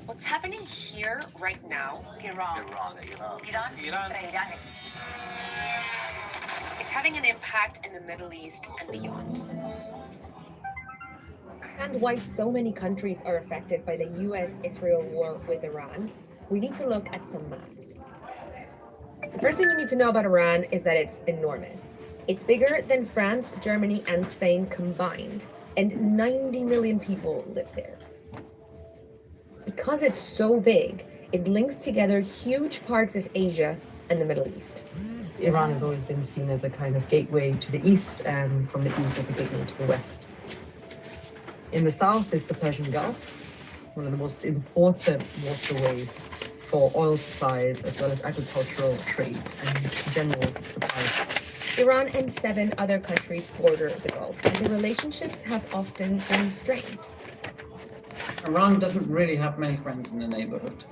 What's happening here right now, Iran is having an impact in the Middle East and beyond. And why so many countries are affected by the US-Israel war with Iran, we need to look at some maps. The first thing you need to know about Iran is that it's enormous. It's bigger than France, Germany, and Spain combined, and 90 million people live there. Because it's so big, it links together huge parts of Asia and the Middle East. Iran has always been seen as a kind of gateway to the east, and from the east as a gateway to the west. In the south is the Persian Gulf, one of the most important waterways for oil supplies as well as agricultural trade and general supplies. Iran and 7 other countries border the Gulf, and the relationships have often been strained. Iran doesn't really have many friends in the neighborhood.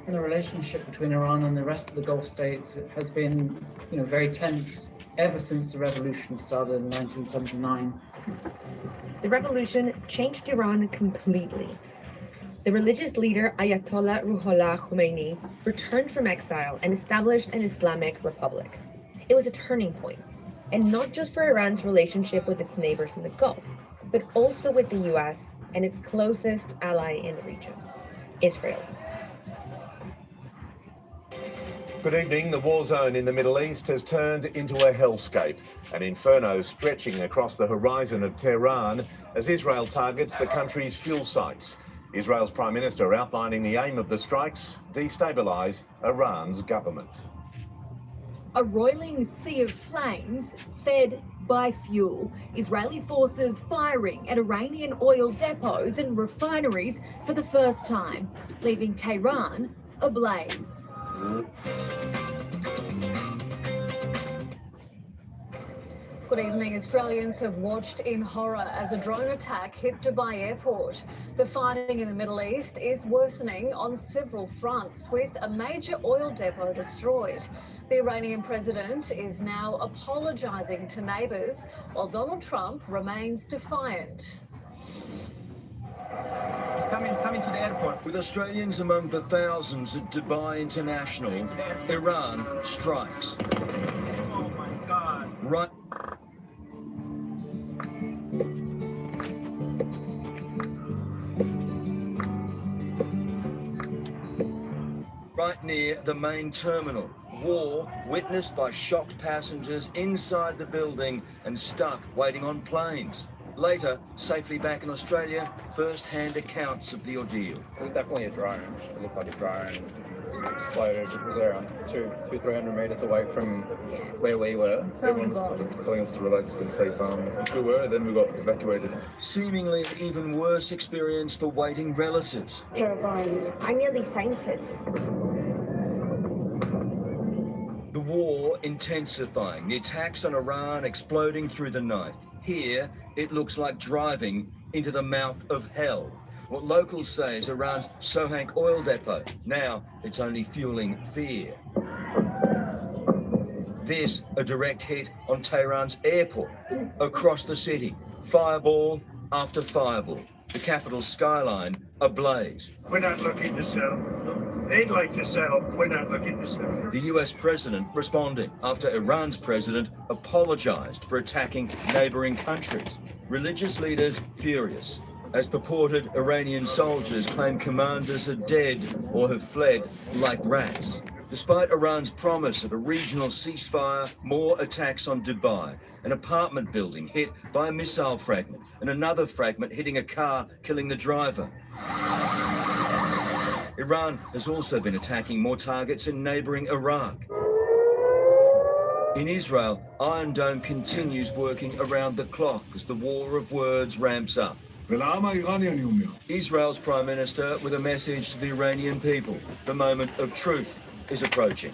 And the relationship between Iran and the rest of the Gulf states has been, very tense ever since the revolution started in 1979. The revolution changed Iran completely. The religious leader Ayatollah Ruhollah Khomeini returned from exile and established an Islamic republic. It was a turning point, and not just for Iran's relationship with its neighbors in the Gulf, but also with the US and its closest ally in the region, Israel. Good evening. The war zone in the Middle East has turned into a hellscape, an inferno stretching across the horizon of Tehran as Israel targets the country's fuel sites. Israel's Prime Minister outlining the aim of the strikes: destabilise Iran's government. A roiling sea of flames fed by fuel. Israeli forces firing at Iranian oil depots and refineries for the first time, leaving Tehran ablaze. Good evening. Australians have watched in horror as a drone attack hit Dubai airport. The fighting in the Middle East is worsening on several fronts, with a major oil depot destroyed. The Iranian president is now apologising to neighbours, while Donald Trump remains defiant. He's coming to the airport. With Australians among the thousands at Dubai International, Iran strikes. Oh my God. Right near the main terminal. War witnessed by shocked passengers inside the building and stuck waiting on planes. Later, safely back in Australia, first-hand accounts of the ordeal. It was definitely a drone. It looked like a drone. It exploded. It was around 300 metres away from where we were. Everyone was just telling us to relax and stay calm. We were, then we got evacuated. Seemingly an even worse experience for waiting relatives. Terrifying. I nearly fainted. The war intensifying, the attacks on Iran exploding through the night. Here, it looks like driving into the mouth of hell. What locals say is Iran's Sohank oil depot. Now, it's only fueling fear. This, a direct hit on Tehran's airport. Across the city, fireball after fireball. The capital's skyline ablaze. We're not looking to settle. They'd like to settle. We're not looking to settle. The US president responding after Iran's president apologized for attacking neighboring countries. Religious leaders furious, as purported Iranian soldiers claim commanders are dead or have fled like rats. Despite Iran's promise of a regional ceasefire, more attacks on Dubai, an apartment building hit by a missile fragment, and another fragment hitting a car, killing the driver. Iran has also been attacking more targets in neighboring Iraq. In Israel, Iron Dome continues working around the clock as the war of words ramps up. Israel's Prime Minister with a message to the Iranian people. The moment of truth is approaching.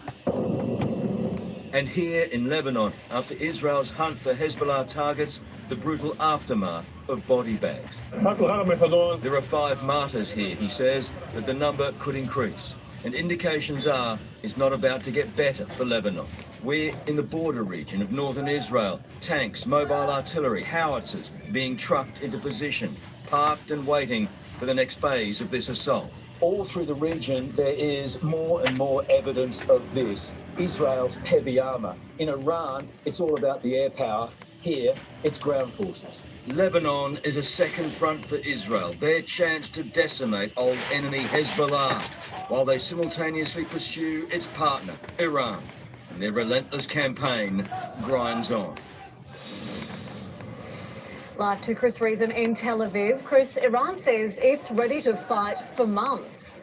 And here in Lebanon, after Israel's hunt for Hezbollah targets, the brutal aftermath of body bags. There are 5 martyrs here, he says, but the number could increase. and indications are it's not about to get better for Lebanon. We're in the border region of northern Israel. Tanks, mobile artillery, howitzers being trucked into position, parked and waiting for the next phase of this assault. All through the region, there is more and more evidence of this. Israel's heavy armour. In Iran, it's all about the air power. Here, it's ground forces. Lebanon is a second front for Israel, their chance to decimate old enemy Hezbollah, while they simultaneously pursue its partner, Iran. And their relentless campaign grinds on. Live to Chris Reason in Tel Aviv. Chris, Iran says it's ready to fight for months.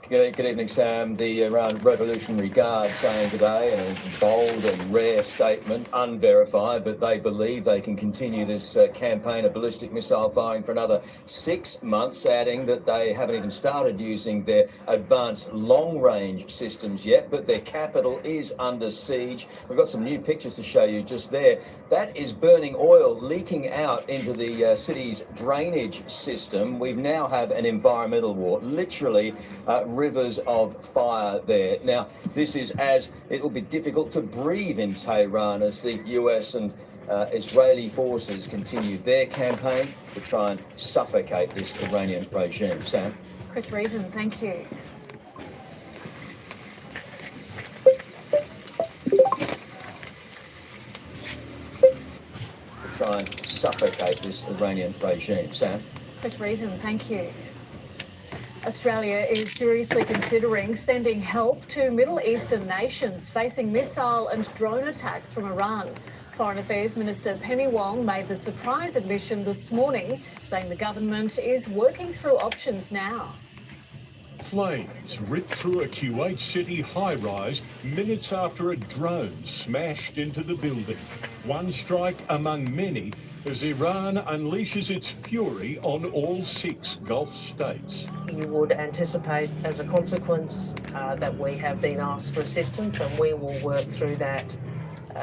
Good evening, Sam. The Iran Revolutionary Guard saying today in a bold and rare statement, unverified, but they believe they can continue this campaign of ballistic missile firing for another 6 months, adding that they haven't even started using their advanced long-range systems yet, but their capital is under siege. We've got some new pictures to show you just there. That is burning oil leaking out into the city's drainage system. We now have an environmental war, literally rivers of fire there. Now, this is as it will be difficult to breathe in Tehran as the US and Israeli forces continue their campaign to try and suffocate this Iranian regime. Sam? Chris Reason, thank you. To try and suffocate this Iranian regime. Sam? Chris Reason, thank you. Australia is seriously considering sending help to Middle Eastern nations facing missile and drone attacks from Iran. Foreign Affairs Minister Penny Wong made the surprise admission this morning, saying the government is working through options now. Flames ripped through a Kuwait City high-rise minutes after a drone smashed into the building. One strike among many as Iran unleashes its fury on all 6 Gulf states. You would anticipate as a consequence that we have been asked for assistance, and we will work through that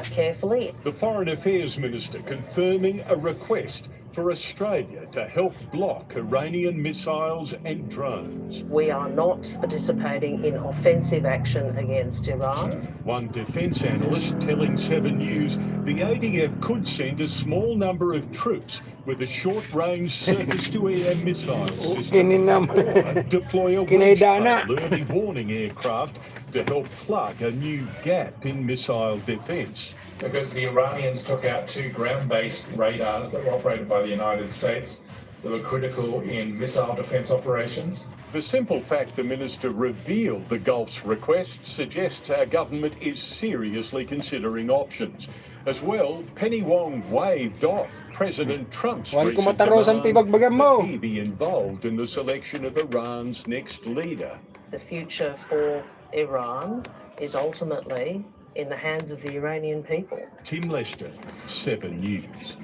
carefully. The Foreign Affairs Minister confirming a request for Australia to help block Iranian missiles and drones. We are not participating in offensive action against Iran. One defence analyst telling 7 News the ADF could send a small number of troops with a short-range surface-to-air missile system, or deploy a Wedge-tail early warning aircraft to help plug a new gap in missile defence. Because the Iranians took out 2 ground-based radars that were operated by the United States that were critical in missile defence operations. The simple fact the minister revealed the Gulf's request suggests our government is seriously considering options. As well, Penny Wong waved off President Trump's recent demand that he be involved in the selection of Iran's next leader. The future for Iran is ultimately in the hands of the Iranian people. Tim Lester, 7 News.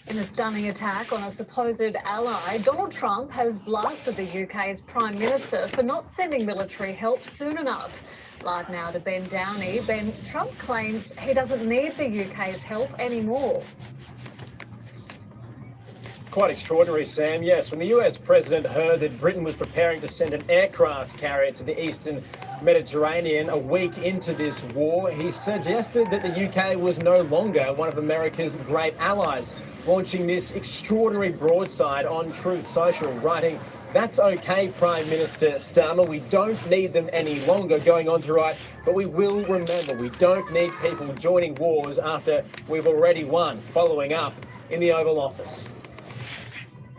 In a stunning attack on a supposed ally, Donald Trump has blasted the UK's Prime Minister for not sending military help soon enough. Live now to Ben Downey. Ben, Trump claims he doesn't need the UK's help anymore. It's quite extraordinary, Sam. Yes, when the US president heard that Britain was preparing to send an aircraft carrier to the eastern Mediterranean a week into this war, he suggested that the UK was no longer one of America's great allies, launching this extraordinary broadside on Truth Social, writing, "That's okay, Prime Minister Starmer, we don't need them any longer," going on to write, "But we will remember we don't need people joining wars after we've already won," following up in the Oval Office.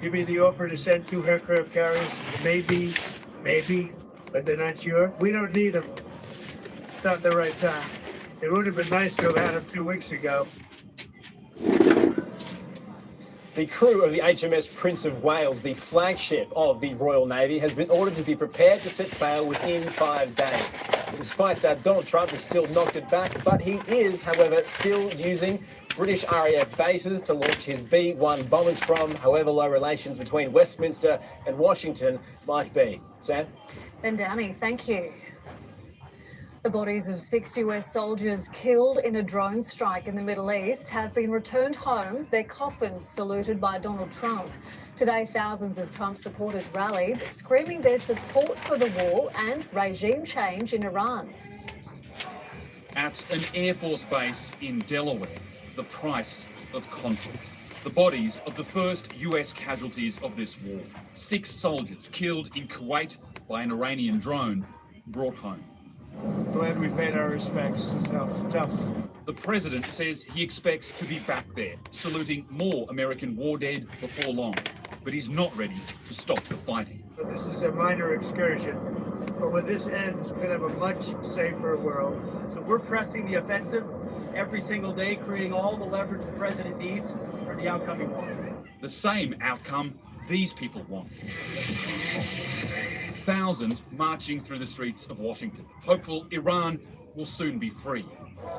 Give me the offer to send 2 aircraft carriers. Maybe, but they're not sure. We don't need them. It's not the right time. It would have been nice to have had them 2 weeks ago. The crew of the HMS Prince of Wales, the flagship of the Royal Navy, has been ordered to be prepared to set sail within 5 days. Despite that, Donald Trump has still knocked it back, but he is, however, still using British RAF bases to launch his B-1 bombers from, however low relations between Westminster and Washington might be. Sam? Ben Downey, thank you. The bodies of 6 US soldiers killed in a drone strike in the Middle East have been returned home, their coffins saluted by Donald Trump. Today, thousands of Trump supporters rallied, screaming their support for the war and regime change in Iran. At an Air Force base in Delaware, the price of conflict. The bodies of the first US casualties of this war. 6 soldiers killed in Kuwait by an Iranian drone, brought home. Glad we paid our respects. It's tough. The president says he expects to be back there, saluting more American war dead before long. But he's not ready to stop the fighting. So this is a minor excursion. But when this ends, we're going to have a much safer world. So we're pressing the offensive every single day, creating all the leverage the president needs for the outcome he wants. The same outcome these people want. Thousands marching through the streets of Washington, hopeful Iran will soon be free.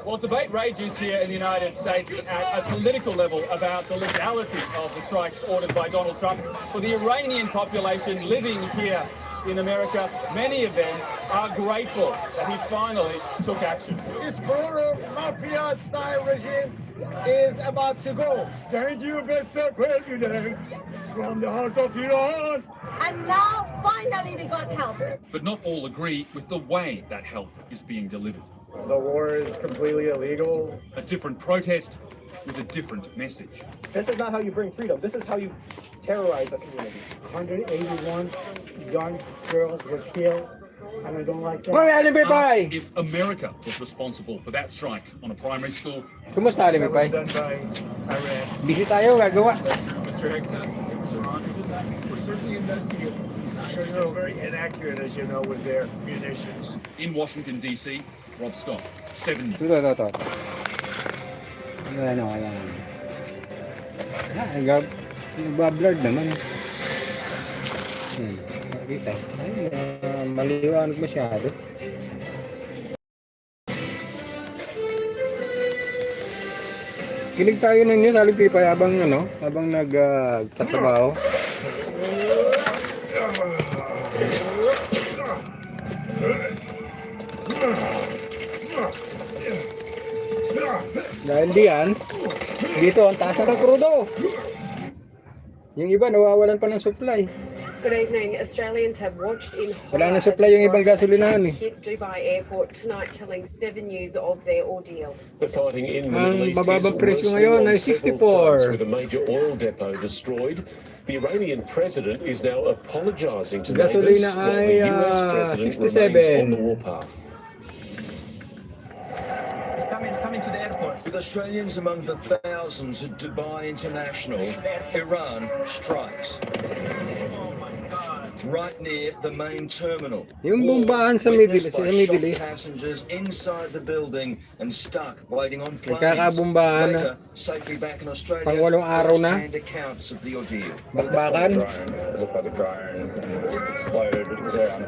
Well, debate rages here in the United States at a political level about the legality of the strikes ordered by Donald Trump. For the Iranian population living here in America, many of them are grateful that he finally took action. This brutal mafia-style regime is about to go. Thank you, Mr. President, from the heart of Iran. And now, finally, we got help. But not all agree with the way that help is being delivered. The war is completely illegal. A different protest with a different message. This is not how you bring freedom. This is how you terrorize a community. 181 young girls were killed, and I don't like that. Asked if America was responsible for that strike on a primary school. Kumusta, That was done by Iran. Busy tayo, gagawa. Mr. Hickson, it was Iran who did that. We're certainly investigating. They're very inaccurate, as you know, with their munitions. In Washington, D.C., Rob Scott, 7 News. Ito. Ano. Nagbablurred naman. Kita. Maliwanag masyado. Kinig tayo ng news, Aling Pipay, habang nagtatrabaho. Dahil diyan, dito ang taas na ng krudo. Yung iba nawawalan pa ng supply. Good evening. Australians have watched in Wala na supply yung ibang gasolinahan eh. hit Dubai Airport tonight, telling 7 News of their ordeal. The fighting in the Middle East mababang presyo is ngayon ay worsening on 64. several fronts, with a major oil depot destroyed. The Iranian president is now apologising to neighbours, Gasolina while ay the US president 67. remains on the warpath. It's coming to the airport. With Australians among the thousands at Dubai International, Iran strikes. Right near the main terminal. Yung bombahan sa Middle East. Passengers inside the building and stuck waiting on planes. Nagkakabombahan na. Later, safely back in Australia. Pang 8 araw na. First-hand accounts of the ordeal. Bakbakan. It looked like a drone and it exploded. It was around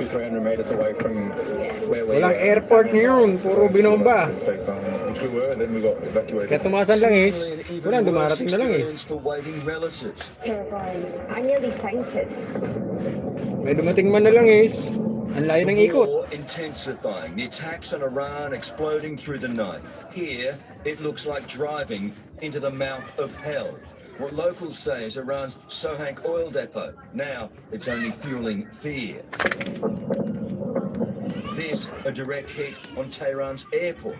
200-300 meters away from where we were. Walang airport ngayon, puro binomba. Which we were, then we got evacuated. Kaya tumaas ang langis, walang dumarating na langis. For waiting relatives. Terrifying. I nearly fainted. May dumating man na langis, ang layo ng ikot. War intensifying, the attacks on Iran exploding through the night. Here, it looks like driving into the mouth of hell. What locals say is Iran's Sohank oil depot. Now, it's only fueling fear. This, a direct hit on Tehran's airport.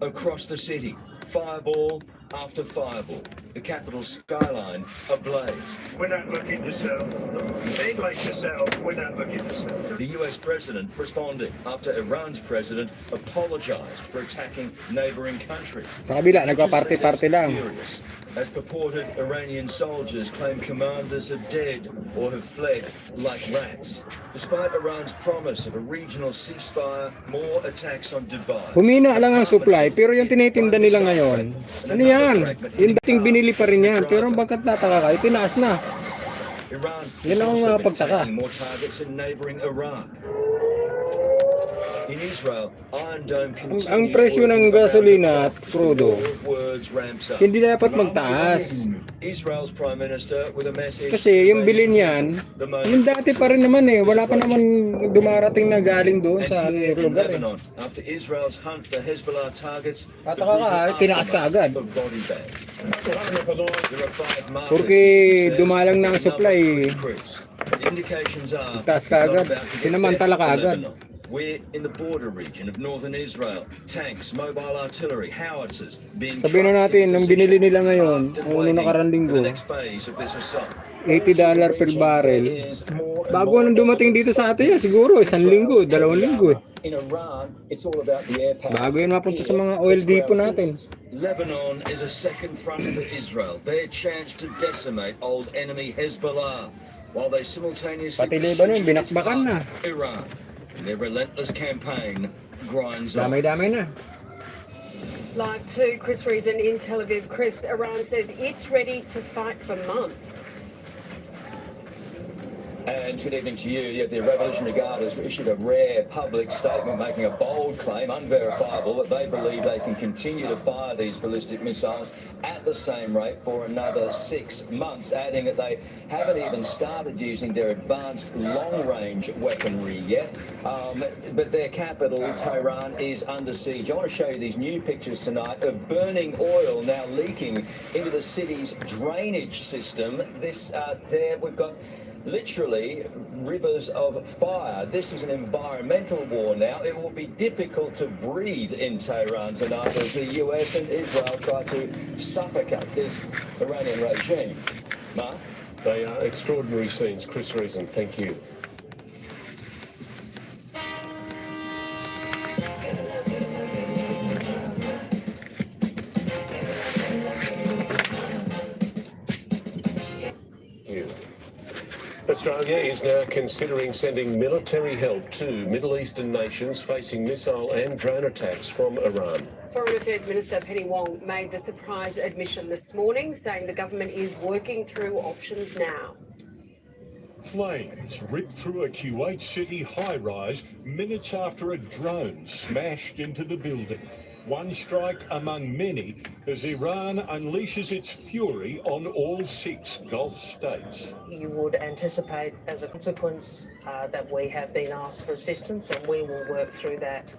Across the city, fireball after fireball. The capital's skyline ablaze. We're not looking to settle. They'd like to settle. We're not looking to settle. The US president responding after Iran's president apologized for attacking neighboring countries. Sa kabila, nagpa-party-party lang. Furious, as purported Iranian soldiers claim commanders are dead or have fled like rats. Despite Iran's promise of a regional ceasefire, more attacks on Dubai. Humina lang ang supply, pero yung tinitinda nila ngayon, ano yan? Yung dating binili pa rin yan, pero bangkat nataka kayo, tinaas na. Iran Yan ang has also been pagtaka. taking more targets in neighboring Iraq. In Israel, Iron Dome continues Ang presyo ng gasolina at crudo, words ramps up. hindi dapat magtaas. Israel's Prime Minister with a message. Kasi yung bilhin niyan, yung dati pa rin naman eh. Wala pa naman dumarating na galing doon sa lugar eh. After Israel's hunt for Hezbollah targets, tinaas ka agad. Porque dumalang na ang supply, taas ka agad, sinamantala ka agad. We're in the border region of northern Israel. Tanks, mobile artillery, howitzers being Sabihin na natin, nung binili nila ngayon, ang nakarang linggo, $80 per barrel. Bago nang dumating dito sa atin, siguro 1 linggo, 2 linggo. Bago yan mapunta sa mga oil depot natin. Lebanon is a second front for Israel. Their chance to decimate old enemy Hezbollah, while they simultaneously Pati Lebanon, binakbakan na. Iran. Their relentless campaign grinds on. Damay-damay na. Live to Chris Reason in Tel Aviv. Chris, Iran says it's ready to fight for months. And good evening to you. Yeah, the Revolutionary Guard has issued a rare public statement making a bold claim, unverifiable, that they believe they can continue to fire these ballistic missiles at the same rate for another 6 months, adding that they haven't even started using their advanced long-range weaponry yet. But their capital, Tehran, is under siege. I want to show you these new pictures tonight of burning oil now leaking into the city's drainage system. There we've got literally rivers of fire. This is an environmental war now. It will be difficult to breathe in Tehran tonight as the US and Israel try to suffocate this Iranian regime. Mark? They are extraordinary scenes. Chris Reason, thank you. Australia is now considering sending military help to Middle Eastern nations facing missile and drone attacks from Iran. Foreign Affairs Minister Penny Wong made the surprise admission this morning, saying the government is working through options now. Flames ripped through a Kuwait City high-rise minutes after a drone smashed into the building. One strike among many as Iran unleashes its fury on all 6 Gulf states. You would anticipate as a consequence that we have been asked for assistance, and we will work through that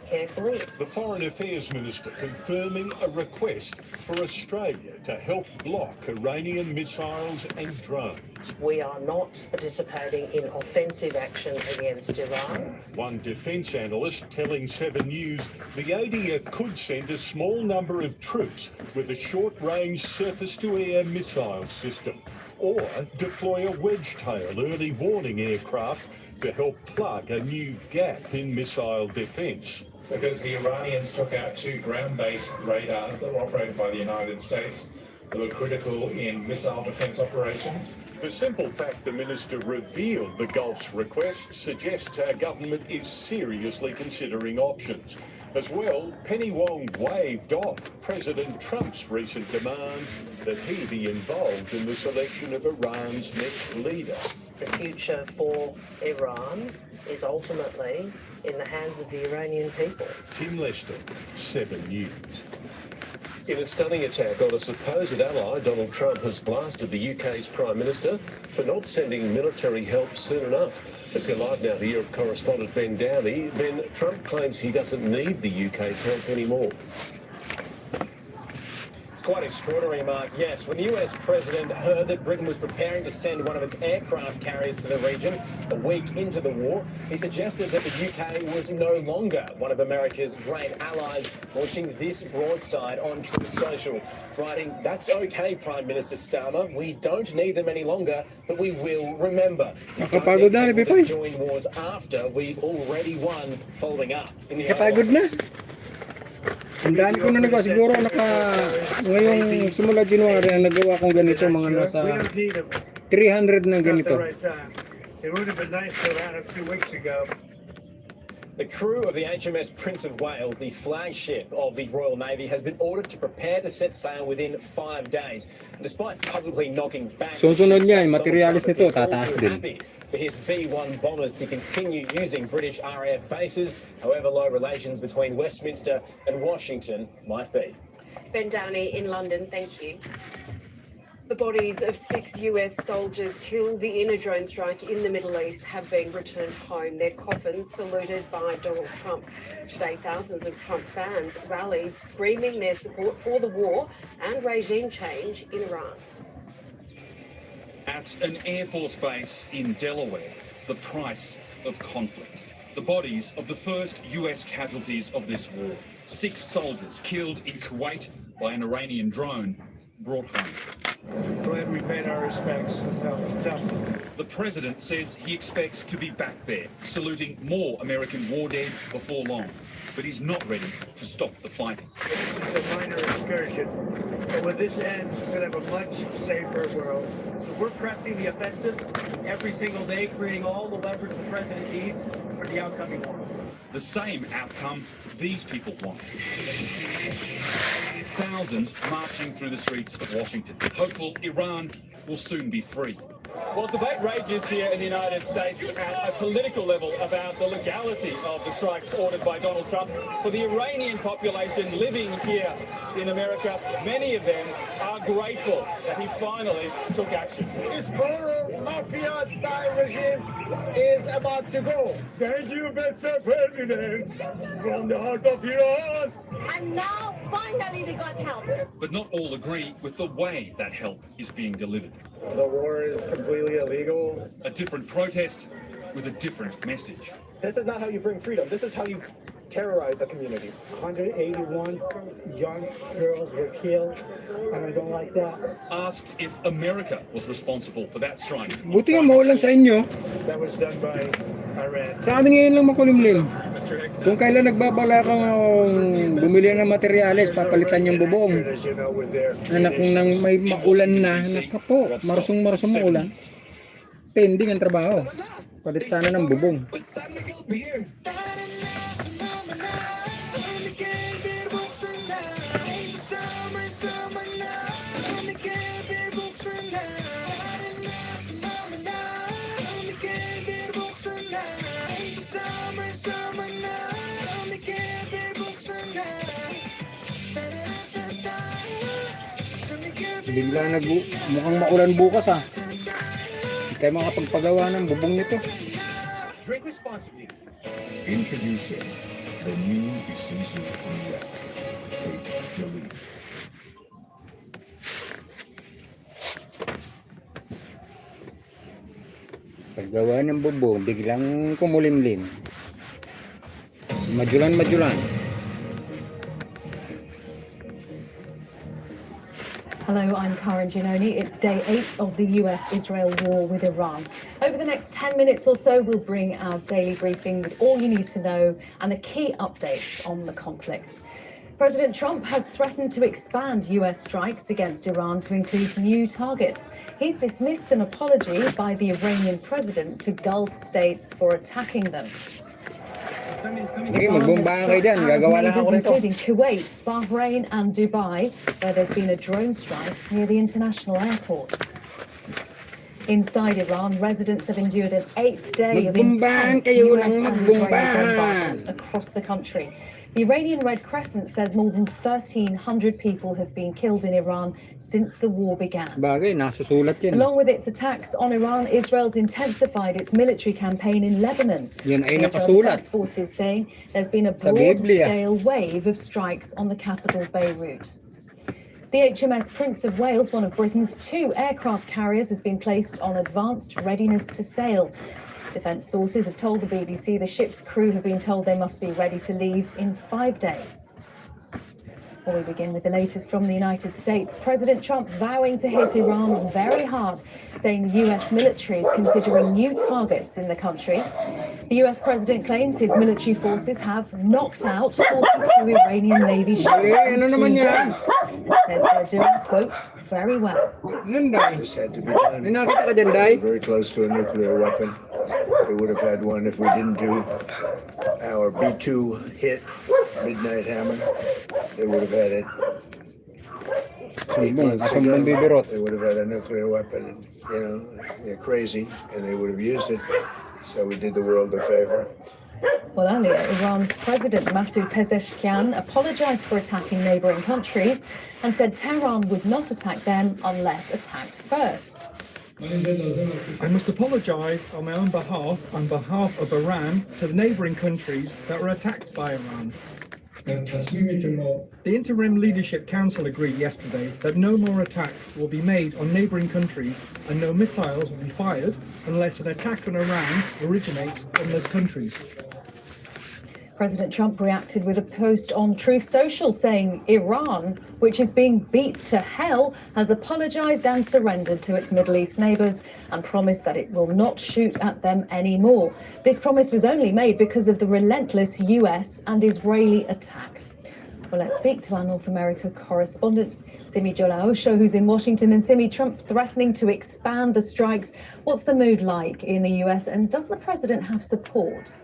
carefully. The Foreign Affairs Minister confirming a request for Australia to help block Iranian missiles and drones. We are not participating in offensive action against Iran. One defence analyst telling 7 News the ADF could send a small number of troops with a short-range surface-to-air missile system, or deploy a wedge-tail early warning aircraft to help plug a new gap in missile defence. Because the Iranians took out 2 ground-based radars that were operated by the United States that were critical in missile defence operations. The simple fact the minister revealed the Gulf's request suggests our government is seriously considering options. As well, Penny Wong waved off President Trump's recent demand that he be involved in the selection of Iran's next leader. The future for Iran is ultimately in the hands of the Iranian people. Tim Lester, 7 News. In a stunning attack on a supposed ally, Donald Trump has blasted the UK's Prime Minister for not sending military help soon enough. Let's go live now to Europe correspondent Ben Downey. Ben, Trump claims he doesn't need the UK's help anymore. It's quite extraordinary, Mark. Yes, when the US president heard that Britain was preparing to send one of its aircraft carriers to the region a week into the war, he suggested that the UK was no longer one of America's great allies, launching this broadside on Truth Social, writing, "That's okay, Prime Minister Starmer. We don't need them any longer, but we will remember. Nakapagod na, People that join wars after we've already won following up." In the Nakapagod na. Ang dami ko na nagawa. Siguro ngayong simula January na nagawa kong ganito, mga nasa 300 na ganito. It would have been nice to have had it 2 weeks ago. The crew of the HMS Prince of Wales, the flagship of the Royal Navy, has been ordered to prepare to set sail within 5 days. And despite publicly knocking back Sunod niya, yung materialis nito, tataas din. happy for his B-1 bombers to continue using British RAF bases, however low relations between Westminster and Washington might be. Ben Downey in London, thank you. The bodies of 6 US soldiers killed in a drone strike in the Middle East have been returned home. Their coffins saluted by Donald Trump. Today, thousands of Trump fans rallied, screaming their support for the war and regime change in Iran. At an Air Force base in Delaware, the price of conflict. The bodies of the first US casualties of this war. 6 soldiers killed in Kuwait by an Iranian drone, brought home. Glad we paid our respects. It's tough. The president says he expects to be back there, saluting more American war dead before long. But he's not ready to stop the fighting. This is a minor excursion. And when this ends, we're going to have a much safer world. So we're pressing the offensive every single day, creating all the leverage the president needs for the outcome he wants. The same outcome these people want. Thousands marching through the streets of Washington, hopeful Iran will soon be free. Well, debate rages here in the United States at a political level about the legality of the strikes ordered by Donald Trump. For the Iranian population living here in America, many of them are grateful that he finally took action. This brutal mafia-style regime is about to go. Thank you, Mr. President, from the heart of Iran. And now, finally, we got help. But not all agree with the way that help is being delivered. The war is completely illegal. A different protest with a different message. This is not how you bring freedom. This is how you terrorize a community. 181 young girls were killed, and I don't like that. Asked if America was responsible for that strike. Buti nga maulan sa inyo. That was done by Iran. Sa amin ngayon lang makulimlim. Kung kailan nagbabala kang bumili ng materyales, papalitan yung bubong. Anak kung nang may maulan na, nakapo, marusong-marusong maulan. Pending ang trabaho. Palit sana ng bubong. Bigla mukhang maulan bukas ah. Hindi tayo makapagpagawa ng bubong nito. Drink responsibly. Introducing the new Isuzu Rex. Take the lead. Paggawa ng bubong, biglang kumulimlim. Majulan. Hello, I'm Karen Giannoni. It's day 8 of the US-Israel war with Iran. Over the next 10 minutes or so, we'll bring our daily briefing with all you need to know and the key updates on the conflict. President Trump has threatened to expand US strikes against Iran to include new targets. He's dismissed an apology by the Iranian president to Gulf states for attacking them. Including Kuwait, Bahrain and Dubai, where there's been a drone strike near the international airport. Inside Iran, residents have endured an 8th day of intense US and Israeli bombardment across the country. The Iranian Red Crescent says more than 1,300 people have been killed in Iran since the war began. Along with its attacks on Iran, Israel's intensified its military campaign in Lebanon. Israel Defense Forces saying there's been a broad-scale wave of strikes on the capital, Beirut. The HMS Prince of Wales, one of Britain's 2 aircraft carriers, has been placed on advanced readiness to sail. Defence sources have told the BBC the ship's crew have been told they must be ready to leave in 5 days. Well, we begin with the latest from the United States. President Trump vowing to hit Iran very hard, saying the US military is considering new targets in the country. The US president claims his military forces have knocked out 42 Iranian Navy ships in 3 days. Says they're doing, quote, very well. This had to be done. Very close to a nuclear weapon. We would have had one if we didn't do our B-2 hit, Midnight Hammer. They would have had it 8 months ago. They would have had a nuclear weapon. And, you know, they're crazy, and they would have used it. So we did the world a favor. Well, earlier, Iran's President Masoud Pezeshkian apologized for attacking neighboring countries and said Tehran would not attack them unless attacked first. I must apologize on my own behalf, on behalf of Iran, to the neighboring countries that were attacked by Iran. The Interim Leadership Council agreed yesterday that no more attacks will be made on neighboring countries and no missiles will be fired unless an attack on Iran originates from those countries. President Trump reacted with a post on Truth Social saying Iran, which is being beat to hell, has apologized and surrendered to its Middle East neighbors and promised that it will not shoot at them anymore. This promise was only made because of the relentless US and Israeli attack. Well, let's speak to our North America correspondent, Simi Jolaosho, who's in Washington. And Simi, Trump threatening to expand the strikes. What's the mood like in the US, and does the president have support?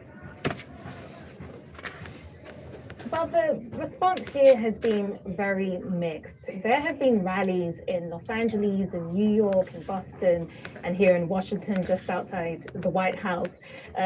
Well, the response here has been very mixed. There have been rallies in Los Angeles, in New York, in Boston, and here in Washington, just outside the White House.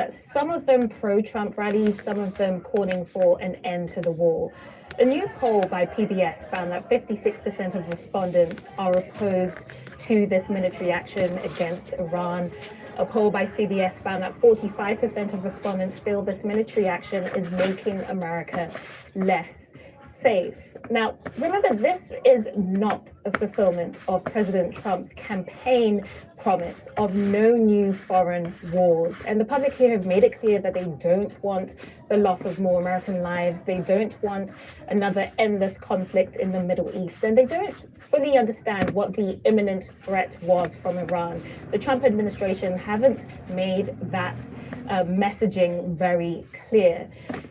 Some of them pro-Trump rallies, some of them calling for an end to the war. A new poll by PBS found that 56% of respondents are opposed to this military action against Iran. A poll by CBS found that 45% of respondents feel this military action is making America less safe. Now, remember, this is not a fulfillment of President Trump's campaign promise of no new foreign wars. And the public here have made it clear that they don't want the loss of more American lives. They don't want another endless conflict in the Middle East. And they don't fully understand what the imminent threat was from Iran. The Trump administration haven't made that messaging very clear.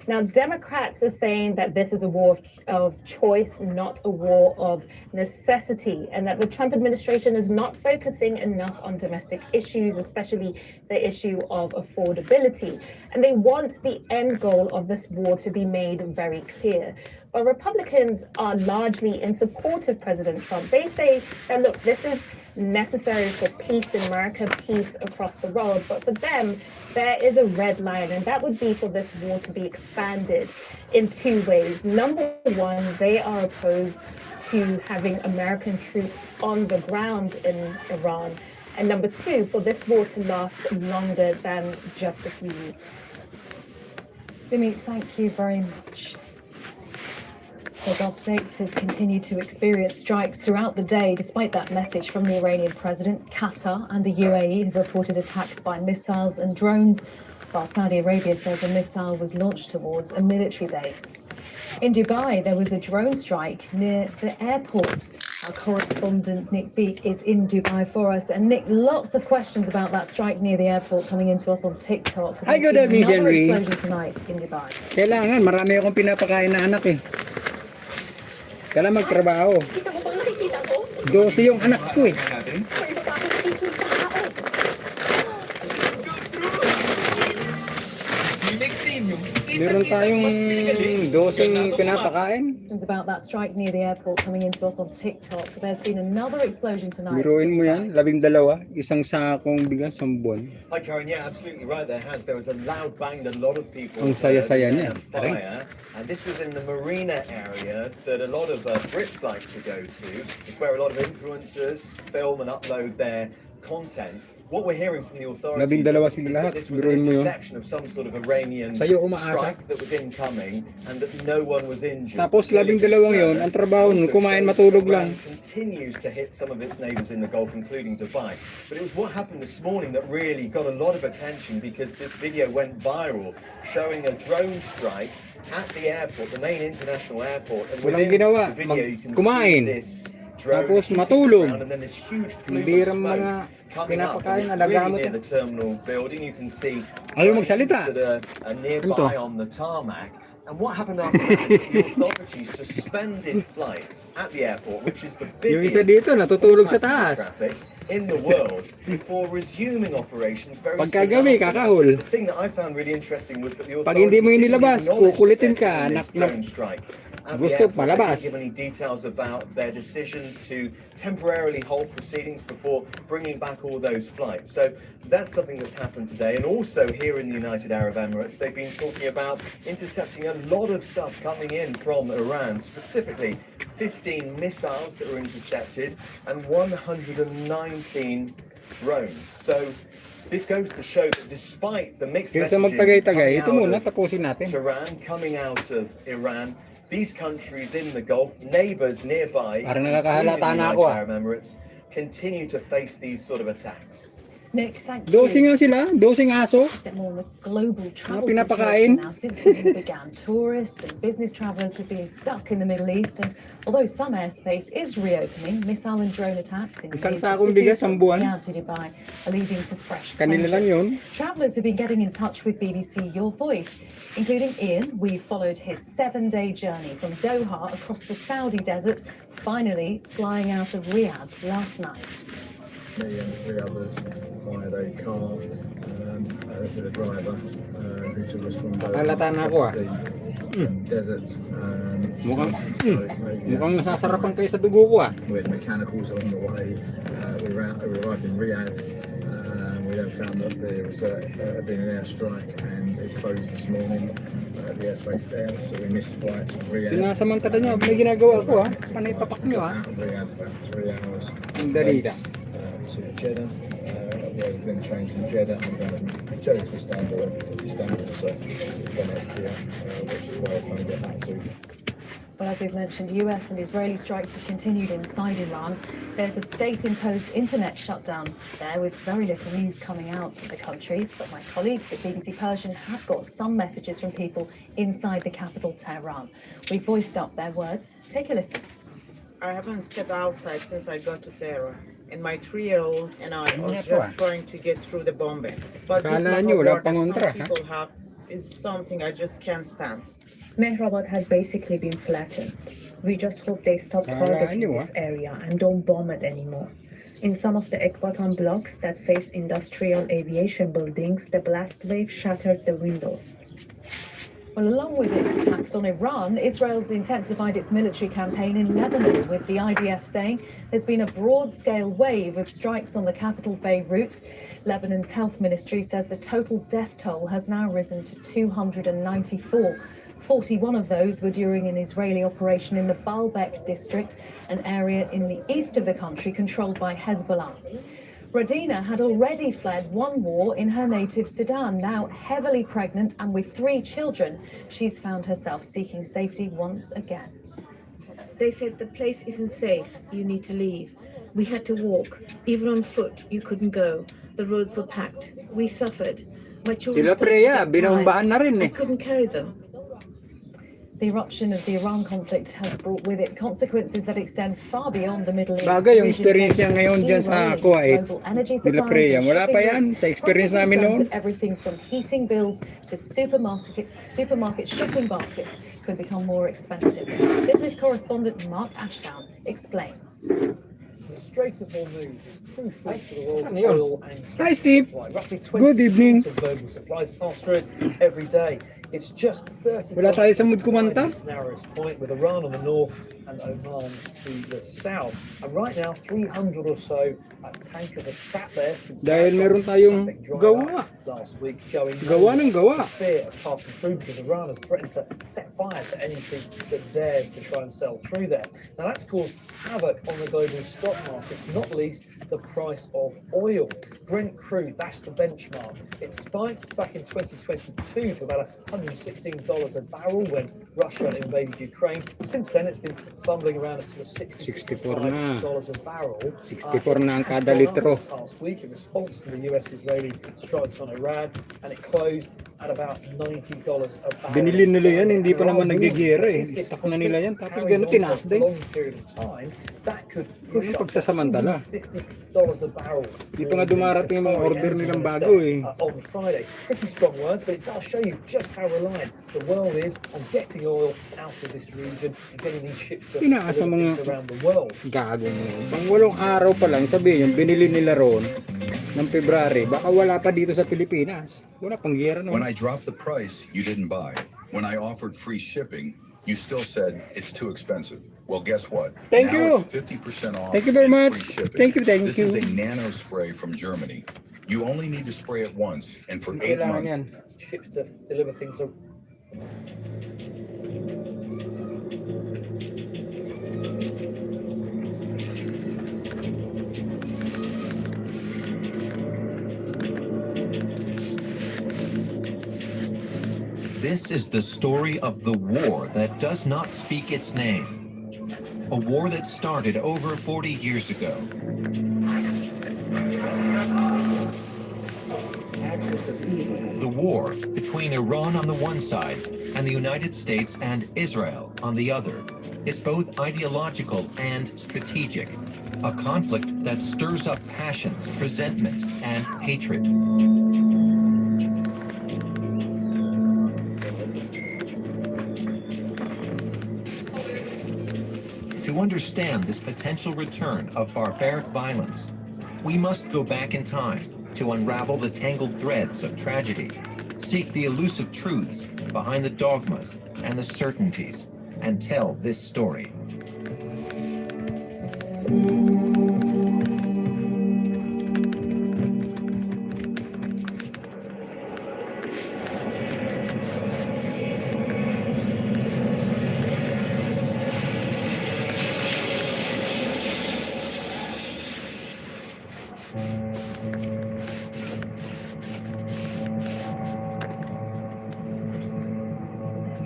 Now, Democrats are saying that this is a war of choice, not a war of necessity, and that the Trump administration is not focusing enough on domestic issues, especially the issue of affordability. And they want the end goal of this war to be made very clear. But Republicans are largely in support of President Trump. They say that, look, this is necessary for peace in America, peace across the world. But for them, there is a red line, and that would be for this war to be expanded in 2 ways. Number one, they are opposed to having American troops on the ground in Iran. And number two, for this war to last longer than just a few weeks. Simi, thank you very much. The Gulf states have continued to experience strikes throughout the day, despite that message from the Iranian president. Qatar and the UAE have reported attacks by missiles and drones, while Saudi Arabia says a missile was launched towards a military base. In Dubai, there was a drone strike near the airport. Our correspondent Nick Beek is in Dubai for us. And Nick, lots of questions about that strike near the airport coming into us on TikTok. Hi, good evening, Henry. Another explosion tonight in Dubai. Kailangan, marami akong pinapakain na anak eh. Kailangan magtrabaho. 12 yung anak ko eh. Meron tayong 12 pinapakain. About that strike near the airport coming into us on TikTok. There's been another explosion tonight. Biruin mo yan, 12, isang sakong bigas, buwan. Hi Karen, yeah, absolutely right. There was a loud bang that a lot of people Ang saya-saya niya. fire, and this was in the marina area that a lot of Brits like to go to. It's where a lot of influencers film and upload their content. What we're hearing from the authorities is that this was an interception of some sort of Iranian strike that was incoming and that no one was injured. Tapos 12 yun, ang trabaho nun, kumain matulog lang. Continues to hit some of its neighbours in the Gulf, including Dubai. But it was what happened this morning that really got a lot of attention, because this video went viral showing a drone strike at the airport, the main international airport, and Walang within ginawa, the video you can kumain. see this drone Tapos hitting the matulog. ground, and then this huge plume of Birang mga smoke coming up, pinapakain and na it's really nagamit. near the terminal building. You can see Ayaw planes magsalita. that are nearby Ito. on the tarmac. And what happened after that is that the authorities suspended flights at the airport, which is the Yung busiest isa dito natutulog sa passenger taas. traffic in the world, before resuming operations very soon Pagkagabi, after. kakahol. The thing that I found really interesting was that the Pag hindi mo authorities inilabas, didn't acknowledge kukulitin that ka, they'd been this drone strike. At the Gusto, airport, they palabas. didn't give any details about their decisions to temporarily hold proceedings before bringing back all those flights. So that's something that's happened today. And also here in the United Arab Emirates, they've been talking about intercepting a lot of stuff coming in from Iran, specifically 15 missiles that were intercepted and 119 drones. So this goes to show that despite the mixed Kaysa messaging magtagay-tagay, ito coming muna, out tapusin of natin. Tehran, coming out of Iran, these countries in the Gulf, neighbours nearby, Parang including nakakahalata the na United ako, Arab Emirates, continue to face these sort of attacks. Nick, thank you. Dosing nga sila, dosing aso. A bit more on the global travel pinapakain. situation now. Since the war began, tourists and business travellers have been stuck in the Middle East, and although some airspace is reopening, missile and drone attacks in Isang major sakong bigas cities ang from buwan. Riyadh to Dubai are leading to fresh Kanila lang closures. yun. Travellers have been getting in touch with BBC Your Voice, including Ian. We followed his 7-day journey from Doha across the Saudi desert, finally flying out of Riyadh last night. Me and 3 others hired a car with a driver who took us from Nakalata na ako, the desert. Mukhang nasasarapan kayo sa dugo ko. We had mechanicals on the way. We arrived in Riyadh. We then found that there was been an airstrike and it closed this morning. The airspace there, so we missed flights from Riyadh. Sinasamantala nyo, may ginagawa ko Panay papak nyo Out of Riyadh about 3 hours. Ang dali ka. To Jeddah, where we've been trained from Jeddah and Jeddah to Istanbul, so then Austria, which is where we're trying to get back to. Well, as we've mentioned, US and Israeli strikes have continued inside Iran. There's a state-imposed internet shutdown there with very little news coming out of the country. But my colleagues at BBC Persian have got some messages from people inside the capital, Tehran. We voiced up their words. Take a listen. I haven't stepped outside since I got to Tehran. And my 3-year-old and I are Ano just to, trying to get through the bombing. But this Akala love nyo, of wala war that pang some kontra, ha? people have is something I just can't stand. Mehrabat has basically been flattened. We just hope they stop Akala targeting nyo, this area and don't bomb it anymore. In some of the Ekbatan blocks that face industrial aviation buildings, the blast wave shattered the windows. Well, along with its attacks on Iran, Israel's intensified its military campaign in Lebanon, with the IDF saying there's been a broad-scale wave of strikes on the capital Beirut. Lebanon's health ministry says the total death toll has now risen to 294. 41 of those were during an Israeli operation in the Baalbek district, an area in the east of the country controlled by Hezbollah. Radina had already fled one war in her native Sudan. Now heavily pregnant and with 3 children, she's found herself seeking safety once again. They said the place isn't safe. You need to leave. We had to walk. Even on foot, you couldn't go. The roads were packed. We suffered. My children Sila Preya, binambahan na rin I couldn't carry them. The eruption of the Iran conflict has brought with it consequences that extend far beyond the Middle East. Bagay yung experience niya ngayon dyan sa Kuwait. Nila Preya. Wala pa yan sa experience namin noon. Everything from heating bills to supermarket shipping baskets could become more expensive. Business correspondent Mark Ashdown explains. The Strait of Hormuz is crucial to the world's Ano yun? oil and Hi, gas Steve. supply. Roughly Good evening. 20% of global supplies pass through it every day. It's just 30 Wala tayo sa mood kilometers kumanta. to its narrowest point, with Iran on the north and Oman to the south. And right now, 300 or so tankers are sat there since Dahil meron tayong gawa. last week, going Gawa ng gawa. in fear of passing through because Iran has threatened to set fire to anything that dares to try and sail through there. Now that's caused havoc on the global stock markets, not least the price of oil. Brent crude, that's the benchmark. It spiked back in 2022 to about $116 a barrel when Russia invaded Ukraine. Since then, it's been bumbling around at sort of $65 a barrel. 64 na ang kada litro. Last week in response to the US-Israeli strikes on Iran, and it closed at about $90 a barrel. Binili nila yan, hindi pa naman nagigera eh. Stock na nila yan, tapos gano'n tinaas din. Yung pagsasamantala. $50 a barrel. Hindi pa nga dumarating yung mga order nilang bago eh. On Friday. Pretty strong words, but it does show you just how reliant the world is on getting oil out of this region and getting these ships to around the world. Gago mo. Pang 8 araw pa lang, sabihin yung binili nila roon ng February, baka wala pa dito sa Pilipinas. Wala pang giyera no. When I dropped the price, you didn't buy. When I offered free shipping, you still said it's too expensive. Well, guess what? Thank now you. It's 50% off. Thank you very much. Thank you. This is a nano spray from Germany. You only need to spray it once, and for 8 months. Ships to deliver things. This is the story of the war that does not speak its name. A war that started over 40 years ago. The war between Iran on the one side and the United States and Israel on the other is both ideological and strategic. A conflict that stirs up passions, resentment, and hatred. To understand this potential return of barbaric violence, we must go back in time to unravel the tangled threads of tragedy, seek the elusive truths behind the dogmas and the certainties, and tell this story.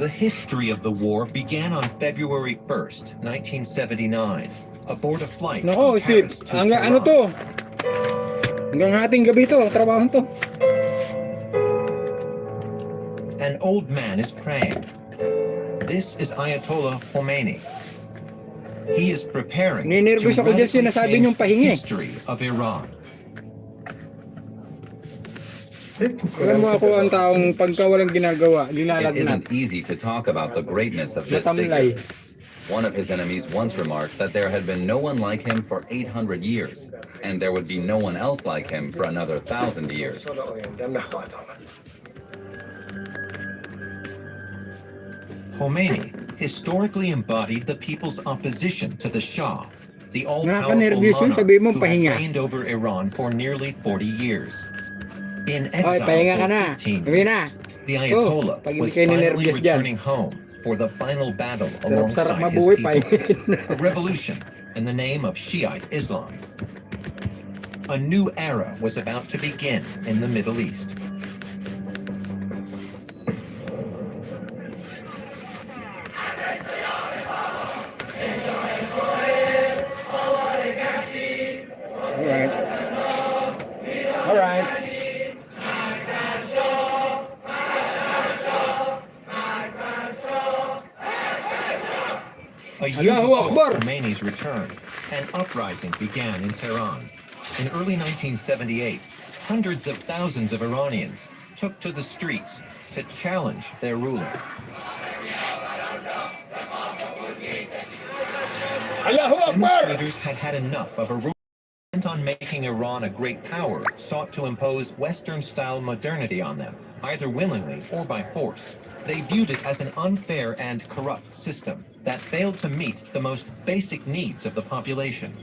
The history of the war began on February 1st, 1979, aboard a flight Nako, from Steve, Paris to hanggang Tehran. ano to? Hanggang hating gabi to, trabaho to. An old man is praying. This is Ayatollah Khomeini. He is preparing to Ninervous ako dyan, radically sinasabi change niyong the pahingi. history of Iran. Alam mo ako ang taong pagka walang ginagawa, It linalagnat. isn't easy to talk about the greatness of this Natamlay. figure. One of his enemies once remarked that there had been no one like him for 800 years, and there would be no one else like him for another 1,000 years. Khomeini historically embodied the people's opposition to the Shah, the all-powerful Nakaka-nervyos yun, monarch sabihin mo, who had pahinga. reigned over Iran for nearly 40 years. In Oy, exile pahinga ka for na. 15 Sabi na. years, the Ayatollah pag was hindi kayo finally ninervyos dyan. returning home for the final battle Sarap-sarap alongside his mabuhay, people. A revolution in the name of Shiite Islam. A new era was about to begin in the Middle East. All right. A year Allahu before Akbar. Khomeini's return, an uprising began in Tehran. In early 1978, hundreds of thousands of Iranians took to the streets to challenge their ruler. Allahu Akbar. Demonstrators had had enough of a ruler bent on making Iran a great power, sought to impose Western-style modernity on them, either willingly or by force. They viewed it as an unfair and corrupt system that failed to meet the most basic needs of the population.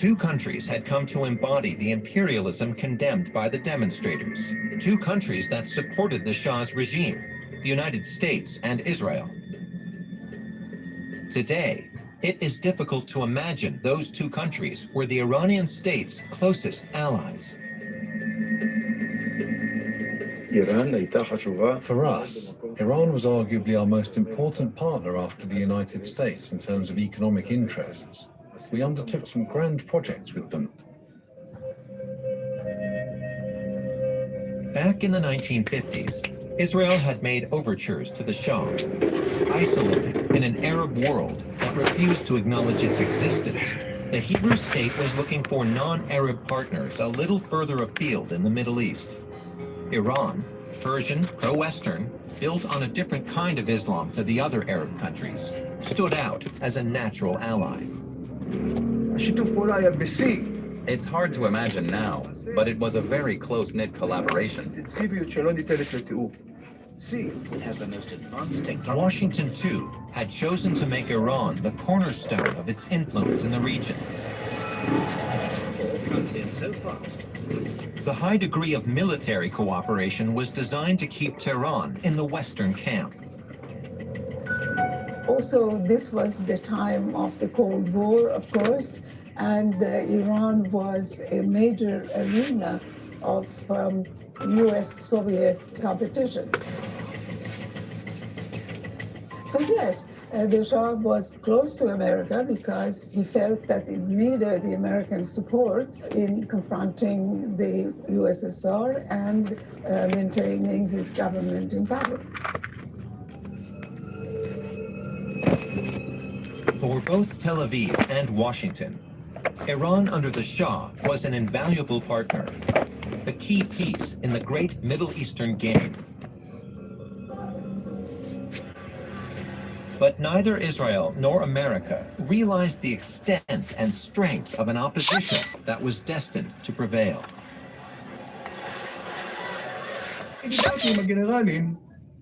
two countries had come to embody the imperialism condemned by the demonstrators. Two countries that supported the Shah's regime, the United States and Israel. Today, it is difficult to imagine those two countries were the Iranian state's closest allies. For us, Iran was arguably our most important partner after the United States in terms of economic interests. We undertook some grand projects with them. Back in the 1950s, Israel had made overtures to the Shah, isolated in an Arab world that refused to acknowledge its existence. The Hebrew state was looking for non-Arab partners a little further afield in the Middle East. Iran, Persian, pro-Western, built on a different kind of Islam to the other Arab countries, stood out as a natural ally. It's hard to imagine now, but it was a very close-knit collaboration. Washington, too, had chosen to make Iran the cornerstone of its influence in the region. The high degree of military cooperation was designed to keep Tehran in the Western camp. Also, this was the time of the Cold War, of course, and Iran was a major arena of US-Soviet competition. So yes, the Shah was close to America because he felt that it needed the American support in confronting the USSR and maintaining his government in power. For both Tel Aviv and Washington, Iran under the Shah was an invaluable partner, the key piece in the great Middle Eastern game. But neither Israel nor America realized the extent and strength of an opposition that was destined to prevail.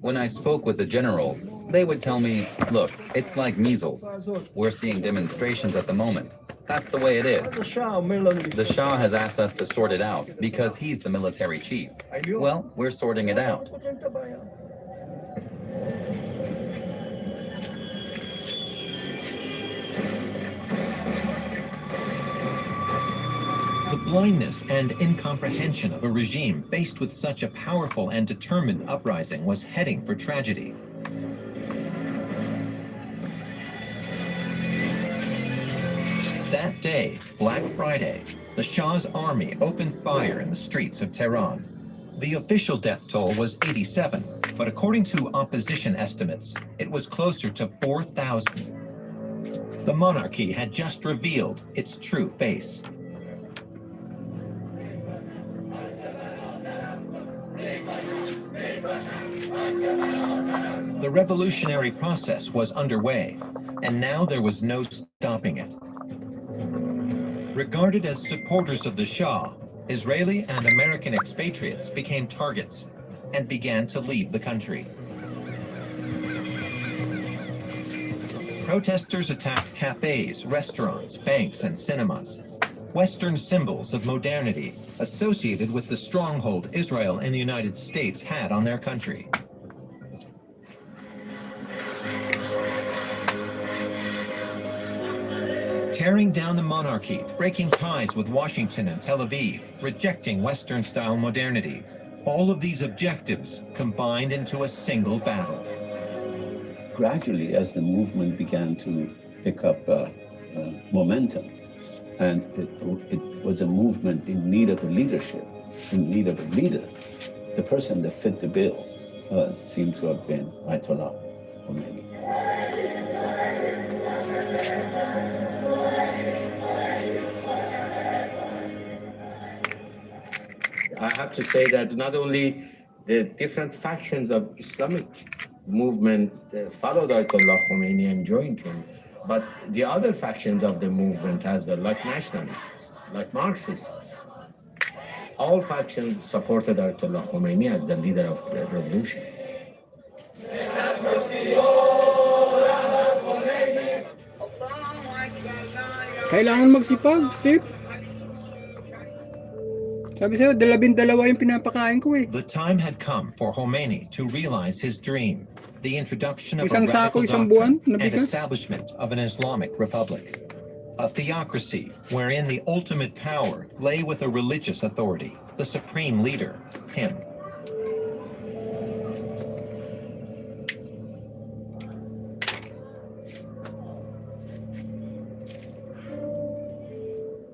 When I spoke with the generals, they would tell me, look, it's like measles. We're seeing demonstrations at the moment. That's the way it is. The Shah has asked us to sort it out because he's the military chief. Well, we're sorting it out. The blindness and incomprehension of a regime faced with such a powerful and determined uprising was heading for tragedy. That day, Black Friday, the Shah's army opened fire in the streets of Tehran. The official death toll was 87, but according to opposition estimates, it was closer to 4,000. The monarchy had just revealed its true face. The revolutionary process was underway, and now there was no stopping it. Regarded as supporters of the Shah, Israeli and American expatriates became targets and began to leave the country. Protesters attacked cafes, restaurants, banks, and cinemas. Western symbols of modernity associated with the stronghold Israel and the United States had on their country. Tearing down the monarchy, breaking ties with Washington and Tel Aviv, rejecting Western-style modernity. All of these objectives combined into a single battle. Gradually, as the movement began to pick up momentum, and it was a movement in need of a leadership, in need of a leader, the person that fit the bill seemed to have been Ayatollah Khomeini. I have to say that not only the different factions of Islamic movement followed Ayatollah Khomeini and joined him, but the other factions of the movement as well, like nationalists, like Marxists, all factions supported Ayatollah Khomeini as the leader of the revolution. Kailangan magsipag, Steve. Sabi sa'yo, 12 yung pinapakain ko eh. The time had come for Khomeini to realize his dream, the introduction of a Isang radical sako, isang buwan doctrine na and bigas. establishment of an Islamic republic. A theocracy wherein the ultimate power lay with a religious authority, the supreme leader, him.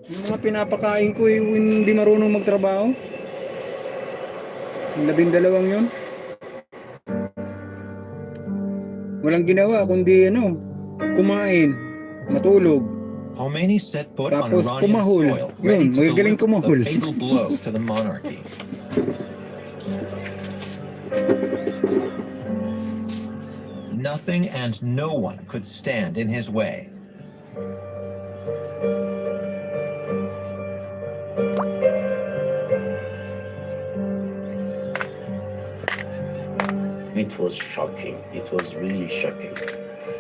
Yung mga pinapakain ko eh, hindi marunong magtrabaho. Yung 12 yun. Walang ginawa kundi kumain, matulog. Khomeini set foot on Tapos Iranian kumahol. soil, ready Yun, to magagaling deliver kumahol. the fatal blow to the monarchy. Nothing and no one could stand in his way. It was shocking. It was really shocking.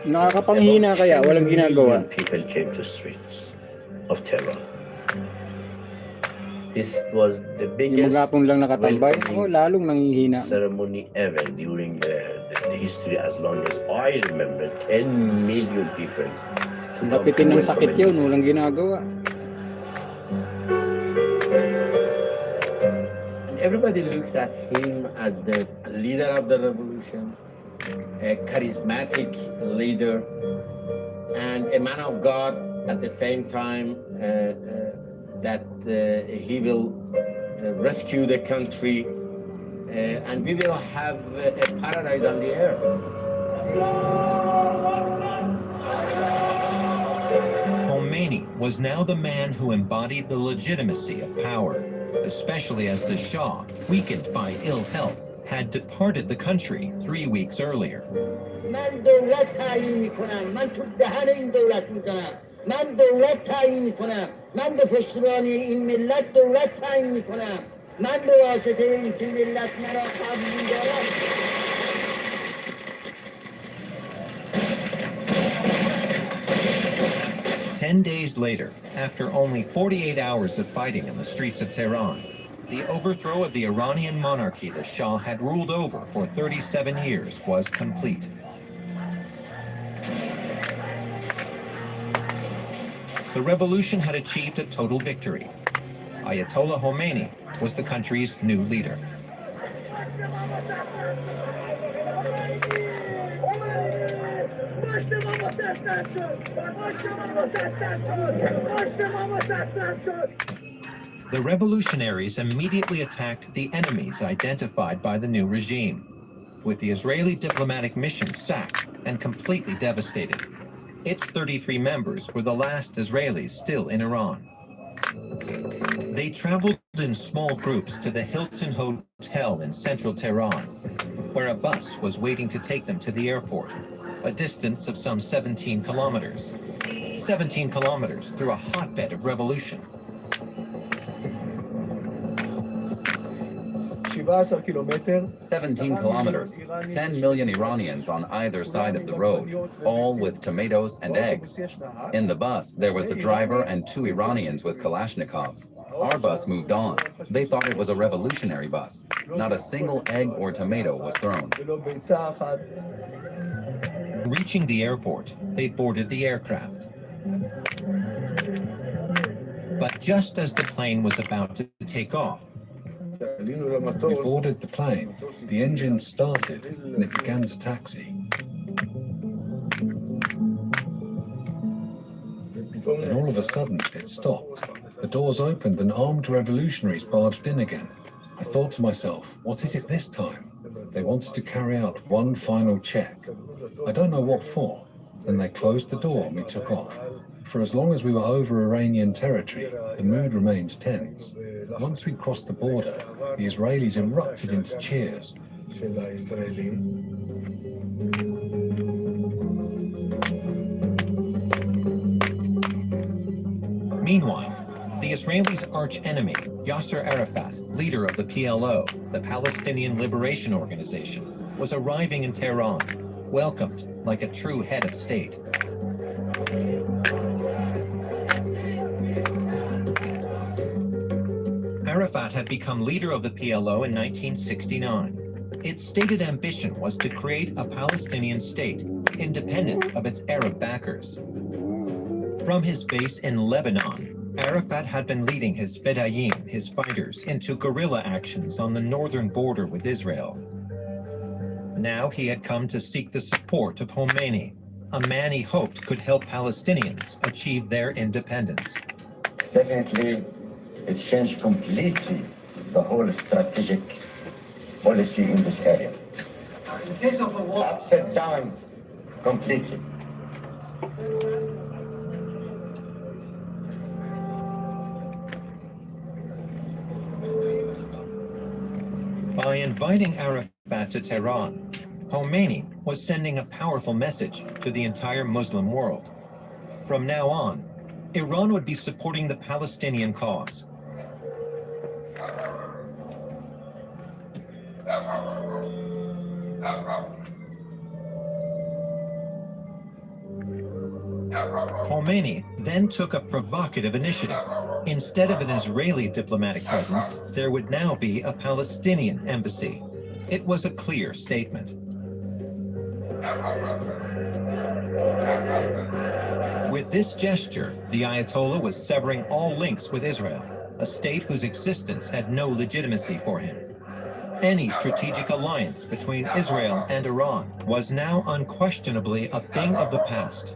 Nakakapanghina kaya, walang ginagawa. People came to streets of Tehran. This was the Yung biggest magapong lang nakatambay, lalong nanghihina. ceremony ever during the history, as long as I remember. 10 million people. Napitin ng sakit yun, walang ginagawa. Everybody looked at him as the leader of the revolution, a charismatic leader, and a man of God at the same time, that he will rescue the country and we will have a paradise on the earth. Khomeini was now the man who embodied the legitimacy of power, especially as the Shah, weakened by ill health, had departed the country 3 weeks earlier. من دولت تعیین میکنم، من تو دهن این دولت میزنم، من دولت تعیین میکنم، من به پشتیبانی این ملت دولت تعیین میکنم، من به واسطه این که ملت مرا قبول دارد. 10 days later, after only 48 hours of fighting in the streets of Tehran, the overthrow of the Iranian monarchy the Shah had ruled over for 37 years was complete. The revolution had achieved a total victory. Ayatollah Khomeini was the country's new leader. The revolutionaries immediately attacked the enemies identified by the new regime, with the Israeli diplomatic mission sacked and completely devastated. Its 33 members were the last Israelis still in Iran. They traveled in small groups to the Hilton Hotel in central Tehran, where a bus was waiting to take them to the airport, a distance of some 17 kilometers. 17 kilometers through a hotbed of revolution. 17 kilometers, 10 million Iranians on either side of the road, all with tomatoes and eggs. In the bus, there was a driver and 2 Iranians with Kalashnikovs. Our bus moved on. They thought it was a revolutionary bus. Not a single egg or tomato was thrown. Reaching the airport, they boarded the aircraft. But just as the plane was about to take off, we boarded the plane, the engine started, and it began to taxi. Then all of a sudden, it stopped. The doors opened and armed revolutionaries barged in again. I thought to myself, what is it this time? They wanted to carry out one final check. I don't know what for. Then they closed the door and we took off. For as long as we were over Iranian territory, the mood remained tense. Once we crossed the border, the Israelis erupted into cheers. Meanwhile, the Israelis' arch-enemy, Yasser Arafat, leader of the PLO, the Palestinian Liberation Organization, was arriving in Tehran, welcomed like a true head of state. Arafat had become leader of the PLO in 1969. Its stated ambition was to create a Palestinian state, independent of its Arab backers. From his base in Lebanon, Arafat had been leading his Fedayeen, his fighters, into guerrilla actions on the northern border with Israel. Now he had come to seek the support of Khomeini, a man he hoped could help Palestinians achieve their independence. Definitely, it changed completely the whole strategic policy in this area. In case of a war, upside down completely. By inviting Arafat to Tehran, Khomeini was sending a powerful message to the entire Muslim world. From now on, Iran would be supporting the Palestinian cause. Khomeini then took a provocative initiative. Instead of an Israeli diplomatic presence, there would now be a Palestinian embassy. It was a clear statement. With this gesture, the Ayatollah was severing all links with Israel, a state whose existence had no legitimacy for him. Any strategic alliance between Israel and Iran was now unquestionably a thing of the past.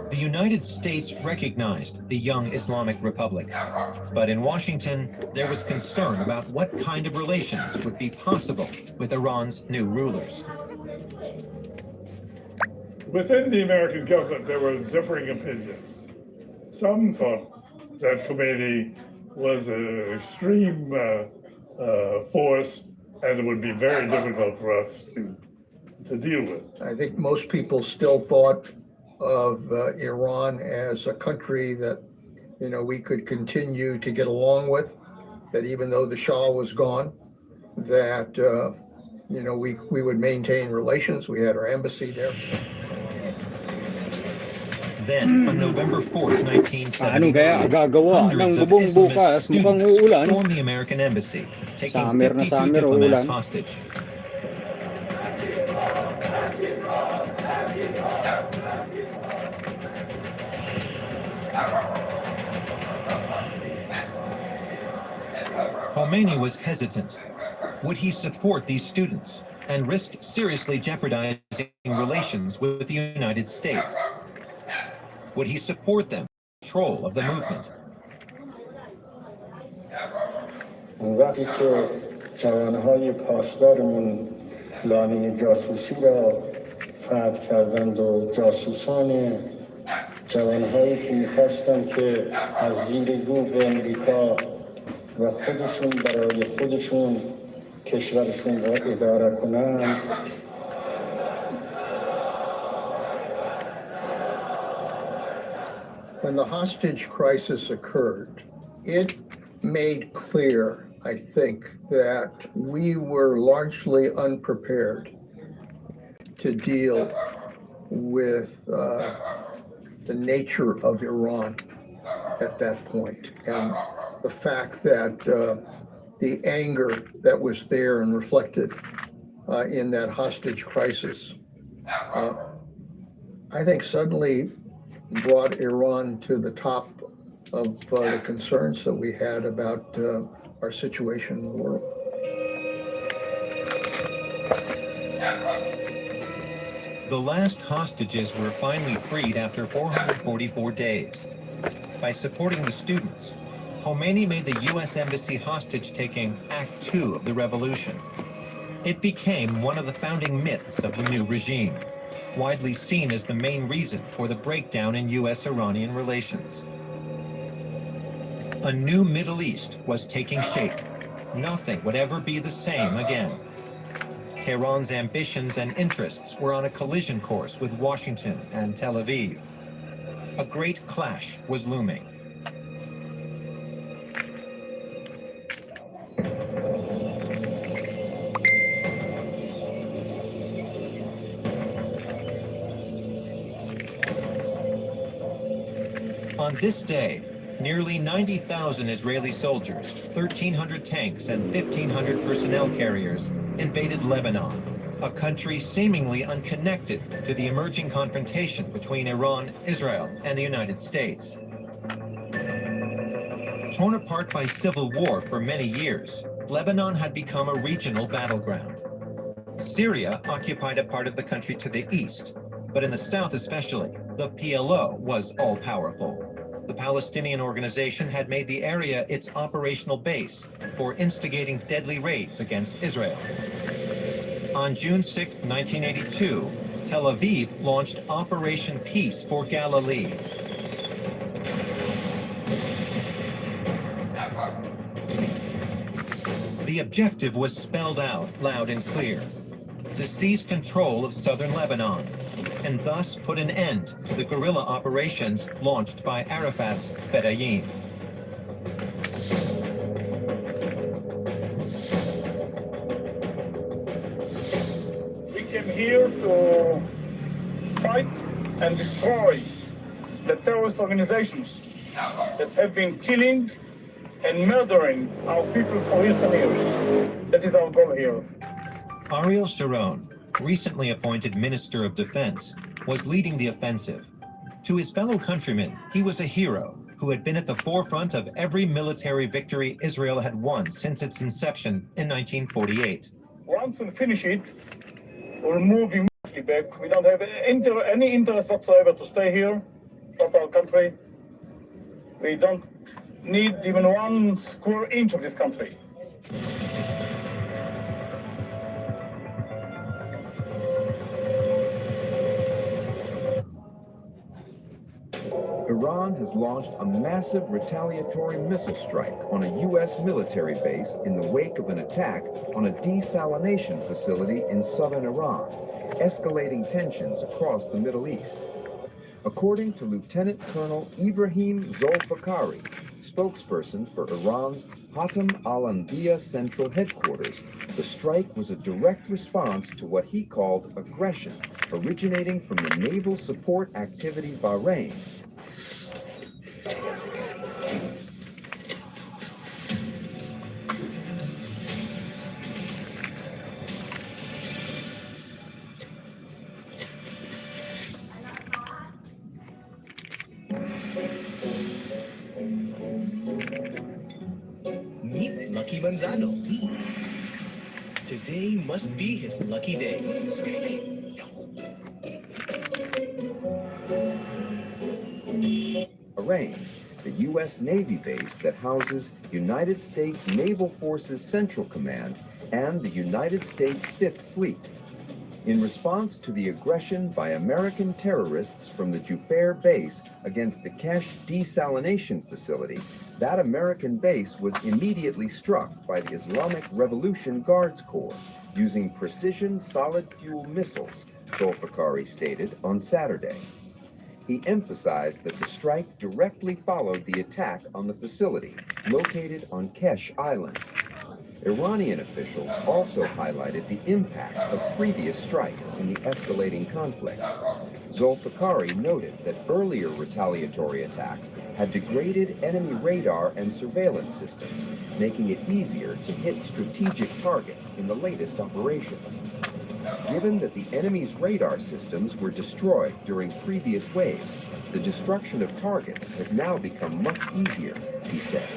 The United States recognized the young Islamic Republic, but in Washington, there was concern about what kind of relations would be possible with Iran's new rulers. Within the American government, there were differing opinions. Some thought that Khomeini was an extreme force, and it would be very difficult for us to deal with. I think most people still thought of Iran as a country that, you know, we could continue to get along with, that even though the Shah was gone, that, you know, we would maintain relations. We had our embassy there. Then, on November 4th, 1970, Anong kaya gagawa ng hundreds of bubong Islamist bukas? Mukhang students uulan. stormed the American embassy, taking Summer na 52 summer, diplomats uulan. hostage. Khomeini was hesitant. Would he support these students and risk seriously jeopardizing relations with the United States? Would he support them in control of the movement? وقتی که جوانهای پاسدارمون لانه جاسوسی را فتح کردند و جاسوسان جوانهایی که میخواستند که از زیر گوگ امریکا و خودشون برای خودشون کشورشون را اداره کنند. When the hostage crisis occurred, it made clear, I think, that we were largely unprepared to deal with the nature of Iran at that point, and the fact that the anger that was there and reflected in that hostage crisis, I think suddenly brought Iran to the top of the concerns that we had about our situation in the world. The last hostages were finally freed after 444 days. By supporting the students, Khomeini made the U.S. Embassy hostage-taking Act 2 of the revolution. It became one of the founding myths of the new regime, widely seen as the main reason for the breakdown in U.S.-Iranian relations. A new Middle East was taking shape. Nothing would ever be the same again. Tehran's ambitions and interests were on a collision course with Washington and Tel Aviv. A great clash was looming. On this day, nearly 90,000 Israeli soldiers, 1,300 tanks, and 1,500 personnel carriers invaded Lebanon, a country seemingly unconnected to the emerging confrontation between Iran, Israel, and the United States. Torn apart by civil war for many years, Lebanon had become a regional battleground. Syria occupied a part of the country to the east, but in the south especially, the PLO was all-powerful. The Palestinian organization had made the area its operational base for instigating deadly raids against Israel. On June 6, 1982, Tel Aviv launched Operation Peace for Galilee. The objective was spelled out loud and clear: to seize control of southern Lebanon, and thus put an end to the guerrilla operations launched by Arafat's Fedayeen. We came here to fight and destroy the terrorist organizations that have been killing and murdering our people for years and years. That is our goal here. Ariel Sharon, recently appointed Minister of Defense, was leading the offensive. To his fellow countrymen, he was a hero who had been at the forefront of every military victory Israel had won since its inception in 1948. Once we finish it, we'll move immediately back. We don't have any interest whatsoever to stay here. That's our country. We don't need even 1 square inch of this country. Iran has launched a massive retaliatory missile strike on a U.S. military base in the wake of an attack on a desalination facility in southern Iran, escalating tensions across the Middle East. According to Lieutenant Colonel Ibrahim Zolfikari, spokesperson for Iran's Hatem al-Anbiya Central Headquarters, the strike was a direct response to what he called aggression originating from the Naval Support Activity Bahrain. Meet Lucky Manzano. Today must be his lucky day. Bahrain, the U.S. Navy base that houses United States Naval Forces Central Command and the United States Fifth Fleet. In response to the aggression by American terrorists from the Jufair base against the Kesh desalination facility, that American base was immediately struck by the Islamic Revolution Guards Corps using precision solid fuel missiles, Zolfikari stated on Saturday. He emphasized that the strike directly followed the attack on the facility, located on Kesh Island. Iranian officials also highlighted the impact of previous strikes in the escalating conflict. Zolfikari noted that earlier retaliatory attacks had degraded enemy radar and surveillance systems, making it easier to hit strategic targets in the latest operations. Given that the enemy's radar systems were destroyed during previous waves, the destruction of targets has now become much easier, he said.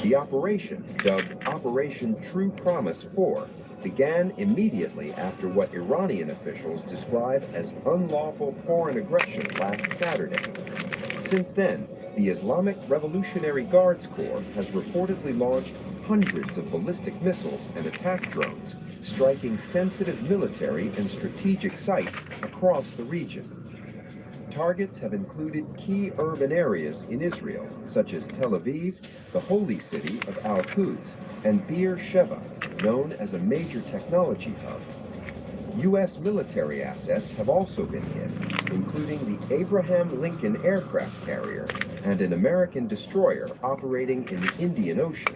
The operation, dubbed Operation True Promise 4, began immediately after what Iranian officials describe as unlawful foreign aggression last Saturday. Since then, the Islamic Revolutionary Guards Corps has reportedly launched hundreds of ballistic missiles and attack drones, striking sensitive military and strategic sites across the region. Targets have included key urban areas in Israel, such as Tel Aviv, the holy city of Al-Quds, and Beer Sheva, known as a major technology hub. U.S. military assets have also been hit, including the Abraham Lincoln aircraft carrier and an American destroyer operating in the Indian Ocean.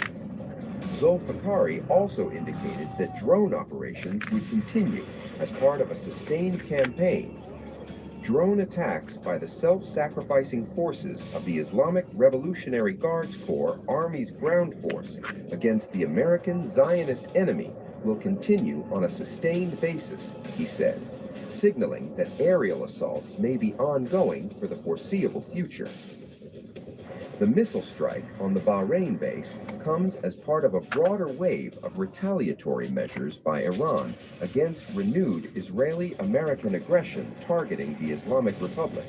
Zolfikari also indicated that drone operations would continue as part of a sustained campaign. drone attacks by the self-sacrificing forces of the Islamic Revolutionary Guards Corps Army's ground force against the American Zionist enemy will continue on a sustained basis, he said, signaling that aerial assaults may be ongoing for the foreseeable future. The missile strike on the Bahrain base comes as part of a broader wave of retaliatory measures by Iran against renewed Israeli-American aggression targeting the Islamic Republic.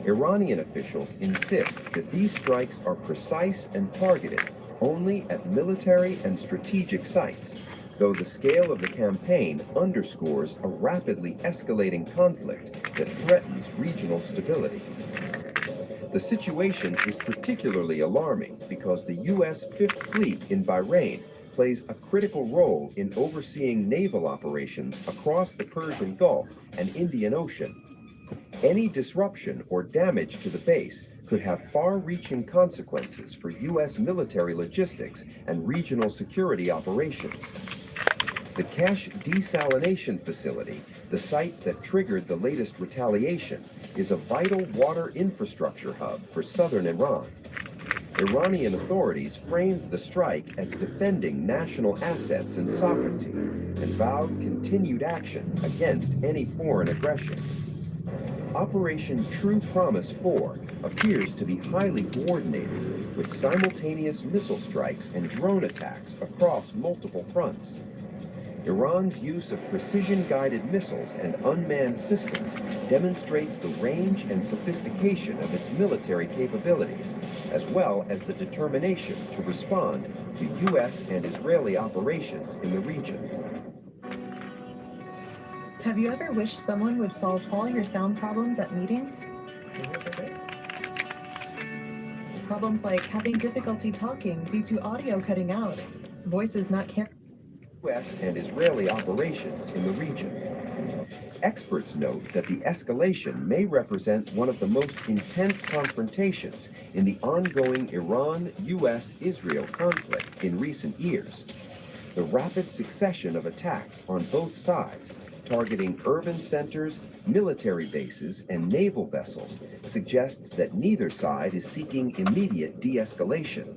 Iranian officials insist that these strikes are precise and targeted only at military and strategic sites, though the scale of the campaign underscores a rapidly escalating conflict that threatens regional stability. The situation is particularly alarming because the U.S. Fifth Fleet in Bahrain plays a critical role in overseeing naval operations across the Persian Gulf and Indian Ocean. Any disruption or damage to the base could have far-reaching consequences for U.S. military logistics and regional security operations. The Kesh desalination facility, the site that triggered the latest retaliation, is a vital water infrastructure hub for southern Iran. Iranian authorities framed the strike as defending national assets and sovereignty and vowed continued action against any foreign aggression. Operation True Promise 4 appears to be highly coordinated, with simultaneous missile strikes and drone attacks across multiple fronts. Iran's use of precision-guided missiles and unmanned systems demonstrates the range and sophistication of its military capabilities, as well as the determination to respond to U.S. and Israeli operations in the region. Have you ever wished someone would solve all your sound problems at meetings? Problems like having difficulty talking due to audio cutting out, voices not carried. U.S. and Israeli operations in the region. Experts note that the escalation may represent one of the most intense confrontations in the ongoing Iran-U.S.-Israel conflict in recent years. The rapid succession of attacks on both sides, targeting urban centers, military bases, and naval vessels, suggests that neither side is seeking immediate de-escalation.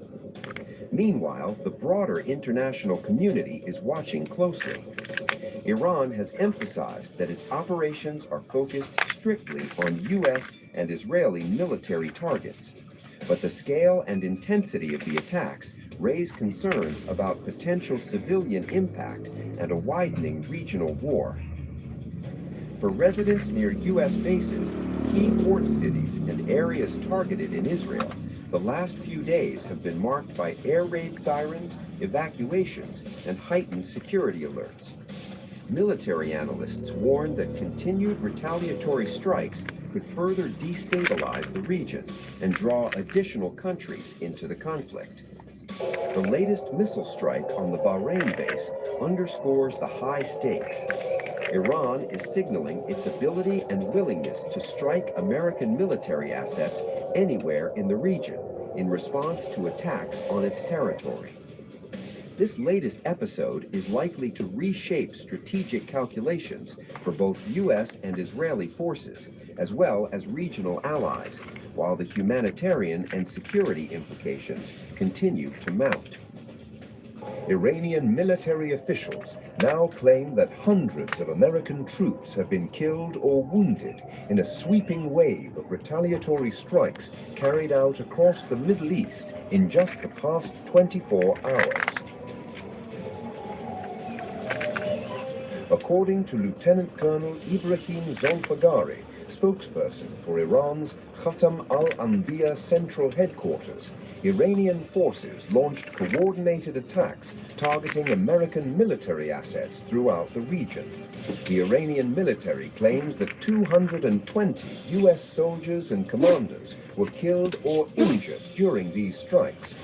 Meanwhile, the broader international community is watching closely. Iran has emphasized that its operations are focused strictly on U.S. and Israeli military targets, but the scale and intensity of the attacks raise concerns about potential civilian impact and a widening regional war. For residents near U.S. bases, key port cities, and areas targeted in Israel, the last few days have been marked by air raid sirens, evacuations, and heightened security alerts. Military analysts warn that continued retaliatory strikes could further destabilize the region and draw additional countries into the conflict. The latest missile strike on the Bahrain base underscores the high stakes. Iran is signaling its ability and willingness to strike American military assets anywhere in the region in response to attacks on its territory. This latest episode is likely to reshape strategic calculations for both U.S. and Israeli forces, as well as regional allies, while the humanitarian and security implications continue to mount. Iranian military officials now claim that hundreds of American troops have been killed or wounded in a sweeping wave of retaliatory strikes carried out across the Middle East in just the past 24 hours. According to Lieutenant Colonel Ibrahim Zolfagari, spokesperson for Iran's Khatam al-Anbiya Central Headquarters, Iranian forces launched coordinated attacks targeting American military assets throughout the region. The Iranian military claims that 220 U.S. soldiers and commanders were killed or injured during these strikes.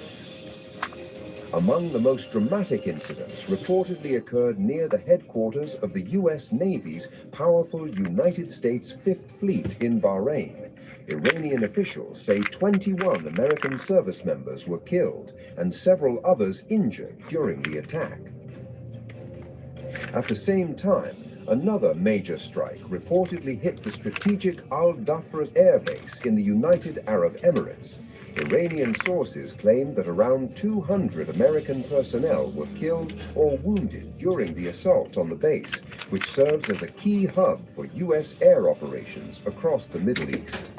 Among the most dramatic incidents reportedly occurred near the headquarters of the U.S. Navy's powerful United States Fifth Fleet in Bahrain. Iranian officials say 21 American service members were killed and several others injured during the attack. At the same time, Another major strike reportedly hit the strategic Al Dhafra air base in the United Arab Emirates. Iranian sources claim that around 200 American personnel were killed or wounded during the assault on the base, which serves as a key hub for U.S. air operations across the Middle East.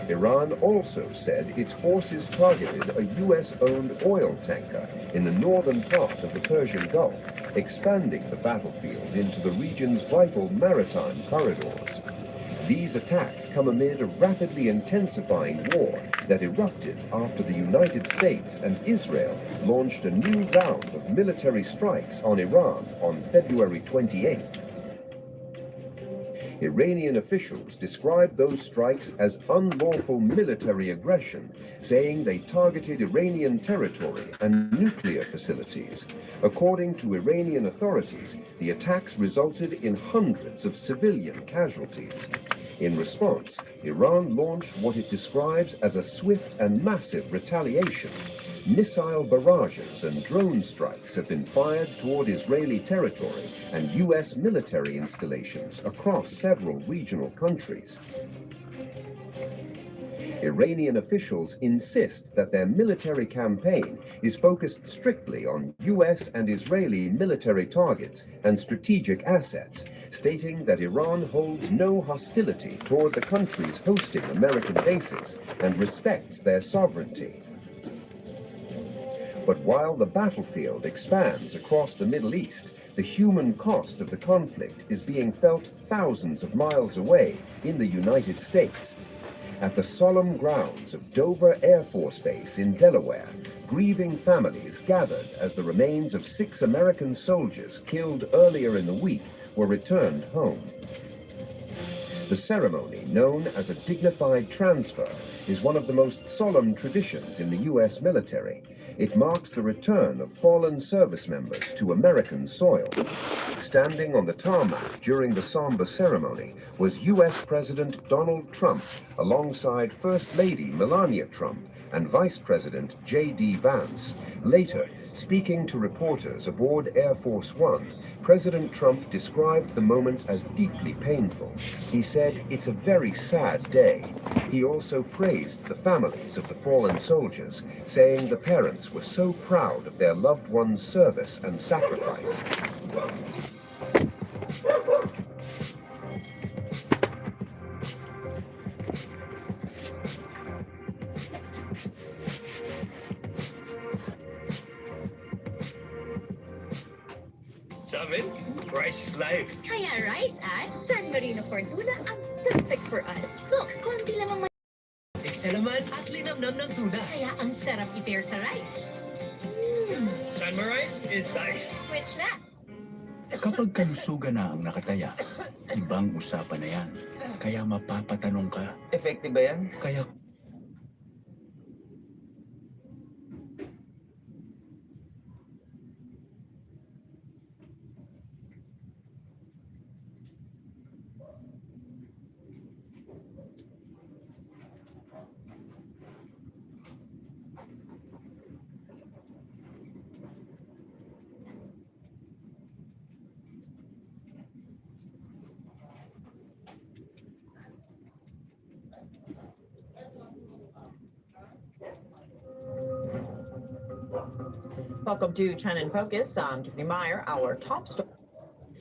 Iran also said its forces targeted a U.S.-owned oil tanker in the northern part of the Persian Gulf, expanding the battlefield into the region's vital maritime corridors. These attacks come amid a rapidly intensifying war that erupted after the United States and Israel launched a new round of military strikes on Iran on February 28th. Iranian officials described those strikes as unlawful military aggression, saying they targeted Iranian territory and nuclear facilities. According to Iranian authorities, the attacks resulted in hundreds of civilian casualties. In response, Iran launched what it describes as a swift and massive retaliation. Missile barrages and drone strikes have been fired toward Israeli territory and U.S. military installations across several regional countries. Iranian officials insist that their military campaign is focused strictly on U.S. and Israeli military targets and strategic assets, stating that Iran holds no hostility toward the countries hosting American bases and respects their sovereignty. But while the battlefield expands across the Middle East, the human cost of the conflict is being felt thousands of miles away in the United States. At the solemn grounds of Dover Air Force Base in Delaware, grieving families gathered as the remains of 6 American soldiers killed earlier in the week were returned home. The ceremony, known as a dignified transfer, is one of the most solemn traditions in the U.S. military. It marks the return of fallen service members to American soil. Standing on the tarmac during the somber ceremony was U.S. President Donald Trump, alongside First Lady Melania Trump and Vice President J.D. Vance. Later, speaking to reporters aboard Air Force One, President Trump described the moment as deeply painful. He said, "It's a very sad day." He also praised the families of the fallen soldiers, saying the parents were so proud of their loved ones' service and sacrifice. Sa amin, rice is life. Kaya rice at San Marino Fortuna ang perfect for us. Look, konti lang ang Siksa naman at linamnam ng tuna. kaya ang sarap i-pair sa rice. San Rice is life. Switch na! Kapag kalusugan na ang nakataya, ibang usapan na yan. Kaya mapapatanong ka. Effective ba yan? Kaya Welcome to China in Focus. I'm Tiffany Meyer. Our top story.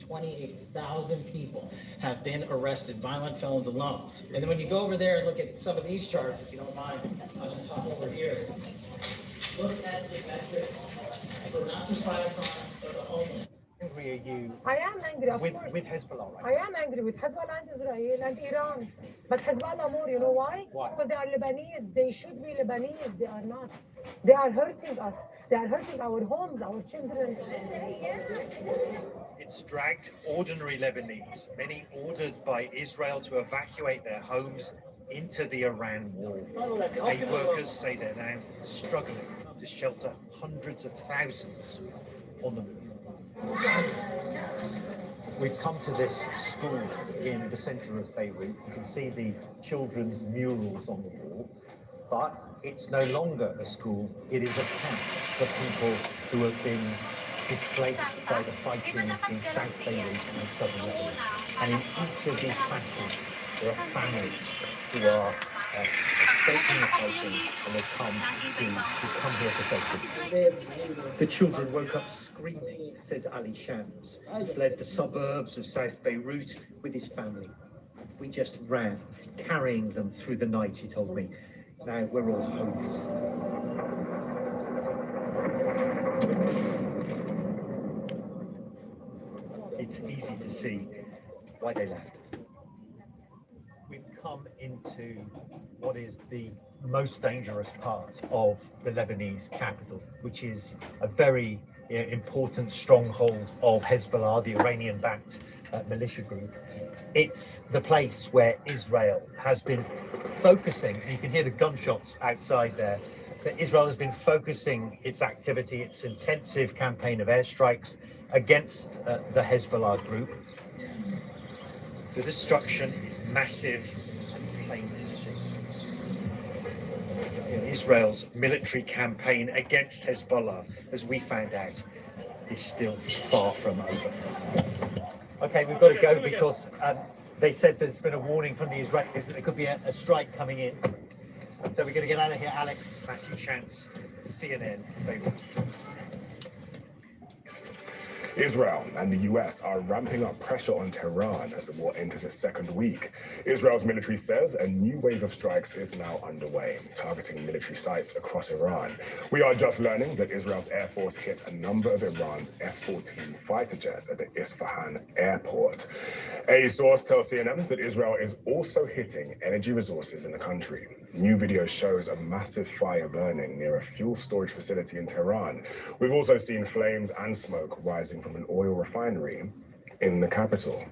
28,000 people have been arrested, violent felons alone. And then when you go over there and look at some of these charts, if you don't mind, I'll just hop over here. Look at the metrics for not just violent crime, but the homeless. Angry are you? I am angry, of course. With Hezbollah, right? I am angry with Hezbollah and Israel and Iran. But Hezbollah more, you know why? Why? Because they are Lebanese. They should be Lebanese. They are not. They are hurting us. They are hurting our homes, our children. It's dragged ordinary Lebanese, many ordered by Israel to evacuate their homes, into the Iran wall. Aid workers say they're now struggling to shelter hundreds of thousands on the move. We've come to this school in the center of Beirut. You can see the children's murals on the wall, but it's no longer a school. It is a camp for people who have been displaced by the fighting in South Beirut and southern Lebanon. And in each of these classrooms, there are families who are escaping the fighting, and they've come here for safety. The children woke up screaming, says Ali Shams. He fled the suburbs of South Beirut with his family. We just ran, carrying them through the night, he told me. Now we're all homeless. It's easy to see why they left. We've come into what is the most dangerous part of the Lebanese capital, which is a very important stronghold of Hezbollah, the Iranian-backed militia group. It's the place where Israel has been focusing, and you can hear the gunshots outside there, that Israel has been focusing its activity, its intensive campaign of airstrikes against the Hezbollah group. The destruction is massive and plain to see. Israel's military campaign against Hezbollah, as we found out, is still far from over. Okay, we've got to go because they said there's been a warning from the Israelis that there could be a strike coming in. So we're going to get out of here, Alex. Matthew Chance, CNN, Beirut. Israel and the US are ramping up pressure on Tehran as the war enters its second week. Israel's military says a new wave of strikes is now underway, targeting military sites across Iran. We are just learning that Israel's Air Force hit a number of Iran's F-14 fighter jets at the Isfahan airport. A source tells CNN that Israel is also hitting energy resources in the country. New video shows a massive fire burning near a fuel storage facility in Tehran. We've also seen flames and smoke rising from an oil refinery in the capital.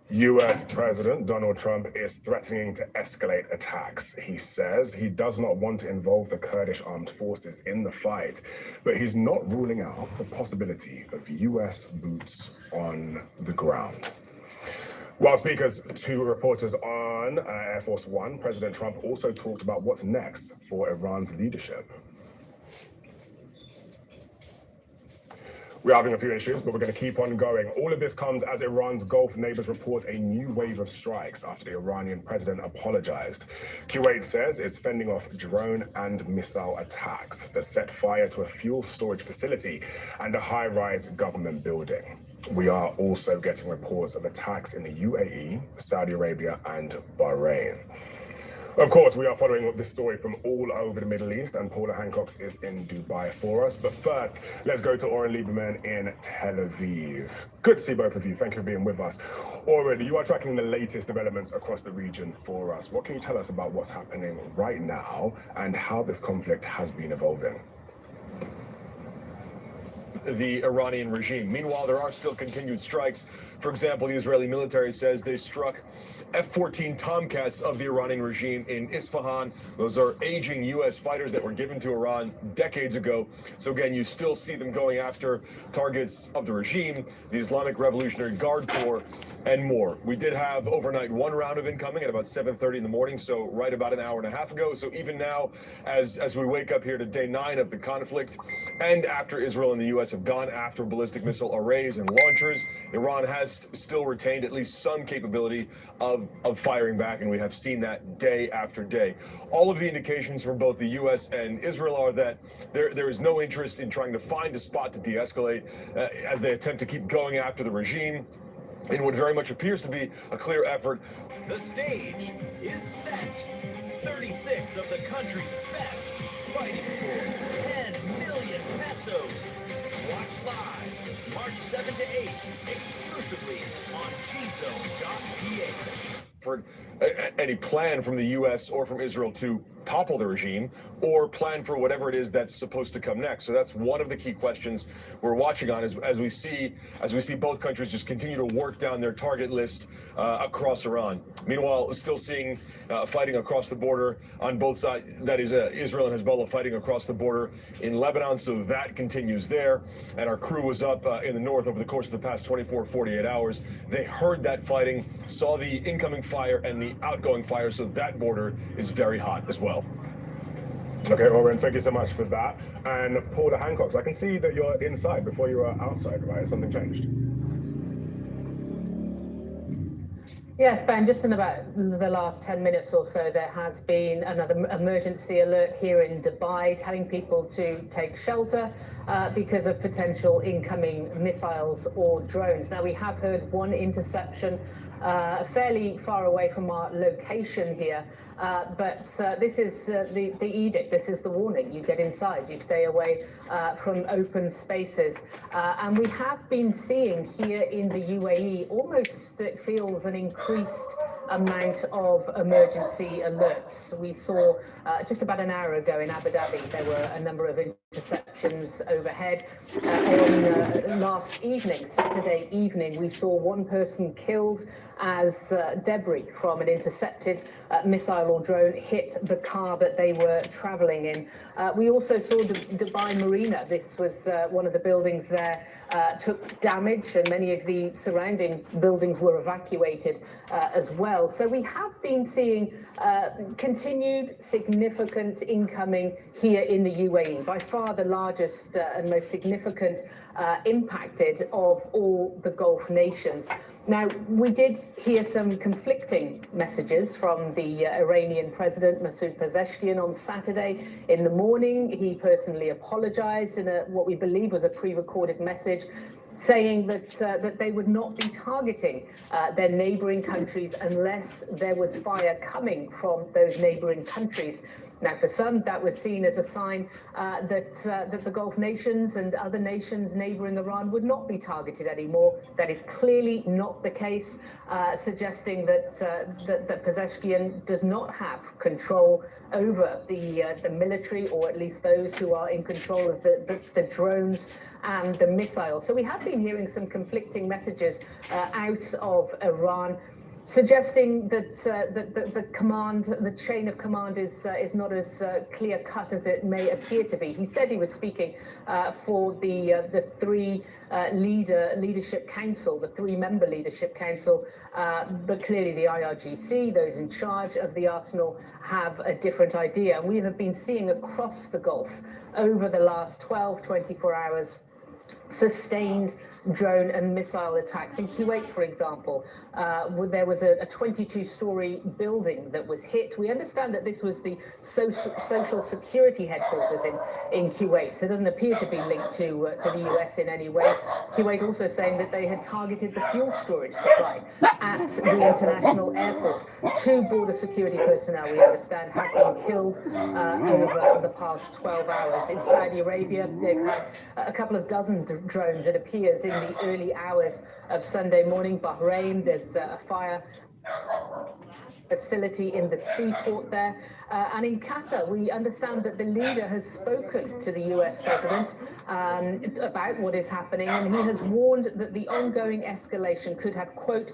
US President Donald Trump is threatening to escalate attacks. He says he does not want to involve the Kurdish armed forces in the fight, but he's not ruling out the possibility of US boots on the ground. While speaking to reporters on Air Force One, President Trump also talked about what's next for Iran's leadership. We're having a few issues, but we're going to keep on going. All of this comes as Iran's Gulf neighbors report a new wave of strikes after the Iranian president apologized. Kuwait says it's fending off drone and missile attacks that set fire to a fuel storage facility and a high-rise government building. We are also getting reports of attacks in the UAE, Saudi Arabia, and Bahrain. Of course, we are following this story from all over the Middle East, and Paula Hancock is in Dubai for us. But first, let's go to Oren Lieberman in Tel Aviv. Good to see both of you. Thank you for being with us. Oren, you are tracking the latest developments across the region for us. What can you tell us about what's happening right now and how this conflict has been evolving? The Iranian regime. Meanwhile, there are still continued strikes. For example, the Israeli military says they struck F-14 Tomcats of the Iranian regime in Isfahan. Those are aging U.S. fighters that were given to Iran decades ago. So again, you still see them going after targets of the regime, the Islamic Revolutionary Guard Corps, and more. We did have overnight one round of incoming at about 7:30 in the morning, so right about an hour and a half ago. So even now, as we wake up here to day 9 of the conflict, and after Israel and the U.S. have gone after ballistic missile arrays and launchers, Iran has still retained at least some capability of firing back, and we have seen that day after day. All of the indications from both the U.S. and Israel are that there is no interest in trying to find a spot to de-escalate as they attempt to keep going after the regime in what very much appears to be a clear effort. The stage is set. 36 of the country's best fighting for 10 million pesos. Watch live March 7 to 8 exclusively on gzone.ph. For any plan from the U.S. or from Israel to topple the regime or plan for whatever it is that's supposed to come next. So that's one of the key questions we're watching on as we see both countries just continue to work down their target list across Iran. Meanwhile, still seeing fighting across the border on both sides. That is Israel and Hezbollah fighting across the border in Lebanon. So that continues there. And our crew was up in the north over the course of the past 48 hours. They heard that fighting, saw the incoming fire and the outgoing fire. So that border is very hot as well. Okay, Oren, thank you so much for that. And Paula Hancock, I can see that you're inside before you were outside, right? Has something changed? Yes, Ben, just in about the last 10 minutes or so, there has been another emergency alert here in Dubai telling people to take shelter because of potential incoming missiles or drones. Now, we have heard one interception fairly far away from our location here, but this is the edict, this is the warning. You get inside, you stay away from open spaces. And we have been seeing here in the UAE, almost it feels an increased amount of emergency alerts. We saw just about an hour ago in Abu Dhabi, there were a number of interceptions overhead. On last evening, Saturday evening, we saw one person killed as debris from an intercepted missile or drone hit the car that they were traveling in. We also saw the Dubai Marina. This was one of the buildings there took damage, and many of the surrounding buildings were evacuated as well. So we have been seeing continued significant incoming here in the UAE, by far the largest and most significant impacted of all the Gulf nations. Now, we did hear some conflicting messages from the Iranian President Masoud Pezeshkian on Saturday in the morning. He personally apologized in what we believe was a pre-recorded message, saying that that they would not be targeting their neighboring countries unless there was fire coming from those neighboring countries. Now, for some, that was seen as a sign that the Gulf nations and other nations neighboring Iran would not be targeted anymore. That is clearly not the case, suggesting that that Pezeshkian does not have control over the military, or at least those who are in control of the drones and the missiles. So we have been hearing some conflicting messages out of Iran, suggesting that the chain of command is not as clear cut as it may appear to be. He said he was speaking for the three leadership council, the three-member leadership council, but clearly the IRGC, those in charge of the arsenal, have a different idea. And we have been seeing across the Gulf over the last 12, 24 hours sustained drone and missile attacks. In Kuwait, for example, there was a 22-story building that was hit. We understand that this was the social security headquarters in Kuwait, so it doesn't appear to be linked to the US in any way. Kuwait also saying that they had targeted the fuel storage supply at the international airport. 2 border security personnel, we understand, have been killed over the past 12 hours. In Saudi Arabia, they've had a couple of dozen drones, it appears, in the early hours of Sunday morning. Bahrain, there's a fire facility in the seaport there. And in Qatar, we understand that the leader has spoken to the US president about what is happening, and he has warned that the ongoing escalation could have, quote,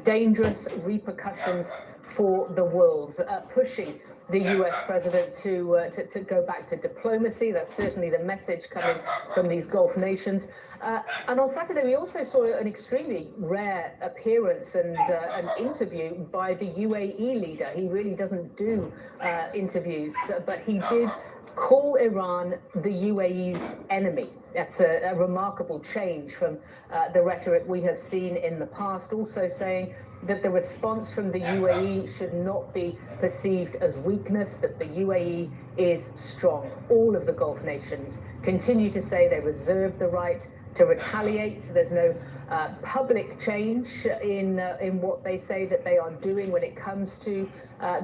dangerous repercussions for the world, pushing the US president to go back to diplomacy. That's certainly the message coming from these Gulf nations. And on Saturday, we also saw an extremely rare appearance and an interview by the UAE leader. He really doesn't do interviews, but he did call Iran the UAE's enemy. That's a remarkable change from the rhetoric we have seen in the past, also saying that the response from the UAE should not be perceived as weakness, that the UAE is strong. All of the Gulf nations continue to say they reserve the right to retaliate. There's no public change in what they say that they are doing when it comes to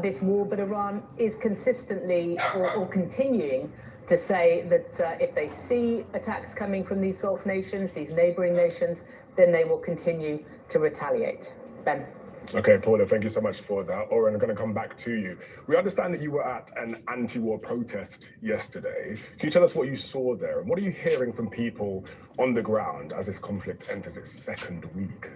this war, but Iran is consistently or continuing to say that if they see attacks coming from these Gulf nations, these neighboring nations, then they will continue to retaliate. Ben. Okay, Paula, thank you so much for that. Oren, I'm going to come back to you. We understand that you were at an anti-war protest yesterday. Can you tell us what you saw there? And what are you hearing from people on the ground as this conflict enters its second week?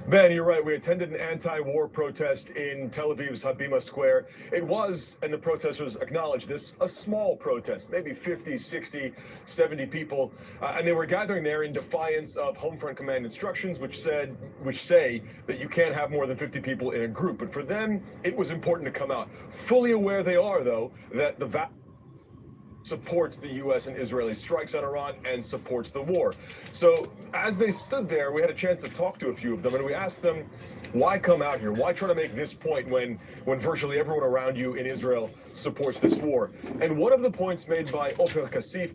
Ben, you're right. We attended an anti-war protest in Tel Aviv's Habima Square. It was, and the protesters acknowledged this, a small protest, maybe 50, 60, 70 people. And they were gathering there in defiance of Home Front Command instructions, which say that you can't have more than 50 people in a group. But for them, it was important to come out. Fully aware they are, though, that the supports the U.S. and Israeli strikes on Iran and supports the war. So as they stood there, we had a chance to talk to a few of them, and we asked them, why come out here? Why try to make this point when virtually everyone around you in Israel supports this war? And one of the points made by Ofer Kassif,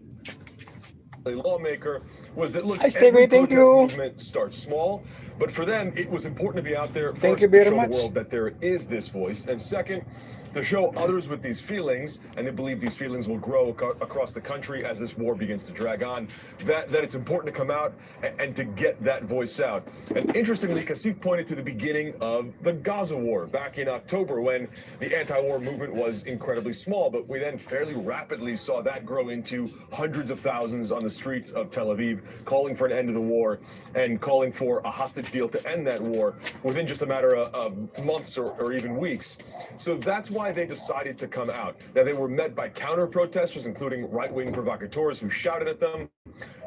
a lawmaker, was that, look, every protest movement starts small, but for them, it was important to be out there first to show the world that there is this voice, and second, to show others with these feelings, and they believe these feelings will grow across the country as this war begins to drag on, that it's important to come out and to get that voice out. And interestingly, Kassif pointed to the beginning of the Gaza war back in October when the anti-war movement was incredibly small, but we then fairly rapidly saw that grow into hundreds of thousands on the streets of Tel Aviv, calling for an end to the war and calling for a hostage deal to end that war within just a matter of months or even weeks. So that's why they decided to come out. Now, they were met by counter-protesters, including right-wing provocateurs who shouted at them,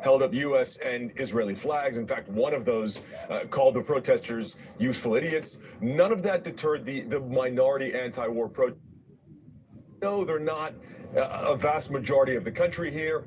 held up U.S. and Israeli flags. In fact, one of those called the protesters useful idiots. None of that deterred the minority anti-war protesters. No, they're not a vast majority of the country here.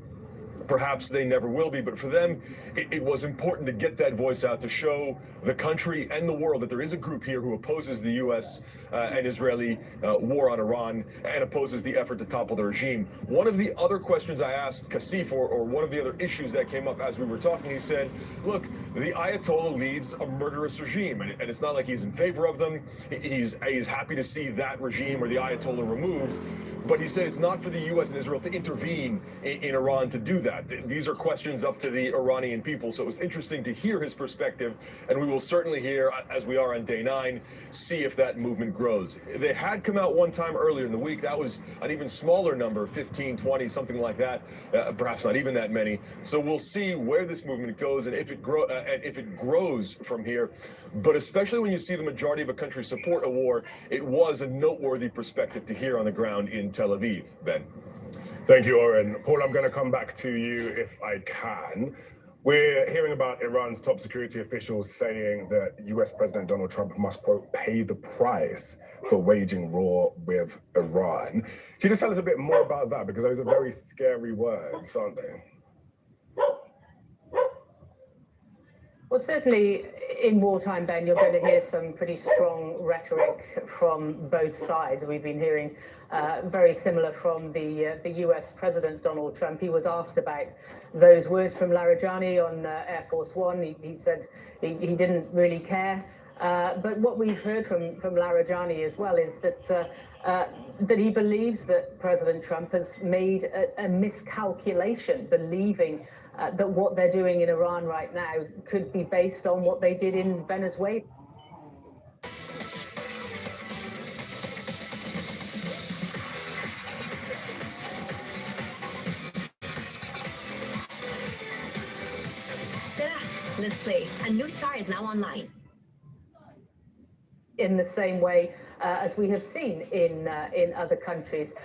Perhaps they never will be, but for them, it was important to get that voice out to show the country and the world that there is a group here who opposes the U.S. And Israeli war on Iran and opposes the effort to topple the regime. One of the other questions I asked Kassif, or one of the other issues that came up as we were talking, he said, look, the Ayatollah leads a murderous regime, and it's not like he's in favor of them. He's happy to see that regime or the Ayatollah removed. But he said it's not for the U.S. and Israel to intervene in Iran to do that. These are questions up to the Iranian people. So it was interesting to hear his perspective, and we will certainly hear, as we are on day 9, see if that movement grows. They had come out one time earlier in the week. That was an even smaller number, 15, 20, something like that, perhaps not even that many. So we'll see where this movement goes and if it grows from here. But especially when you see the majority of a country support a war, it was a noteworthy perspective to hear on the ground in Tel Aviv. Ben. Thank you, Oren. Paul, I'm going to come back to you if I can. We're hearing about Iran's top security officials saying that US President Donald Trump must, quote, pay the price for waging war with Iran. Can you just tell us a bit more about that? Because those are very scary words, aren't they? Well, certainly in wartime, Ben, you're going to hear some pretty strong rhetoric from both sides. We've been hearing very similar from the US President Donald Trump. He was asked about those words from Larijani on Air Force One. He said he didn't really care. But what we've heard from Larijani as well is that that he believes that President Trump has made a miscalculation, believing that what they're doing in Iran right now could be based on what they did in Venezuela. Let's play. A new star is now online. In the same way as we have seen in other countries.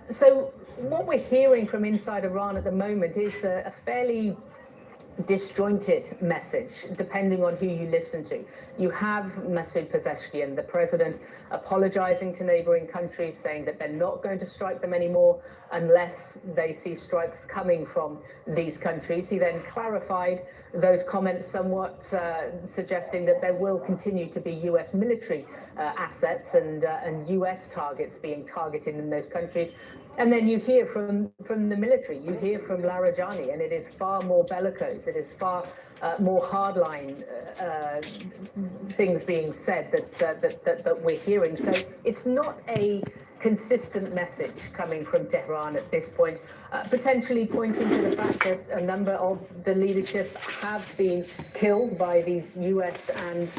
So what we're hearing from inside Iran at the moment is a fairly disjointed message, depending on who you listen to. You have Masoud Pezeshkian, the president, apologizing to neighboring countries, saying that they're not going to strike them anymore unless they see strikes coming from these countries. He then clarified those comments somewhat, suggesting that there will continue to be US military assets and US targets being targeted in those countries. And then you hear from the military, you hear from Larijani, and it is far more bellicose. It is far more hardline things being said that we're hearing. So it's not a consistent message coming from Tehran at this point, potentially pointing to the fact that a number of the leadership have been killed by these US and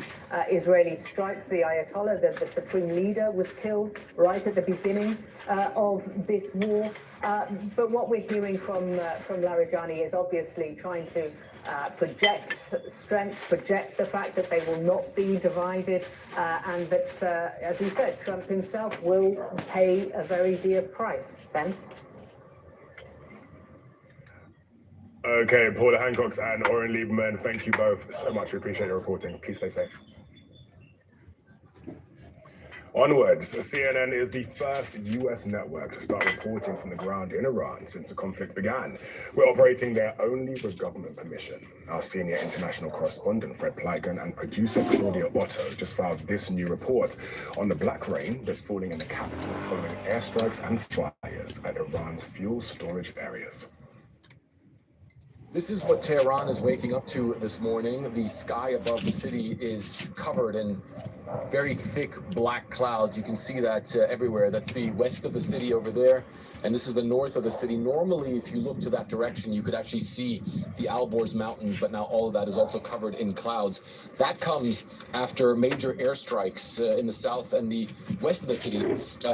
Israeli strikes. The Ayatollah, the supreme leader, was killed right at the beginning of this war. But what we're hearing from Larijani is obviously trying to project strength, project the fact that they will not be divided, and that, as you said, Trump himself will pay a very dear price. Ben? Okay, Paula Hancock and Oren Lieberman, thank you both so much. We appreciate your reporting. Please stay safe. Onwards, CNN is the first US network to start reporting from the ground in Iran since the conflict began. We're operating there only with government permission. Our senior international correspondent, Fred Pleitgen, and producer Claudia Otto just filed this new report on the black rain that's falling in the capital following airstrikes and fires at Iran's fuel storage areas. This is what Tehran is waking up to this morning. The sky above the city is covered in very thick black clouds. You can see that everywhere. That's the west of the city over there, and this is the north of the city. Normally, if you look to that direction, you could actually see the Alborz Mountains, but now all of that is also covered in clouds. That comes after major airstrikes in the south and the west of the city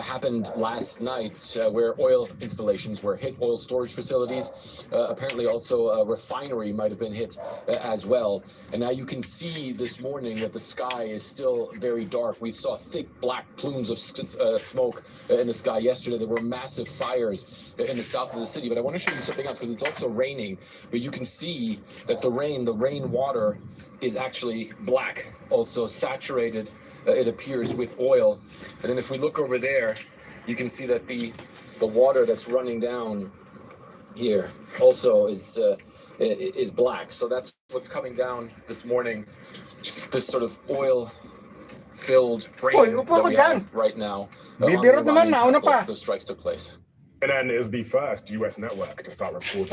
happened last night, where oil installations were hit, oil storage facilities. Apparently also a refinery might have been hit as well. And now you can see this morning that the sky is still very dark. We saw thick black plumes of smoke in the sky yesterday. There were massive fires in the south of the city. But I want to show you something else because it's also raining. But you can see that the rain water is actually black, also saturated, it appears, with oil. And then if we look over there, you can see that the water that's running down here also is black. So that's what's coming down this morning, this sort of oil-filled rain that we have right now. The strikes took place. CNN is the first U.S. network to start reporting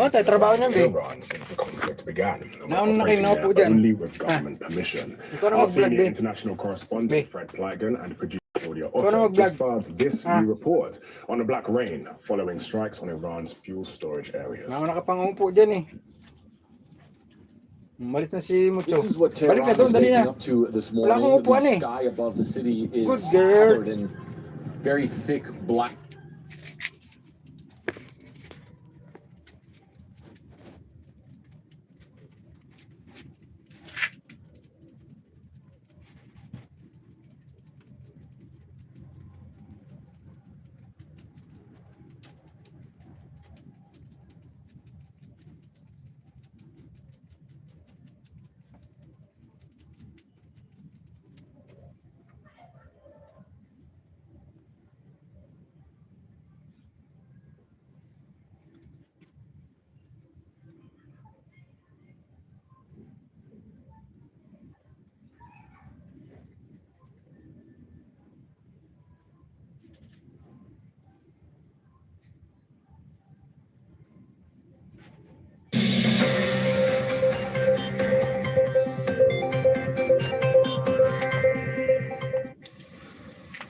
Iran since the conflict began. Only with government permission. Our senior international correspondent, Fred Pleitgen, and producer Claudia Otto just filed this new report on the black rain following strikes on Iran's fuel storage areas. This is what Tehran is waking up to this morning. The sky above the city is covered in very thick black.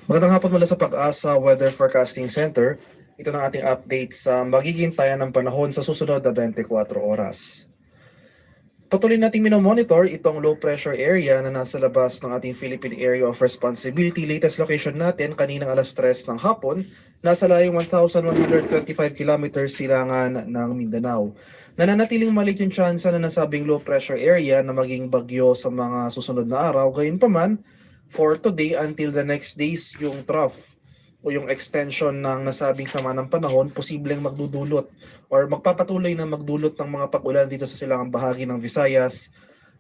Magandang hapon mula sa Pag-asa Weather Forecasting Center. Ito na ating update sa magiging tayan ng panahon sa susunod na 24 oras. Patuloy nating minomonitor itong low pressure area na nasa labas ng ating Philippine Area of Responsibility. Latest location natin kaninang alas 3 ng hapon, nasa layong 1,125 kilometers silangan ng Mindanao. Nananatiling maliit yung tsansa na nasabing low pressure area na maging bagyo sa mga susunod na araw. Gayunpaman, for today until the next days, yung trough o yung extension ng nasabing sama ng panahon posibleng magdudulot or magpapatuloy na magdulot ng mga pag-ulan dito sa silangang bahagi ng Visayas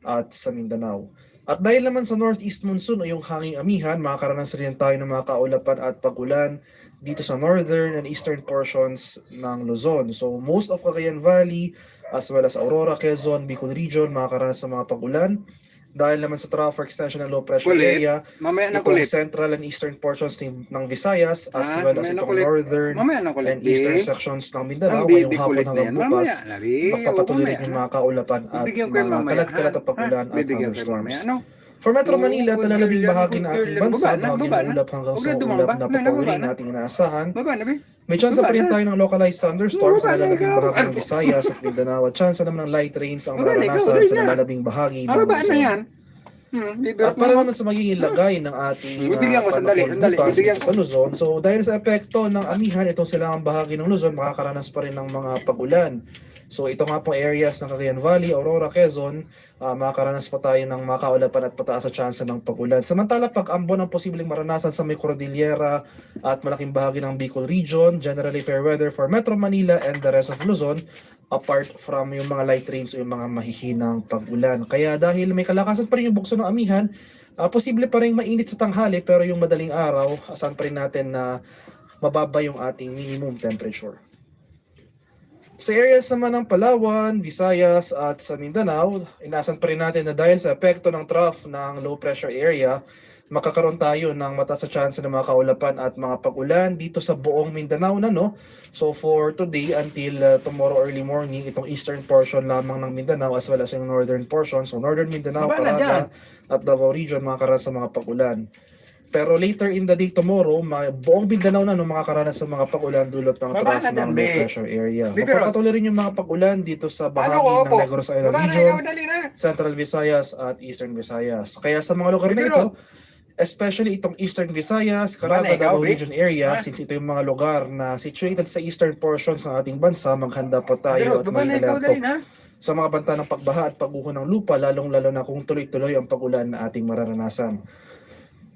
at sa Mindanao. At dahil naman sa northeast monsoon o yung hanging amihan, makakaranas rin tayo ng mga kaulapan at pag-ulan dito sa northern and eastern portions ng Luzon. So most of Cagayan Valley as well as Aurora, Quezon, Bicol region makakaranas ng mga pag-ulan. Dahil naman sa trough or extension ng low pressure area, itong central and eastern portions ng Visayas as well as itong northern and eastern sections ng Mindanao ngayong hapon hanggang bukas, magpapatuloy rin yung mga kaulapan at mga kalat-kalat at pag-ulan at thunderstorms. For Metro Manila, talalabing bahagi ng ating bansa, bahaging ulap hanggang sa ulap na papawin nating inaasahan. May tsansa pa rin tayo ng localized thunderstorms sa nalalabing bahagi ng Visayas at Mindanao at tsansa naman ng light rains ang mararanasan sa nalalabing bahagi ng Luzon. At para naman sa magiging lagay ng ating panahon bukas dito sa Luzon, so dahil sa epekto ng amihan, itong silangang bahagi ng Luzon, makakaranas pa rin ng mga pag-ulan. So ito nga pong areas ng Cagayan Valley, Aurora, Quezon, makakaranas pa tayo ng makaulapan at pataas sa tsansa ng pag-ulan. Samantala, pag-ambon ang posibleng maranasan sa may Cordillera at malaking bahagi ng Bicol Region, generally fair weather for Metro Manila and the rest of Luzon, apart from yung mga light rains o yung mga mahihinang pag-ulan. Kaya dahil may kalakasan pa rin yung bukso ng amihan, posible pa rin mainit sa tanghali, pero yung madaling araw, asahan pa rin natin na mababa yung ating minimum temperature. Sa areas naman ng Palawan, Visayas at sa Mindanao, inasan pa rin natin na dahil sa epekto ng trough ng low pressure area, makakaroon tayo ng mataas na chance ng mga kaulapan at mga pag-ulan dito sa buong Mindanao na, no? So for today until tomorrow early morning, itong eastern portion lamang ng Mindanao as well as yung northern portion. So northern Mindanao, Caraga at Davao region makakaranas sa mga pag-ulan. Pero later in the day tomorrow, buong Mindanao na makakaranas sa mga pag-ulan dulot ng trough ng low pressure area. Magpapatuloy rin yung mga pag-ulan dito sa bahagi ng Negros Island Region, Central Visayas at Eastern Visayas. Kaya sa mga lugar na ito, especially itong Eastern Visayas, Caraga, Davao Region area, since ito yung mga lugar na situated sa eastern portions ng ating bansa, maghanda po tayo at may alerto sa mga banta ng pagbaha at pagguho ng lupa, lalong-lalo na kung tuloy-tuloy ang pag-ulan na ating mararanasan.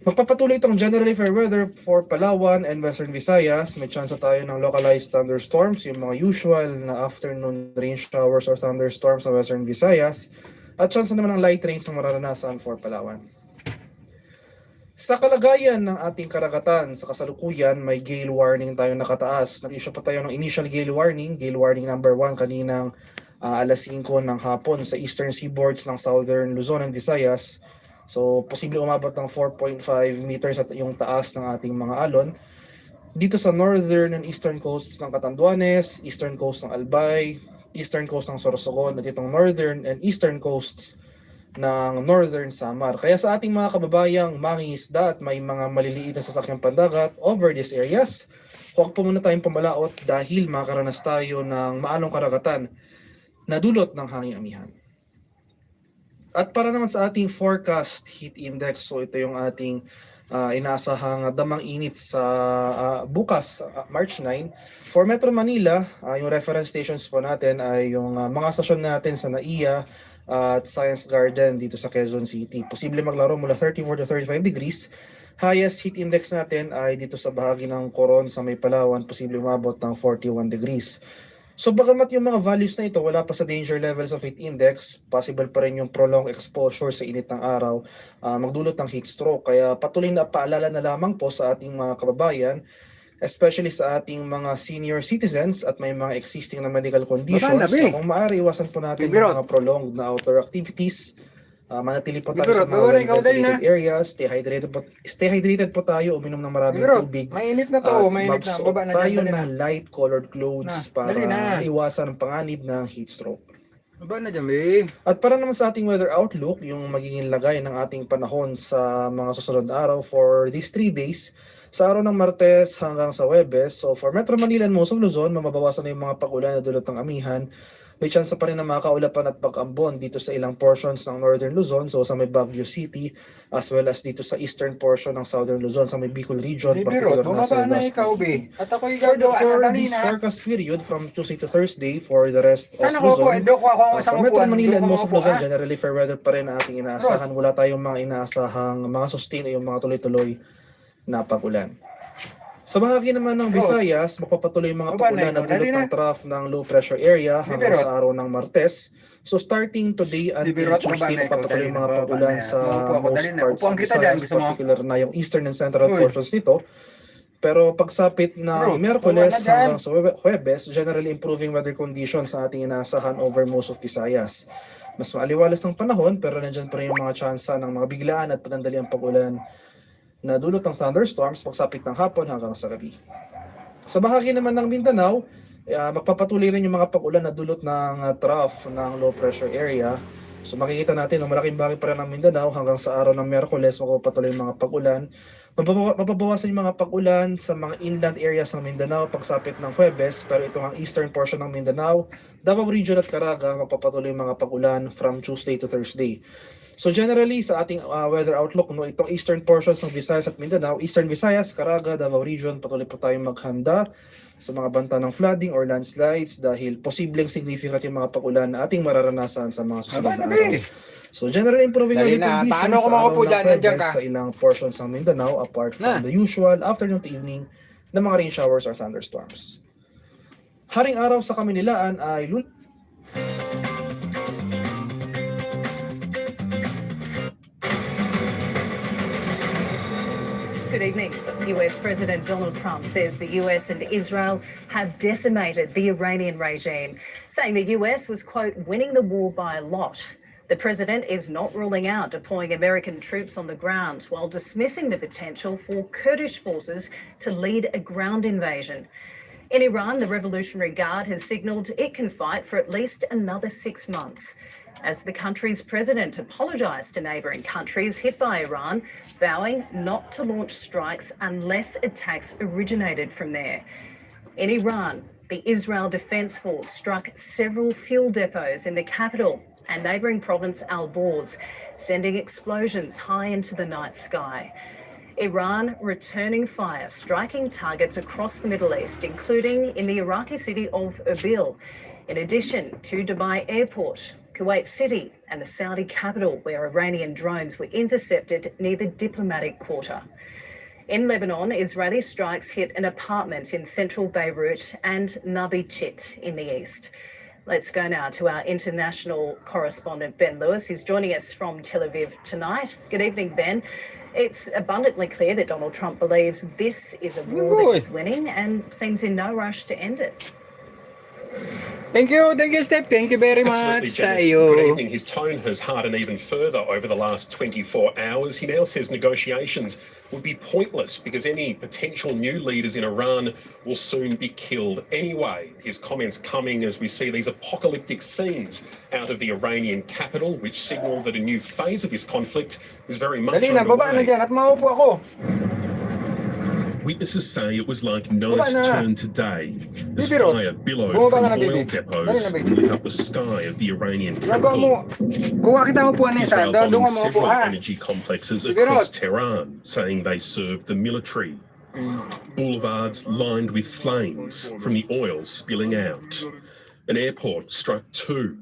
Magpapatuloy itong generally fair weather for Palawan and Western Visayas. May chance tayo ng localized thunderstorms, yung mga usual na afternoon rain showers or thunderstorms sa Western Visayas. At chance naman ng light rains na mararanasan for Palawan. Sa kalagayan ng ating karagatan sa kasalukuyan, may gale warning tayo nakataas. Nag-issue pa tayo ng initial gale warning number 1 kaninang alas 5 ng hapon sa eastern seaboards ng southern Luzon and Visayas. So, posible umabot ng 4.5 meters at yung taas ng ating mga alon. Dito sa northern and eastern coasts ng Catanduanes, eastern coast ng Albay, eastern coast ng Sorsogon, at itong northern and eastern coasts ng northern Samar. Kaya sa ating mga kababayang mangingisda at may mga maliliit na sasakyang pandagat over these areas, huwag po muna tayong pumalaot dahil makaranas tayo ng maalong karagatan na dulot ng hanging amihan. At para naman sa ating forecast heat index, so ito yung ating inaasahang damang init sa bukas, March 9. For Metro Manila, yung reference stations po natin ay yung mga stasyon natin sa NAIA at Science Garden dito sa Quezon City. Posible maglaro mula 34 to 35 degrees. Highest heat index natin ay dito sa bahagi ng Coron sa May Palawan, posible umabot ng 41 degrees. So bagamat yung mga values na ito wala pa sa danger levels of heat index, possible pa rin yung prolonged exposure sa init ng araw magdulot ng heat stroke. Kaya patuloy na paalala na lamang po sa ating mga kababayan, especially sa ating mga senior citizens at may mga existing na medical conditions. Kung maaari, iwasan po natin yung mga prolonged na outdoor activities. Manatili po tayo sa mga well-ventilated areas, stay hydrated po tayo, uminom ng maraming tubig. Mainit na to, mainit na. Baba na tayo ng light colored clothes para iwasan ang panganib ng heat stroke. Baba na dyan, eh. At para naman sa ating weather outlook, yung magiging lagay ng ating panahon sa mga susunod na araw for these 3 days, sa araw ng Martes hanggang sa Huwebes. So for Metro Manila and most of Luzon, mababawasan na yung mga pag-ulan na dulot ng amihan. May chance pa rin na makaulapan at pag-ambon dito sa ilang portions ng Northern Luzon, so sa may Baguio City, as well as dito sa eastern portion ng Southern Luzon, sa may Bicol Region, particular na sa Legazpi City. For this forecast period, from Tuesday to Thursday, for the rest of Luzon, for Metro Manila and most of Luzon, generally fair weather pa rin ang ating inaasahan. Wala tayong mga inaasahang mga sustain o yung mga tuloy-tuloy na pag-ulan. Sa bahagi naman ng Visayas, magpapatuloy yung mga pag-ulan na dulot ng trough ng low pressure area hanggang sa araw ng Martes. So starting today until Tuesday, magpapatuloy yung mga pag-ulan sa most parts of Visayas, particular na yung eastern and central portions nito. Pero pagsapit na Miyerkules hanggang sa Huwebes, generally improving weather conditions sa ating inaasahan over most of Visayas. Mas maaliwalas ang panahon, pero nandyan pa rin yung mga tsansa ng mga biglaan at panandaliang pag-ulan na dulot ng thunderstorms pagsapit ng hapon hanggang sa gabi. Sa bahagi naman ng Mindanao, magpapatuloy rin yung mga pag-ulan na dulot ng trough ng low pressure area. So makikita natin na malaking bahagi pa rin ng Mindanao hanggang sa araw ng Miyerkules magpapatuloy yung mga pag-ulan. Mababawasan yung mga pag-ulan sa mga inland areas ng Mindanao pagsapit ng Huwebes, pero ito ang eastern portion ng Mindanao, Davao Region at Caraga, magpapatuloy yung mga pag-ulan from Tuesday to Thursday. So generally sa ating weather outlook, no, itong eastern portions ng Visayas at Mindanao, Eastern Visayas, Caraga, Davao Region, patuloy po tayong maghanda sa mga banta ng flooding or landslides dahil posibleng significant yung mga pag-ulan na ating mararanasan sa mga susunod na araw. So generally improving weather conditions sa araw ng Pwebes sa ilang portions ng Mindanao apart from the usual afternoon to evening na mga rain showers or thunderstorms. Haring araw sa Kaminilaan ay Good evening. US President Donald Trump says the US and Israel have decimated the Iranian regime, saying the US was, quote, winning the war by a lot. The president is not ruling out deploying American troops on the ground while dismissing the potential for Kurdish forces to lead a ground invasion. In Iran, the Revolutionary Guard has signalled it can fight for at least another 6 months, as the country's president apologised to neighbouring countries hit by Iran, vowing not to launch strikes unless attacks originated from there. In Iran, the Israel Defence Force struck several fuel depots in the capital and neighbouring province Al-Borz, sending explosions high into the night sky. Iran returning fire, striking targets across the Middle East, including in the Iraqi city of Erbil, in addition to Dubai Airport, Kuwait City and the Saudi capital, where Iranian drones were intercepted near the diplomatic quarter. In Lebanon, Israeli strikes hit an apartment in central Beirut and Nabi Chit in the east. Let's go now to our international correspondent, Ben Lewis, who's joining us from Tel Aviv tonight. Good evening, Ben. It's abundantly clear that Donald Trump believes this is a war that he's winning and seems in no rush to end it. Thank you, Steph. Thank you very much. Good evening. His tone has hardened even further over the last 24 hours. He now says negotiations would be pointless because any potential new leaders in Iran will soon be killed anyway. His comments coming as we see these apocalyptic scenes out of the Iranian capital, which signal that a new phase of this conflict is very much underway. Witnesses say it was like night turned to day as fire billowed from oil depots and lit up the sky of the Iranian capital. Israel bombing several energy complexes across Tehran, saying they served the military. Boulevards lined with flames from the oil spilling out. An airport struck too.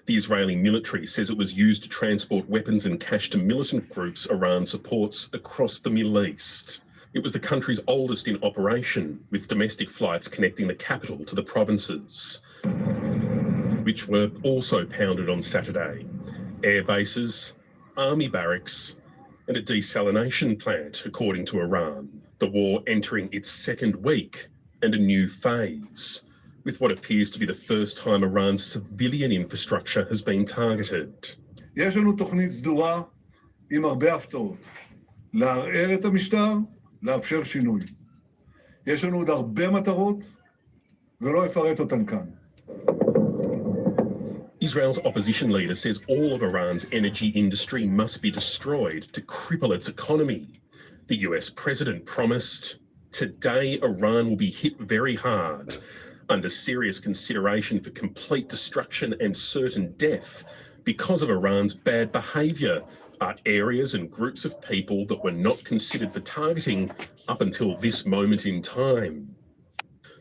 The Israeli military says it was used to transport weapons and cash to militant groups Iran supports across the Middle East. It was the country's oldest in operation, with domestic flights connecting the capital to the provinces, which were also pounded on Saturday. Air bases, army barracks, and a desalination plant, according to Iran. The war entering its second week and a new phase, with what appears to be the first time Iran's civilian infrastructure has been targeted. יש לנו תוכנית סדורה עם הרבה הפתעות. לערער את המשטר, לאפשר שינוי. יש לנו עוד הרבה מטרות, ולא אפרט אותן כאן. Israel's opposition leader says all of Iran's energy industry must be destroyed to cripple its economy. The US president promised, today Iran will be hit very hard, under serious consideration for complete destruction and certain death because of Iran's bad behaviour. Are areas and groups of people that were not considered for targeting up until this moment in time.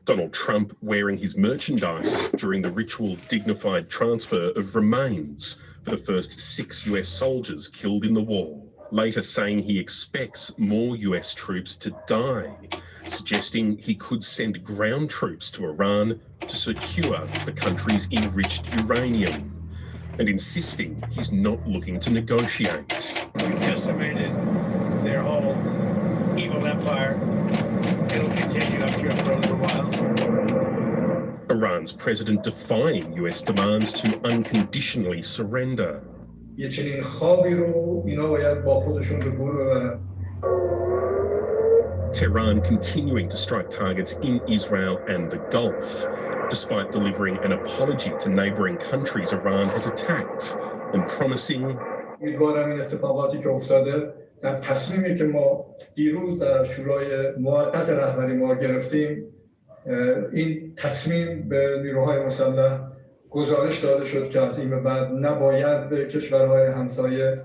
Donald Trump wearing his merchandise during the ritual dignified transfer of remains for the first 6 US soldiers killed in the war, later saying he expects more US troops to die, suggesting he could send ground troops to Iran to secure the country's enriched uranium, and insisting he's not looking to negotiate. We decimated their whole evil empire. It'll continue, I'm sure, for a little while. Iran's president defying US demands to unconditionally surrender. Tehran continuing to strike targets in Israel and the Gulf, despite delivering an apology to neighbouring countries Iran has attacked and promising امیدوارم این اتفاقاتی که افتاده در تصمیمی که ما دیروز در شورای موقت رهبری ما گرفتیم این تصمیم به نیروهای مسلح گزارش داده شد که از این به بعد نباید به کشورهای همسایه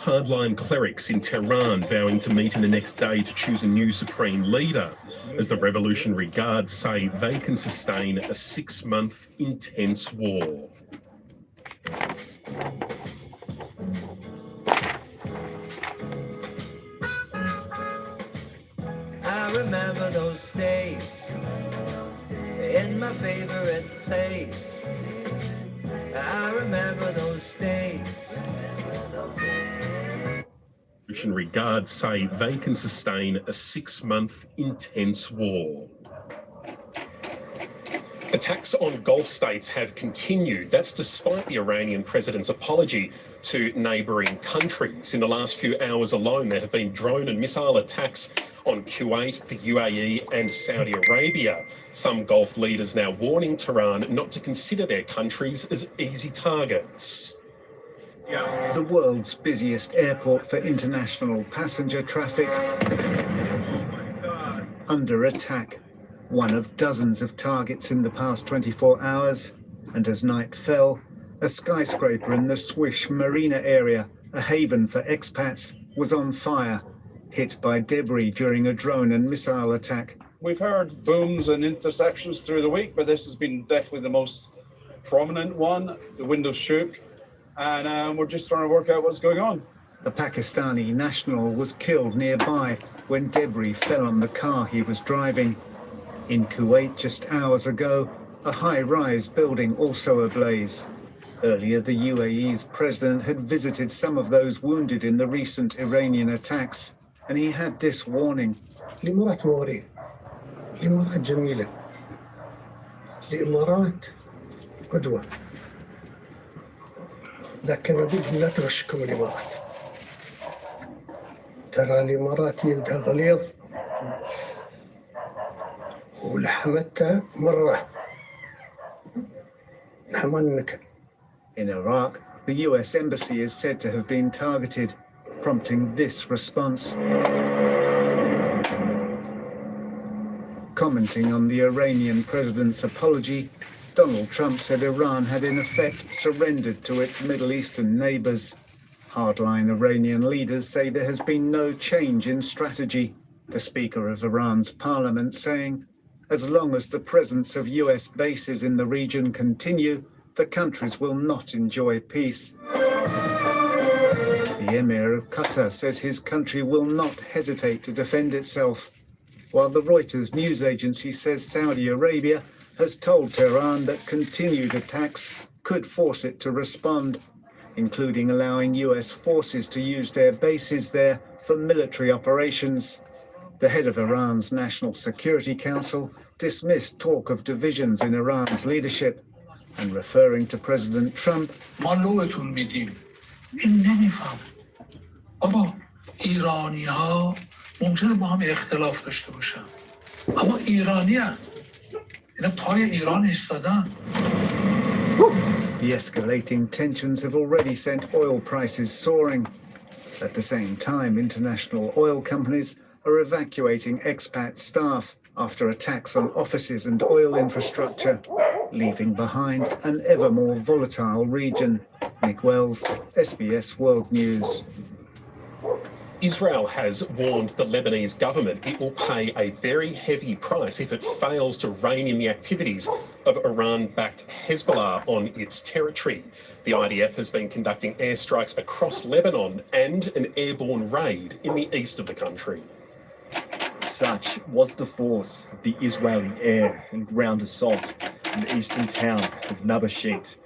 Hardline clerics in Tehran vowing to meet in the next day to choose a new supreme leader, as the Revolutionary Guard say they can sustain a 6-month intense war. I remember those days in my favorite place. I remember those days. Revolutionary Guard say they can sustain a 6-month intense war. Attacks on Gulf states have continued. That's despite the Iranian president's apology to neighbouring countries. In the last few hours alone, there have been drone and missile attacks on Kuwait, the UAE and Saudi Arabia. Some Gulf leaders now warning Tehran not to consider their countries as easy targets. The world's busiest airport for international passenger traffic under attack. One of dozens of targets in the past 24 hours. And as night fell, a skyscraper in the Swiss Marina area, a haven for expats, was on fire, hit by debris during a drone and missile attack. We've heard booms and interceptions through the week, but this has been definitely the most prominent one. The windows shook, and we're just trying to work out what's going on. A Pakistani national was killed nearby when debris fell on the car he was driving. In Kuwait just hours ago, a high-rise building also ablaze. Earlier, the UAE's president had visited some of those wounded in the recent Iranian attacks, and he had this warning. الإمارات مغرية، الإمارات جميلة، الإمارات قدوة، لكن أريد لا تغشكم الإمارات. ترى الإمارات يدها غليظ ولحمتها مرة نحمان النكل. In Iraq, the US embassy is said to have been targeted, prompting this response. Commenting on the Iranian president's apology, Donald Trump said Iran had in effect surrendered to its Middle Eastern neighbors. Hardline Iranian leaders say there has been no change in strategy. The Speaker of Iran's parliament saying, as long as the presence of US bases in the region continue, the countries will not enjoy peace. The Emir of Qatar says his country will not hesitate to defend itself, while the Reuters news agency says Saudi Arabia has told Tehran that continued attacks could force it to respond, including allowing US forces to use their bases there for military operations. The head of Iran's National Security Council dismissed talk of divisions in Iran's leadership, and referring to President Trump, the escalating tensions have already sent oil prices soaring. At the same time, international oil companies are evacuating expat staff after attacks on offices and oil infrastructure, leaving behind an ever more volatile region. Nick Wells, SBS World News. Israel has warned the Lebanese government it will pay a very heavy price if it fails to rein in the activities of Iran-backed Hezbollah on its territory. The IDF has been conducting airstrikes across Lebanon and an airborne raid in the east of the country. Such was the force of the Israeli air and ground assault in the eastern town of Nabashit.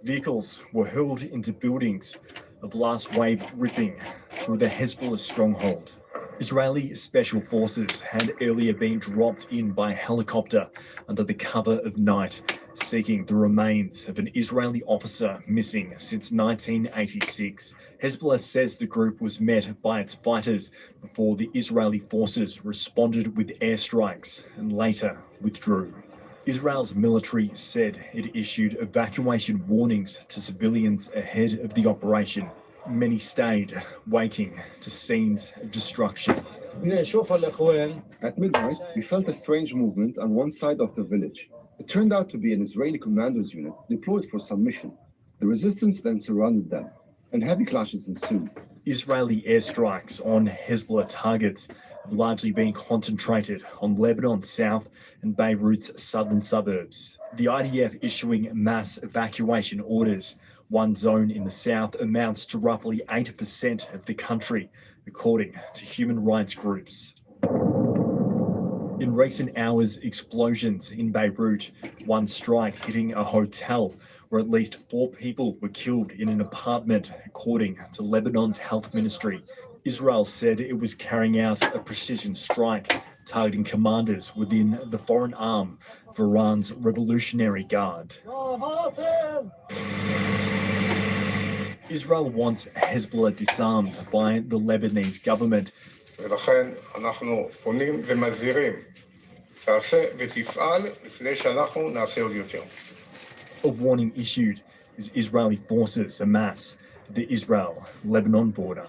Vehicles were hurled into buildings, a blast wave ripping through the Hezbollah stronghold. Israeli special forces had earlier been dropped in by helicopter under the cover of night, seeking the remains of an Israeli officer missing since 1986. Hezbollah says the group was met by its fighters before the Israeli forces responded with airstrikes and later withdrew. Israel's military said it issued evacuation warnings to civilians ahead of the operation. Many stayed, waking to scenes of destruction. At midnight, we felt a strange movement on one side of the village. It turned out to be an Israeli commandos unit deployed for some mission. The resistance then surrounded them, and heavy clashes ensued. Israeli airstrikes on Hezbollah targets have largely been concentrated on Lebanon's south and Beirut's southern suburbs. The IDF issuing mass evacuation orders. One zone in the south amounts to roughly 8% of the country, according to human rights groups. In recent hours, explosions in Beirut, one strike hitting a hotel where at least 4 people were killed in an apartment, according to Lebanon's health ministry. Israel said it was carrying out a precision strike, targeting commanders within the foreign arm of Iran's Revolutionary Guard. Israel wants Hezbollah disarmed by the Lebanese government. ולכן אנחנו פונים ומזהירים, תעשה ותפעל לפני שאנחנו נעשה עוד יותר. A warning issued as Israeli forces amass the Israel-Lebanon border.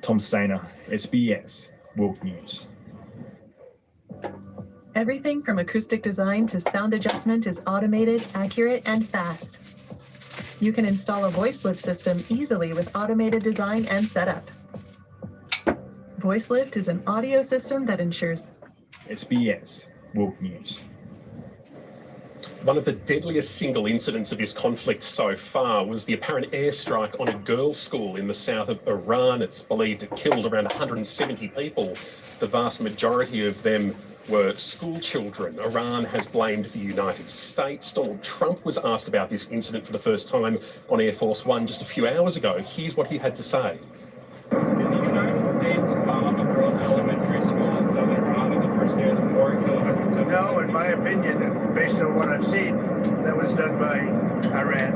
Tom Stainer, SBS World News. Everything from acoustic design to sound adjustment is automated, accurate, and fast. You can install a voice lift system easily with automated design and setup. Voice lift is an audio system that ensures SBS World News. One of the deadliest single incidents of this conflict so far was the apparent airstrike on a girls' school in the south of Iran. It's believed it killed around 170 people. The vast majority of them were school children. Iran has blamed the United States. Donald Trump was asked about this incident for the first time on Air Force One just a few hours ago. Here's what he had to say. Did the United States bomb a girls' elementary school in southern Iran in the first day of the war and kill 170? No, in my opinion, and based on what I've seen, that was done by Iran.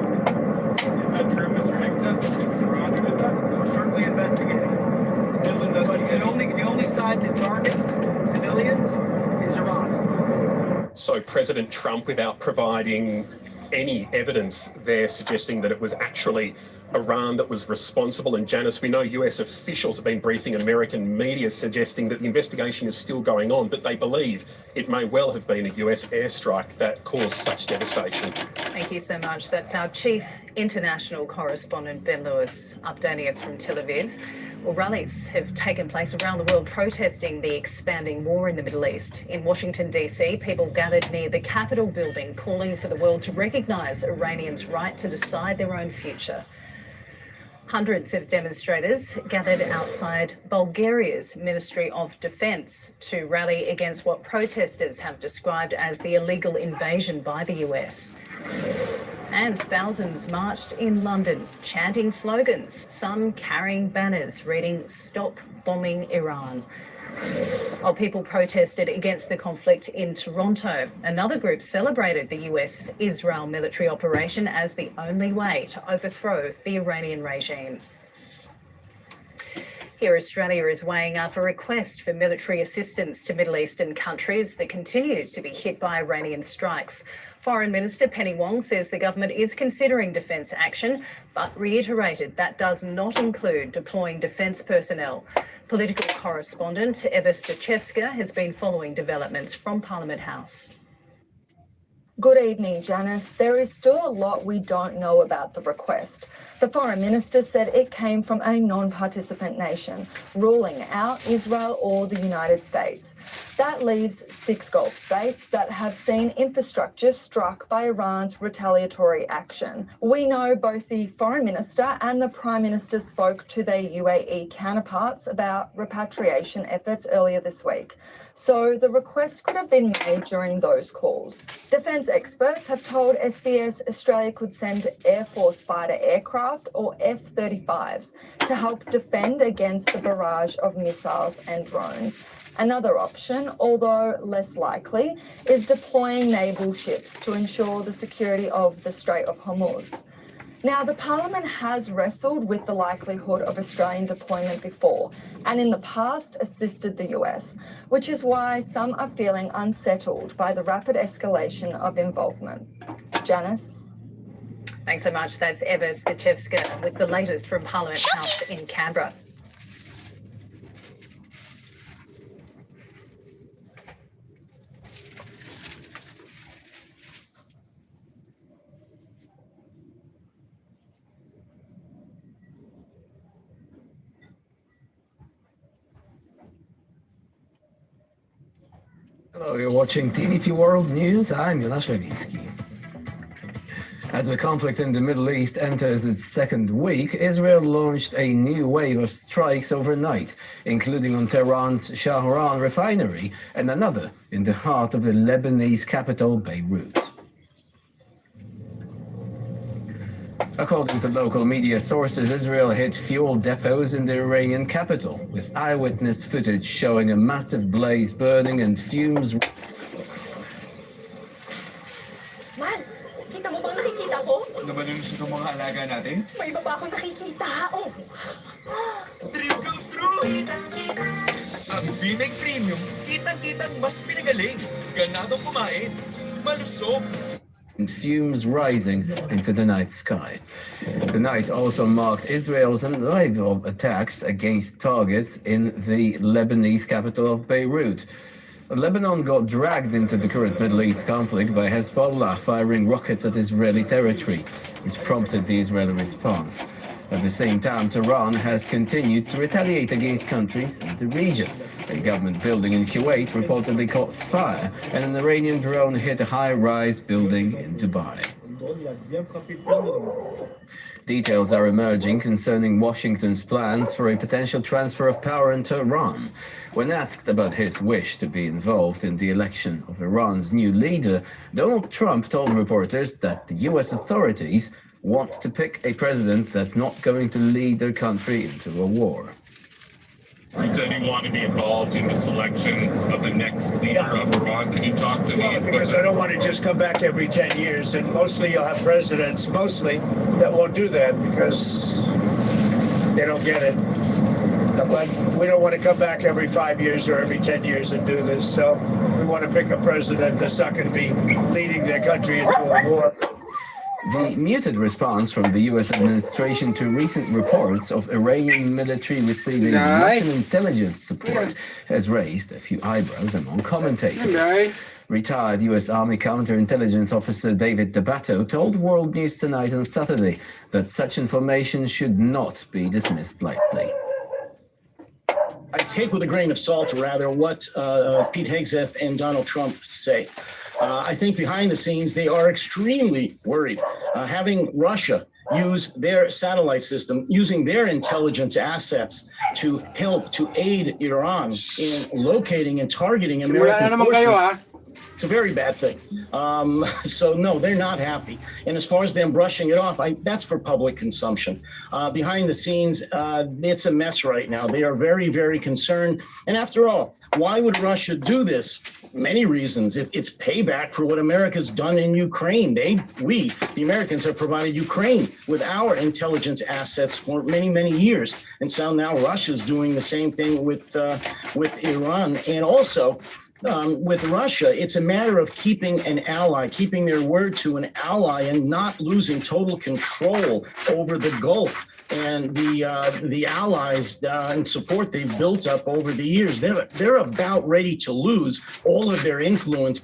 Is that true, Mr. Nixon? It was Iran who did that? We're certainly investigating. Still investigating? But the only side that targets civilians is Iran. So President Trump, without providing any evidence there, suggesting that it was actually Iran that was responsible. And Janice, we know US officials have been briefing American media suggesting that the investigation is still going on, but they believe it may well have been a US airstrike that caused such devastation. Thank you so much. That's our chief international correspondent, Ben Lewis, updating us from Tel Aviv. Well, rallies have taken place around the world protesting the expanding war in the Middle East. In Washington, D.C., people gathered near the Capitol building calling for the world to recognise Iranians' right to decide their own future. Hundreds of demonstrators gathered outside Bulgaria's Ministry of Defence to rally against what protesters have described as the illegal invasion by the US. And thousands marched in London, chanting slogans, some carrying banners reading "Stop Bombing Iran." While people protested against the conflict in Toronto, another group celebrated the US-Israel military operation as the only way to overthrow the Iranian regime. Here, Australia is weighing up a request for military assistance to Middle Eastern countries that continue to be hit by Iranian strikes. Foreign Minister Penny Wong says the government is considering defence action, but reiterated that does not include deploying defence personnel. Political correspondent Eva Stachevska has been following developments from Parliament House. Good evening, Janice. There is still a lot we don't know about the request. The Foreign Minister said it came from a non-participant nation, ruling out Israel or the United States. That leaves 6 Gulf states that have seen infrastructure struck by Iran's retaliatory action. We know both the Foreign Minister and the Prime Minister spoke to their UAE counterparts about repatriation efforts earlier this week. So the request could have been made during those calls. Defence experts have told SBS Australia could send Air Force fighter aircraft or F-35s to help defend against the barrage of missiles and drones. Another option, although less likely, is deploying naval ships to ensure the security of the Strait of Hormuz. Now, the Parliament has wrestled with the likelihood of Australian deployment before, and in the past assisted the US, which is why some are feeling unsettled by the rapid escalation of involvement. Janice? Thanks so much. That's Eva Stachevska with the latest from Parliament House in Canberra. Hello, you're watching TDP World News. I'm Jonasz Lewiński. As the conflict in the Middle East enters its second week, Israel launched a new wave of strikes overnight, including on Tehran's Shahran refinery and another in the heart of the Lebanese capital, Beirut. According to local media sources, Israel hit fuel depots in the Iranian capital, with eyewitness footage showing a massive blaze burning and fumes. Man, kita mo bang nakikita ko? Ano ba nung gusto mga alaga natin? May iba pa akong nakikita. Oh! Trip go through! Ang Bimig Premium, kitang-kitang mas pinagaling. Ganadong kumain. Malusog. And fumes rising into the night sky. The night also marked Israel's wave of attacks against targets in the Lebanese capital of Beirut. Lebanon got dragged into the current Middle East conflict by Hezbollah firing rockets at Israeli territory, which prompted the Israeli response. At the same time, Tehran has continued to retaliate against countries in the region. A government building in Kuwait reportedly caught fire, and an Iranian drone hit a high-rise building in Dubai. Details are emerging concerning Washington's plans for a potential transfer of power in Tehran. When asked about his wish to be involved in the election of Iran's new leader, Donald Trump told reporters that the U.S. authorities want to pick a president that's not going to lead their country into a war. You said you want to be involved in the selection of the next leader of Iran. Can you talk to me? Because I don't want to just come back every 10 years, and mostly you'll have presidents, that won't do that because they don't get it. But we don't want to come back every 5 years or every 10 years and do this, so we want to pick a president that's not going to be leading their country into a war. The muted response from the U.S. administration to recent reports of Iranian military receiving Russian intelligence support has raised a few eyebrows among commentators. Retired U.S. Army counterintelligence officer David D'Abato told World News Tonight on Saturday that such information should not be dismissed lightly. I take with a grain of salt, rather, what Pete Hegseth and Donald Trump say. I think behind the scenes, they are extremely worried. Having Russia use their satellite system, using their intelligence assets to help, to aid Iran in locating and targeting American forces. It's a very bad thing. So no, they're not happy. And as far as them brushing it off, that's for public consumption. Behind the scenes, it's a mess right now. They are very, very concerned. And after all, why would Russia do this? Many reasons. It's payback for what America's done in Ukraine. We, the Americans, have provided Ukraine with our intelligence assets for many, many years. And so now Russia's doing the same thing with Iran. And also, with Russia, it's a matter of keeping an ally, keeping their word to an ally and not losing total control over the Gulf and the allies and support they've built up over the years. They're about ready to lose all of their influence.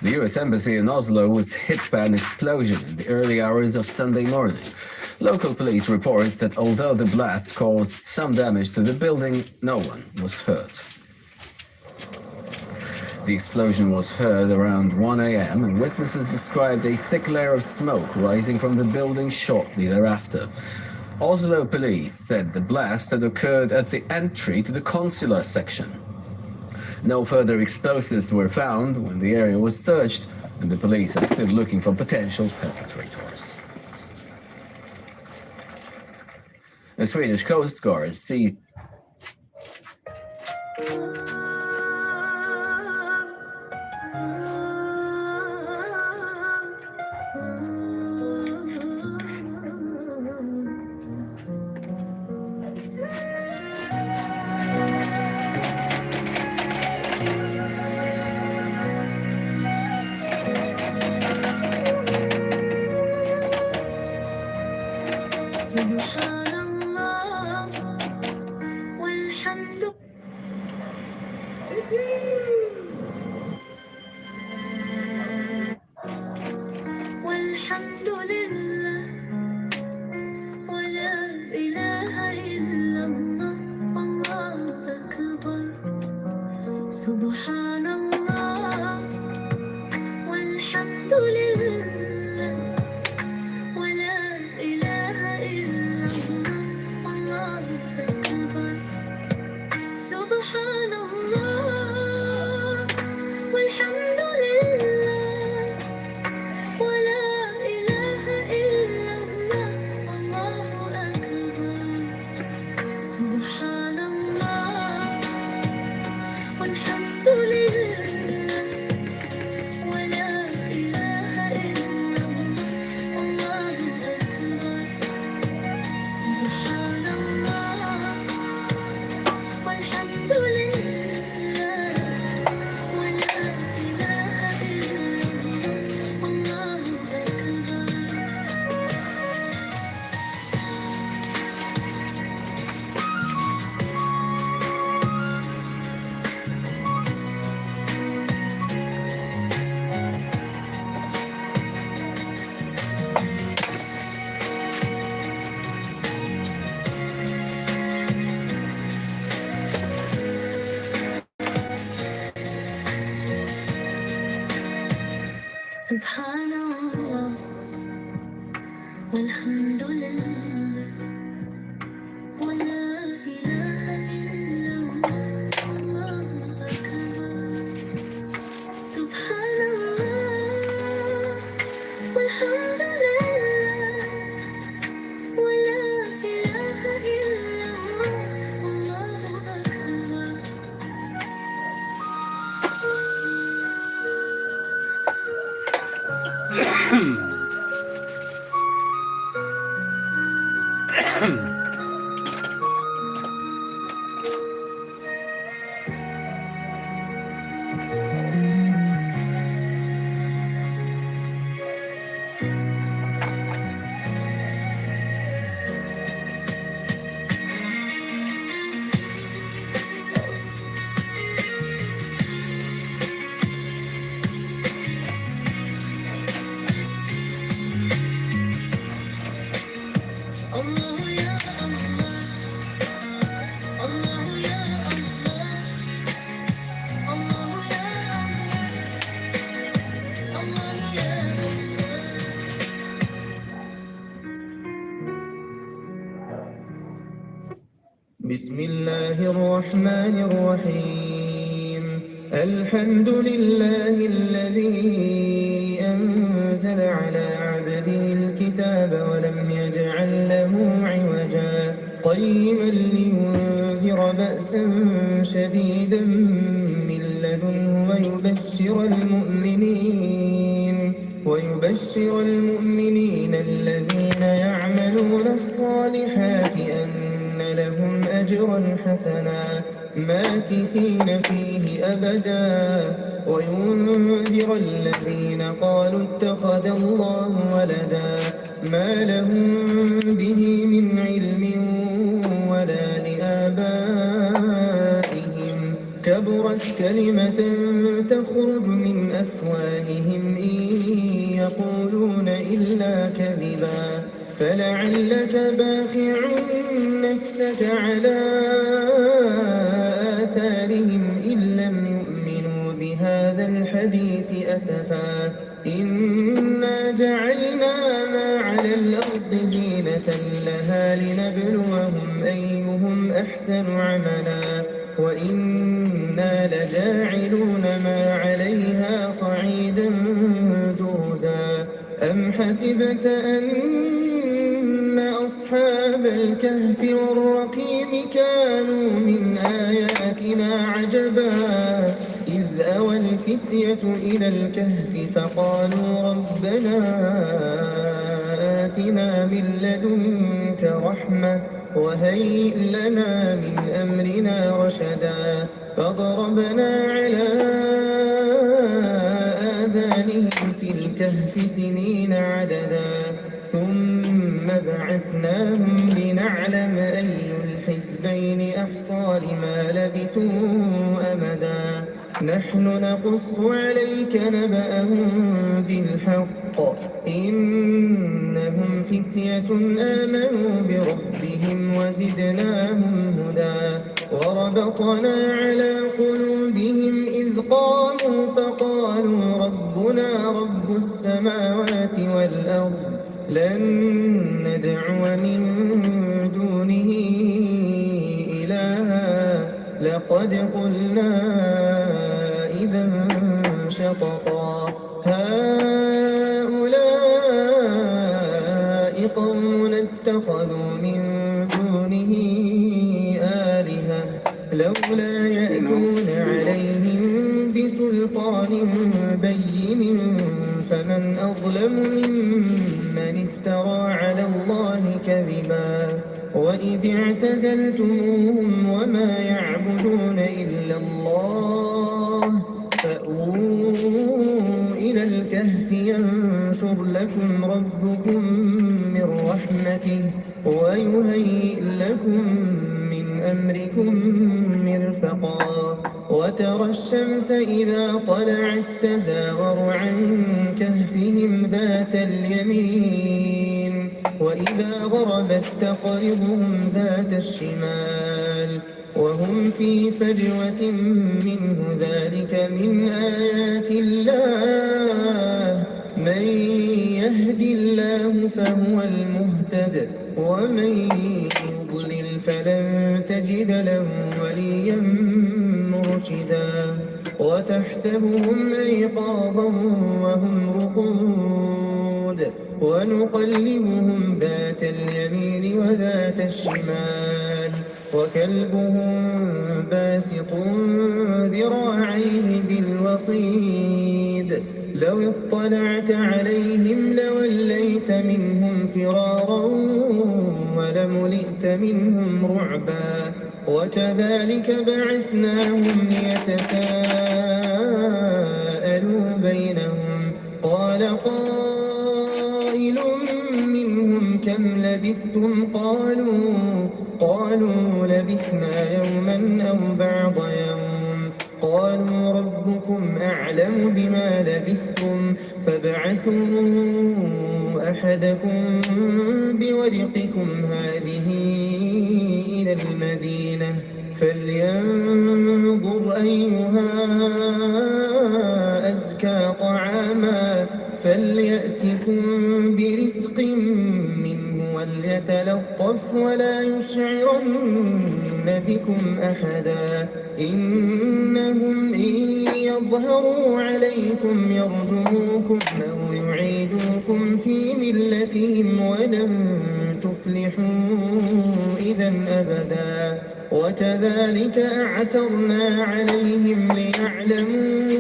The U.S. Embassy in Oslo was hit by an explosion in the early hours of Sunday morning. Local police report that although the blast caused some damage to the building, no one was hurt. The explosion was heard around 1 a.m. and witnesses described a thick layer of smoke rising from the building shortly thereafter. Oslo police said the blast had occurred at the entry to the consular section. No further explosives were found when the area was searched, and the police are still looking for potential perpetrators. The Swedish Coast Guard seized سبحان الله والحمد لله ولا إله إلا الله الله أكبر سبحان الله والحمد لله ولا إله إلا الله الله أكبر الله يا الله الله يا الله الله يا الله الله يا بسم الله الرحمن الرحيم الحمد لله الذي أنزل على عبده الكتاب ولم يجعل له عوجا قيما لينذر بأسا شديدا من لدنه ويبشر المؤمنين الذين يعملون الصالحات أن لهم أجرا حسنا ماكثين فيه أبدا وينذر الذين قالوا اتخذ الله ولدا ما لهم به من علم ولا لآبائهم كبرت كلمة تخرج من أفواههم إن يقولون إلا كذبا فلعلك باخع نفسك على آثارهم إن لم يؤمنوا بهذا الحديث أسفا إنا جعلنا ما على الأرض زينة لها لنبلوهم أيهم أحسن عملا وإنا لجاعلون ما عليها صعيدا جرزا أم حسبت أن أصحاب الكهف والرقيم كانوا من آياتنا عجبا إذ أوى الفتية إلى الكهف فقالوا ربنا آتنا من لدنك رحمة وهيئ لنا من أمرنا رشدا فضربنا على آذانهم في الكهف سنين عددا ثم بعثناهم لنعلم أي الحزبين أحصى لما لبثوا أمدا نحن نقص عليك نبأهم بالحق إنهم فتية آمنوا بربهم وزدناهم هدى وربطنا على قلوبهم إذ قاموا فقالوا ربنا رب السماوات والأرض لن ندعو من دونه إلها لقد قلنا إذا شططا هؤلاء قوم اتخذوا من دونه آلهة لولا يأتون عليهم بسلطان بين فمن أظلم ممن افترى على الله كذبا وإذ اعتزلتموهم وما يعبدون إلا الله فأووا إلى الكهف ينشر لكم ربكم من رحمته ويهيئ لكم من أمركم مرفقا وترى الشمس إذا طلعت تزاور عن كهفهم ذات اليمين وإذا غربت تقرضهم ذات الشمال وهم في فجوة منه ذلك من آيات الله فهو المهتد ومن يضلل فلن تجد له وليا مرشدا وتحسبهم أيقاظا وهم رقود ونقلبهم ذات اليمين وذات الشمال وكلبهم باسط ذراعيه بالوصيد لو اطلعت عليهم لوليت منهم فرارا ولملئت منهم رعبا وكذلك بعثناهم ليتساءلوا بينهم قال قائل منهم كم لبثتم قالوا لبثنا يوما أو بعض يوم قالوا ربكم أعلم بما لبثتم فابعثوا أحدكم بورقكم هذه إلى المدينة فلينظر أيها أزكى طعاما فليأتكم برزق منه وليتلطف ولا يشعرن بكم أحدا إنهم إن يظهروا عليكم يرجموكم أو يعيدوكم في ملتهم ولن تفلحوا إذا أبدا وكذلك أعثرنا عليهم ليعلموا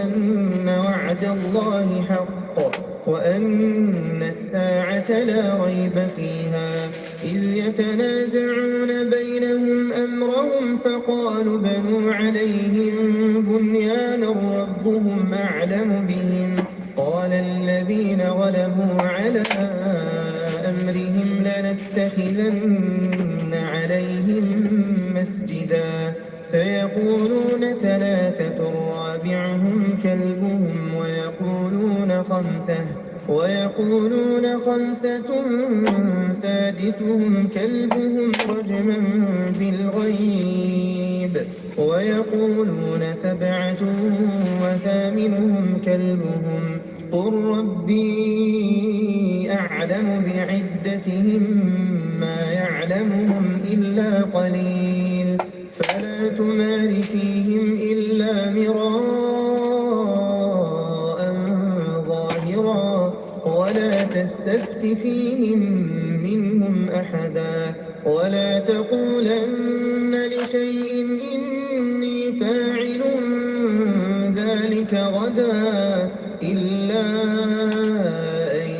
أن وعد الله حق وأن الساعة لا ريب فيها إذ يتنازعون بينهم أمرهم فقالوا بنوا عليهم بنيانا ربهم أعلم بهم قال الذين غلبوا على أمرهم لنتخذن عليهم مسجدا سيقولون ثلاثة رابعهم كلبهم ويقولون خمسة سادسهم كلبهم رجما بالغيب ويقولون سبعة وثامنهم كلبهم قل ربي أعلم بعدتهم ما يعلمهم إلا قليل فلا تمار فيهم إلا مراء ظاهرا ولا تستفت فيهم منهم أحدا ولا تقولن لشيء إني فاعل ذلك غدا إلا أن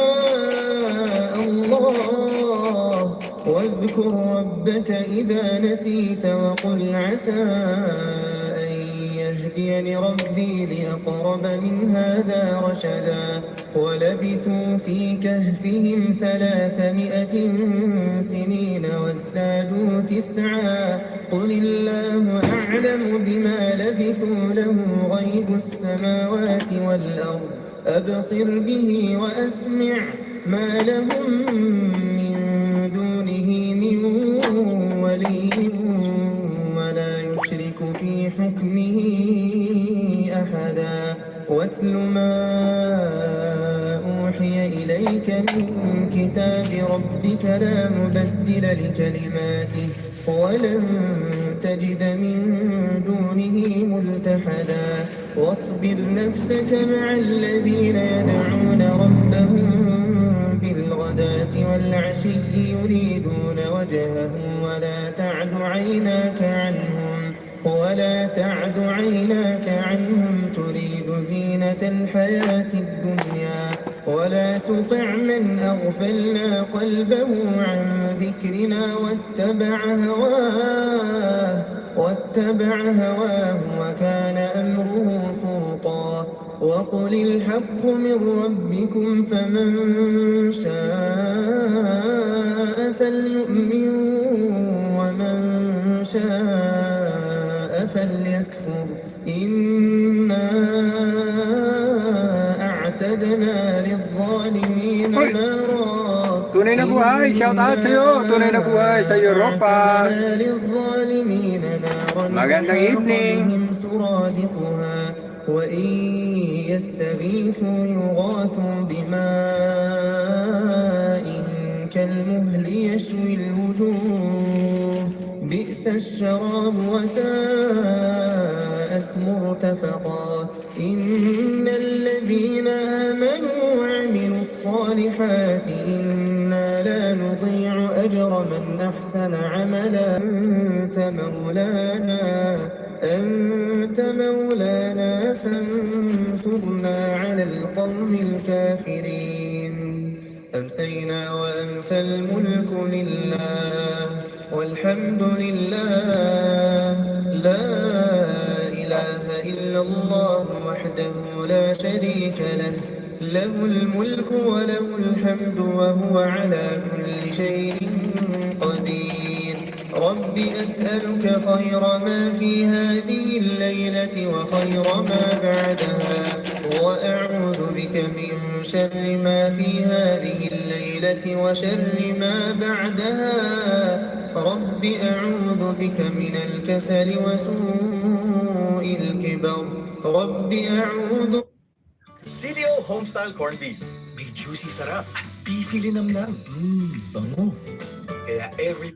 يشاء الله واذكر ربك إذا نسيت وقل عسى أن يهديني ربي لأقرب من هذا رشدا ولبثوا في كهفهم 300 سنين وازدادوا 9 قل الله أعلم بما لبثوا له غيب السماوات والأرض أبصر به وأسمع ما لهم من دونه من ولي ولا يشرك في حكمه أحدا واتل ما أوحي إليك من كتاب ربك لا مبدل لكلماته ولن تجد من دونه ملتحدا واصبر نفسك مع الذين يدعون ربهم بالغداة والعشي يريدون وجهه ولا تعد عيناك عنهم تريد زينة الحياة الدنيا ولا تطع من أغفلنا قلبه عن ذكرنا واتبع هواه وكان أمره فرطا وقل الحق من ربكم فمن شاء فليؤمن ومن شاء فليكفر إنا أعتدنا للظالمين نارا Tunay na buhay, shout out sa'yo. Tunay na buhay sa Europa. للظالمين نارا Magandang evening. سرادقها وإن يستغيثوا يغاثوا بماء كالمهل يشوي الوجوه بئس الشراب وساءت مرتفقا إن الذين آمنوا وعملوا الصالحات إنا لا نضيع أجر من أحسن عملا أنت مولانا فانصرنا على القوم الكافرين أمسينا وأمسى الملك لله والحمد لله لا إله إلا الله وحده لا شريك له له الملك وله الحمد وهو على كل شيء قدير رب أسألك خير ما في هذه الليلة وخير ما بعدها وأعوذ بك من شر ما في هذه الليلة وشر ما بعدها رب أعوذ بك من الكسل وسوء الكبر رب أعوذ CDO Homestyle Corned Beef. May juicy sarap at beefy linamnam. Bango. Kaya every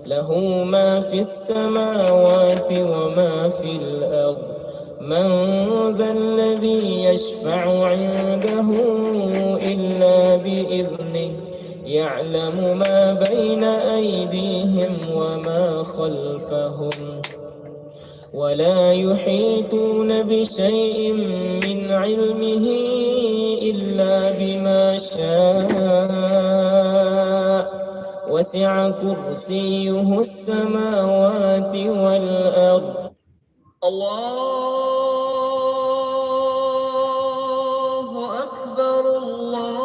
له ما في السماوات وما في الأرض من ذا الذي يشفع عنده إلا بإذنه يعلم ما بين أيديهم وما خلفهم ولا يحيطون بشيء من علمه إلا بما شاء وسع كرسيه السماوات والأرض الله أكبر الله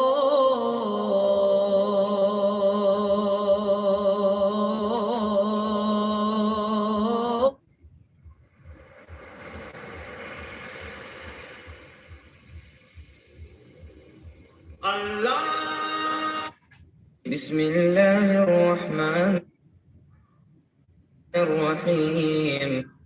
بسم الله الرحمن الرحيم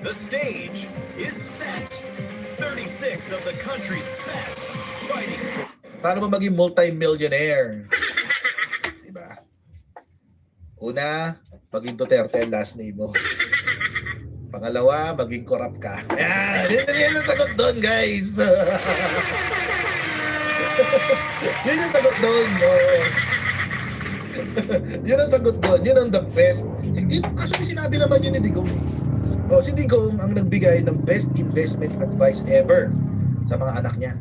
The stage is set. 36 of the country's best fighting for... Paano ba maging multi-millionaire? Diba? Una, maging Duterte ang last name mo. Pangalawa, maging corrupt ka. Yan! Yan ang sagot doon, guys! Yun yung sagot doon. Yun ang sagot doon. Yun ang the best. Actually, sinabi naman yun ni Digong. Si Digong ang nagbigay ng best investment advice ever sa mga anak niya.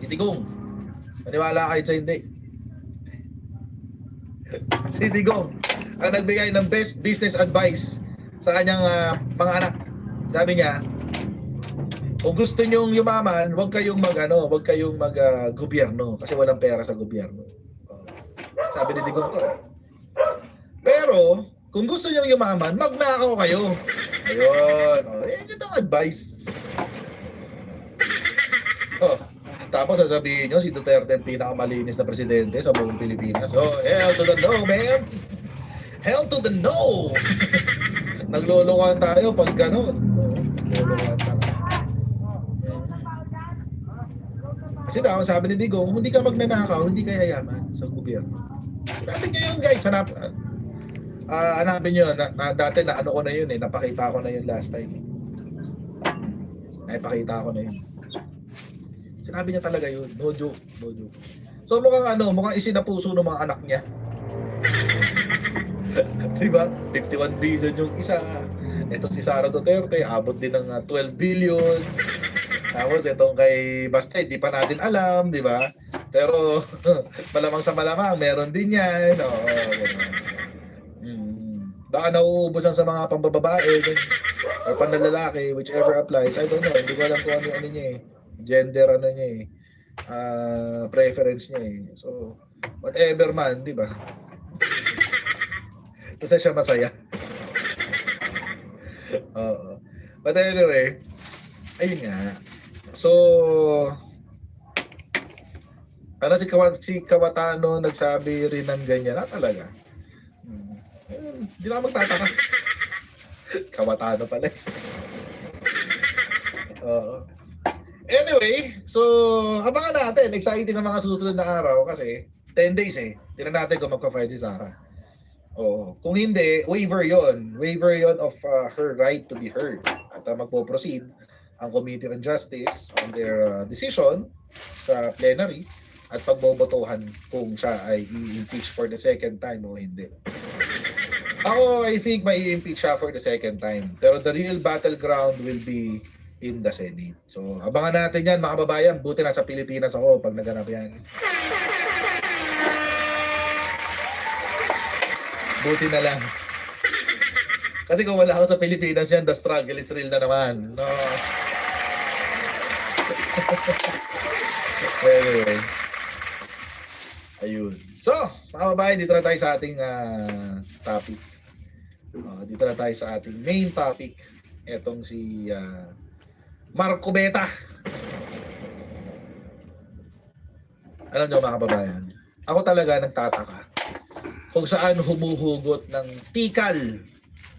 Si Digong. Maniwala kahit sa hindi. Si Digong ang nagbigay ng best business advice sa kanyang mga anak. Sabi niya, kung gusto nyong yumaman, huwag kayong gobyerno kasi walang pera sa gobyerno. Sabi ni Digong to. Pero, kung gusto nyong yumaman, magnakaw kayo. Ayun. Yun ang advice. Tapos sasabihin nyo, si Duterte ang pinakamalinis na presidente sa buong Pilipinas. Hell to the no, man. Hell to the no. Naglolokohan tayo pag gano'n. Naglolokohan tayo. Kasi daw, sabi ni Digong, kung hindi ka magnanakaw, hindi ka yayaman sa gobyerno. Hanapin nyo yun, guys. Hanapin nyo. Dati na ano ko na yun napakita ko na yun last time. Naipakita ko na yun. Sinabi niya talaga yun. No joke. No joke. So mukhang isinapuso ng mga anak niya. Diba? 51 billion yung isa. Itong si Sara Duterte, abot din ng 12 billion. Tapos itong kay Basta, di pa natin alam, di ba? Pero malamang sa malamang, meron din yan. Baka nauubusan sa mga pambababae or panlalaki, whichever applies. I don't know. Hindi ko alam kung ano niya gender niya preference niya So, whatever man, di ba? Basta siya masaya. But anyway, ayun nga. So, si Kawatano nagsabi rin ng ganyan na talaga. Hindi na magtataka. Kawatano pala. Anyway, so abangan natin. Exciting ang mga susunod na araw kasi 10 days Tingnan natin kung magpa-fight si Sara. Kung hindi, waiver yon. Waiver yon of her right to be heard. At magpo-proceed ang Committee on Justice on their decision sa plenary at pagbobotohan kung siya ay i-impeach for the second time o hindi. Ako, I think may i-impeach siya for the second time. Pero the real battleground will be in the Senate. So, abangan natin yan mga kababayan. Buti nasa Pilipinas ako pag naganap yan. Buti na lang. Kasi kung wala ako sa Pilipinas yan, the struggle is real na naman. No. Anyway. Ayun. So, mga kababayan, dito na tayo sa ating topic. Dito na tayo sa ating main topic. Etong si Marco Beta. Alam nyo mga kababayan, ako talaga nagtataka kung saan humuhugot ng tikal,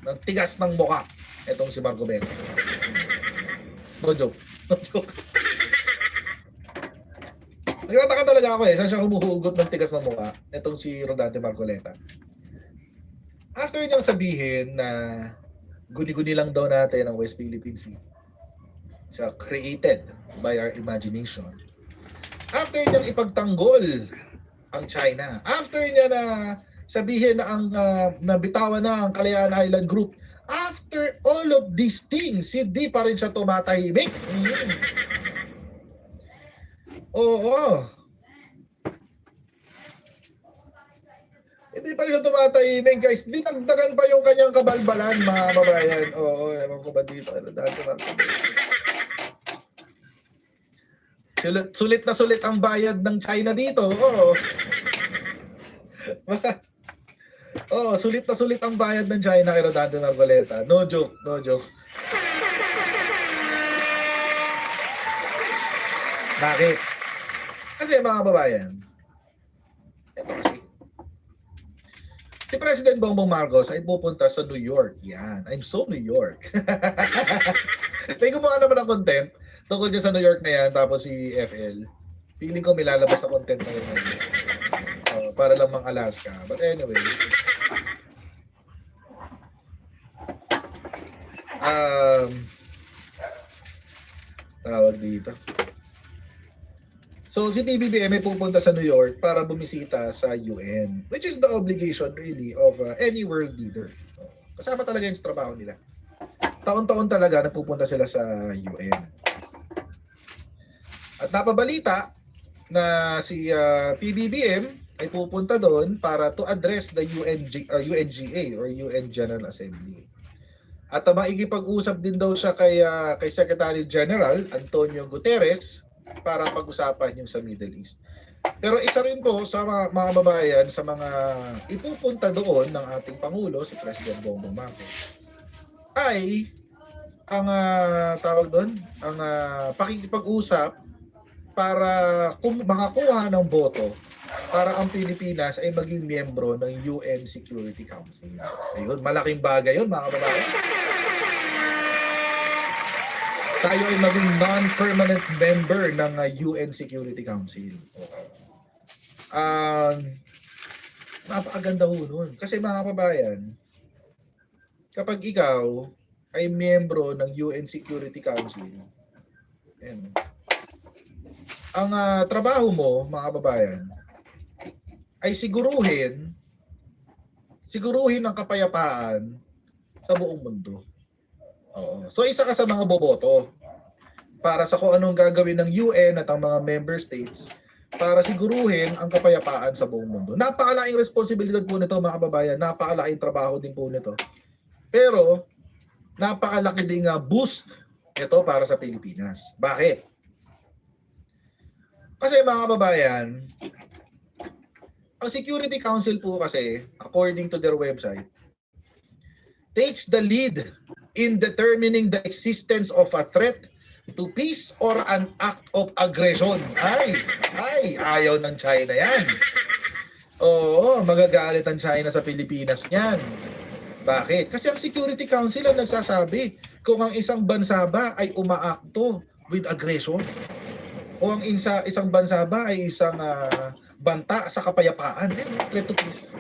ng tigas ng muka etong si Marco Beta. No joke. No joke. Nagtataka talaga ako saan siya humuhugot ng tigas ng muka etong si Rodante Marcoleta. After niyang sabihin na guni-guni lang daw natin ang West Philippine Sea. It's created by our imagination. After niyang ipagtanggol ang China, after niya na sabihin na ang nabitawan na ang Kalayaan Island Group, after all of these things, hindi pa rin siya tumatahimik. Oo. Hindi pa rin siya tumatahimik, guys. Dinagdagan pa yung kanyang kabalbalan, mga kababayan. Oo, ewan ko ba dito. Sulit na sulit ang bayad ng China dito. Oo. Sulit na sulit ang bayad ng China kay Rodante Marcoleta. No joke, no joke. Bakit? Kasi mga kababayan, ito kasi, Si President Bongbong Marcos ay pupunta sa New York. Yan. I'm so New York. May gumawa naman ng content tungkol dyan sa New York na yan. Tapos si FL. Feeling ko may lalabas na content na yun. Para lang mang Alaska. But anyway. Tawag dito. So si PBBM ay pupunta sa New York para bumisita sa UN, which is the obligation really of any world leader. Kasama talaga yung trabaho nila. Taon-taon talaga na pupunta sila sa UN. At napabalita na si PBBM ay pupunta doon para to address the UNGA or UN General Assembly. At maikipag-usap din daw siya kay Secretary General Antonio Guterres para pag-usapan yung sa Middle East. Pero isa rin to sa mga babayan sa mga ipupunta doon ng ating Pangulo, si President Bongbong Marcos, ay ang tawag doon, ang pakikipag-usap para makakuha ng boto para ang Pilipinas ay maging miyembro ng UN Security Council. Ayun, malaking bagay yun mga kababayan. Tayo ay maging non-permanent member ng UN Security Council. Napakaganda ho nun. Kasi mga kababayan, kapag ikaw ay miyembro ng UN Security Council, ayan, ang trabaho mo, mga kababayan, ay siguruhin ang kapayapaan sa buong mundo. Oo. So isa ka sa mga boboto para sa kung anong gagawin ng UN at ang mga member states para siguruhin ang kapayapaan sa buong mundo. Napakalaking responsibilidad po nito mga kababayan, napakalaking trabaho din po nito. Pero napakalaki ding boost ito para sa Pilipinas. Bakit? Kasi mga kababayan, ang Security Council po kasi, according to their website, takes the lead in determining the existence of a threat to peace or an act of aggression. Ayaw ng China yan. Oo, magagalit ang China sa Pilipinas niyan. Bakit? Kasi ang Security Council ang nagsasabi kung ang isang bansa ba ay umaakto with aggression o ang isang bansa ba ay isang banta sa kapayapaan. Threat to peace.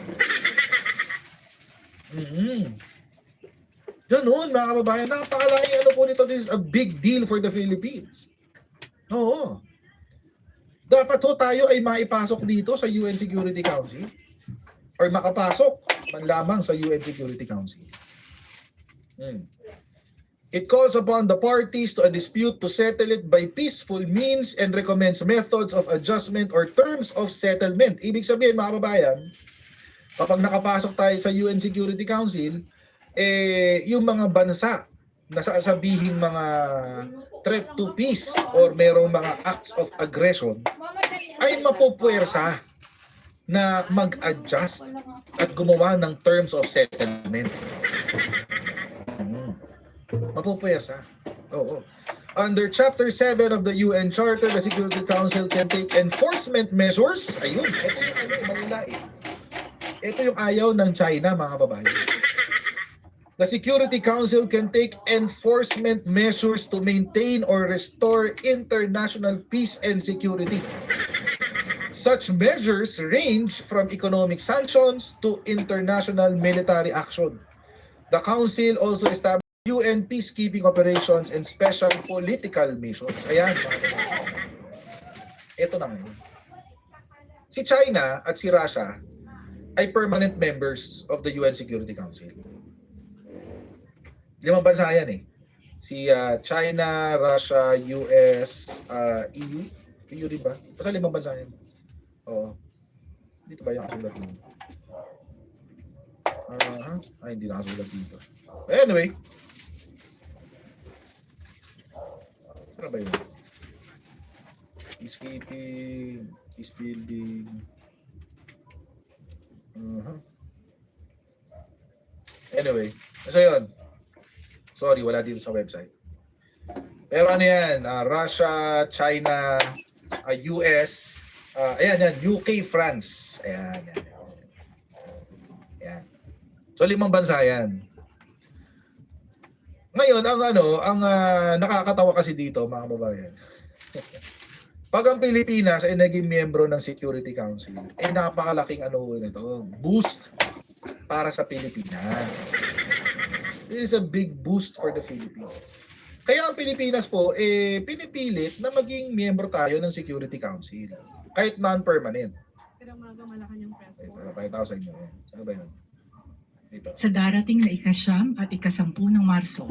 Ganun, mga kababayan, napakalaking po nito. This is a big deal for the Philippines. Oo. Dapat ho tayo ay maipasok dito sa UN Security Council or makapasok man lamang sa UN Security Council. It calls upon the parties to a dispute to settle it by peaceful means and recommends methods of adjustment or terms of settlement. Ibig sabihin, mga kababayan, kapag nakapasok tayo sa UN Security Council, yung mga bansa na sasabihin mga threat to peace or merong mga acts of aggression ay mapupwersa na mag-adjust at gumawa ng terms of settlement. Mapupwersa. Oo. Under Chapter 7 of the UN Charter, the Security Council can take enforcement measures. Ayun, ito yung malilait. Ito yung ayaw ng China, mga babae. The Security Council can take enforcement measures to maintain or restore international peace and security. Such measures range from economic sanctions to international military action. The Council also established UN peacekeeping operations and special political missions. Ayan. Ito na ngayon. Si China at si Russia ay permanent members of the UN Security Council. 5 bansa yan eh. Si China, Russia, US, EU. EU rin ba? Basta 5 bansa yan. Oo. Dito ba yung kasulat dito? Hindi nakasulat dito. Anyway. Ano ba yun? Peacekeeping, peace building. Anyway. So yun. Sorry, wala dito sa website. Pero ano yan? Russia, China, US, ayan yan, UK, France. Ayan. So 5 bansa yan. Ngayon, nakakatawa kasi dito, mga kababayan. Pag ang Pilipinas ay naging miyembro ng Security Council, napakalaking nito, boost para sa Pilipinas. This is a big boost for the Philippines. Kaya ang Pilipinas po, pinipilit na maging miyembro tayo ng Security Council. Kahit non-permanent. Pero malaki yung press Ito, pakita ko sa inyo. Ano ba yun? Ito. Sa darating na ika-9 at ika-10 ng Marso.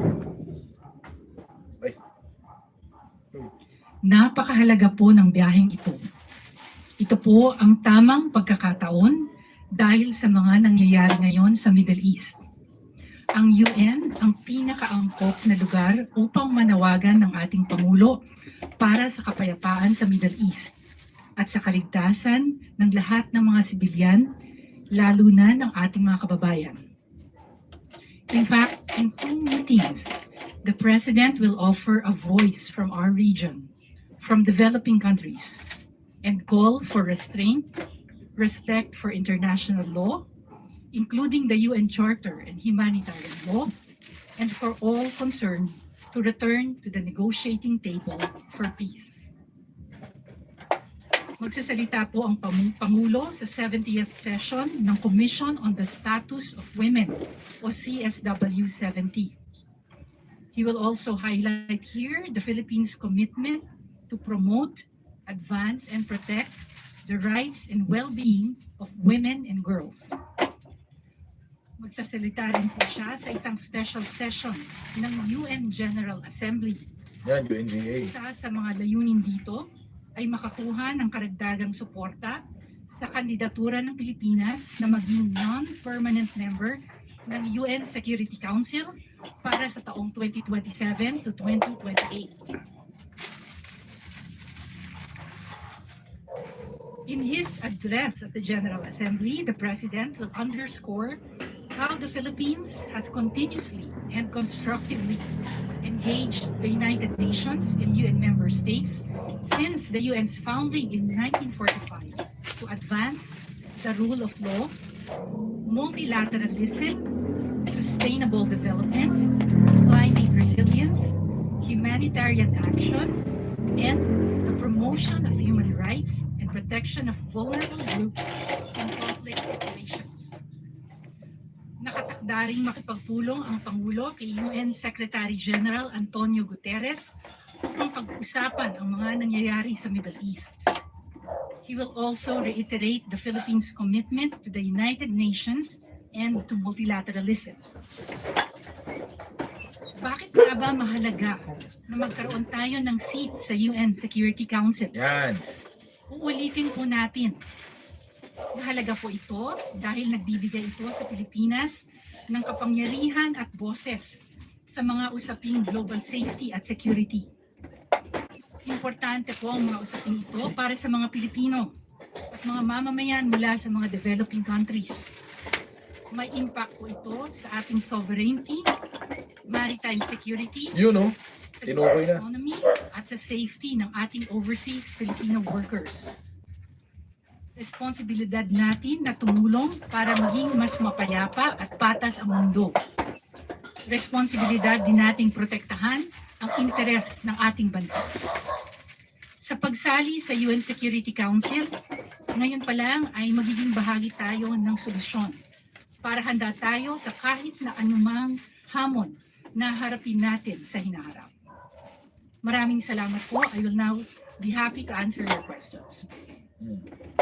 Ay. Napakahalaga po ng biyaheng ito. Ito po ang tamang pagkakataon dahil sa mga nangyayari ngayon sa Middle East. Ang UN ang pinakaangkop na lugar upang manawagan ng ating Pangulo para sa kapayapaan sa Middle East at sa kaligtasan ng lahat ng mga sibilyan, lalo na ng ating mga kababayan. In fact, in 2 meetings, the President will offer a voice from our region, from developing countries, and call for restraint, respect for international law, including the UN Charter and humanitarian law, and for all concerned to return to the negotiating table for peace. Magsasalita po ang Pangulo sa 70th session ng Commission on the Status of Women o CSW70. He will also highlight here the Philippines' commitment to promote, advance, and protect the rights and well-being of women and girls. Magsasalita rin po siya sa isang special session ng UN General Assembly. Yan, UNGA. Isa sa mga layunin dito ay makakuha ng karagdagang suporta sa kandidatura ng Pilipinas na maging non-permanent member ng UN Security Council para sa taong 2027 to 2028. In his address at the General Assembly, the President will underscore how the Philippines has continuously and constructively engaged the United Nations and UN member states since the UN's founding in 1945 to advance the rule of law, multilateralism, sustainable development, climate resilience, humanitarian action, and the promotion of human rights and protection of vulnerable groups in conflict situations. Nakatakda ring makipagpulong ang Pangulo kay UN Secretary General Antonio Guterres upang pag-usapan ang mga nangyayari sa Middle East. He will also reiterate the Philippines' commitment to the United Nations and to multilateralism. Bakit nga ba mahalaga na magkaroon tayo ng seat sa UN Security Council? Yan. Uulitin po natin. Mahalaga po ito dahil nagbibigay ito sa Pilipinas ng kapangyarihan at boses sa mga usaping global safety at security. Importante po ang mga usaping ito para sa mga Pilipino at mga mamamayan mula sa mga developing countries. May impact po ito sa ating sovereignty, maritime security, tinukoy na, economy, at sa safety ng ating overseas Filipino workers. Responsibilidad natin na tumulong para maging mas mapayapa at patas ang mundo. Responsibilidad din nating protektahan ang interes ng ating bansa. Sa pagsali sa UN Security Council, ngayon pa lang ay magiging bahagi tayo ng solusyon para handa tayo sa kahit na anumang hamon na harapin natin sa hinaharap. Maraming salamat po. I will now be happy to answer your questions.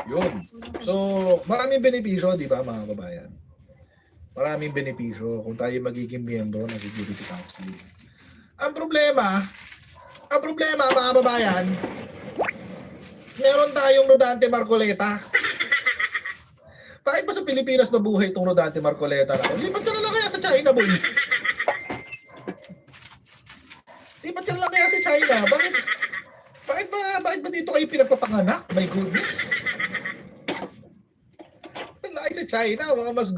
Yun. So, maraming benepisyo, di ba mga kababayan? Maraming benepisyo kung tayo magiging miyembro ng Security Council. Ang problema mga kababayan, meron tayong Rodante Marcoleta. Bakit ba sa Pilipinas nabuhay itong Rodante Marcoleta? Lipat ka na lang kaya sa China, boy. Lipat ka na lang kaya sa China. Bakit ba dito kayo pinagpapanganak? My goodness. Laki sa China, mga mas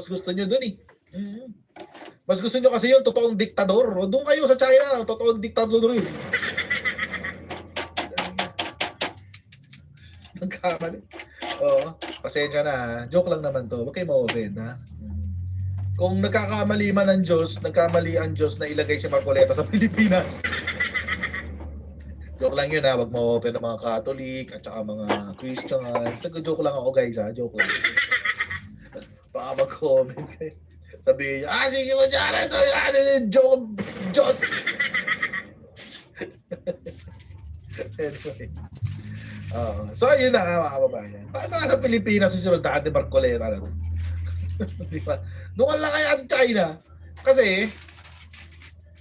gusto nyo dun eh. Mas gusto nyo kasi yung totoong diktador. O doon kayo sa China, totoong diktador yun. Nagkamali. Oo, pasensya na. Joke lang naman to. Huwag kayo ma-offend ha. Kung nagkakamali man ang Diyos, nagkamali ang Diyos na ilagay si Marcoleta sa Pilipinas. Joke lang yun ha, wag mo open ng mga Catholic at saka mga Christians. Nag-joke lang ako guys ha, joke lang. Baka mag-comment kayo. Sabihin niya, sige mo dyan, ito yung joke, Diyos. Anyway. So yun na mga kababayan. Paano nga sa Pilipinas susunod dati Marcoleta na? Diba? Doon lang kaya sa China. Kasi,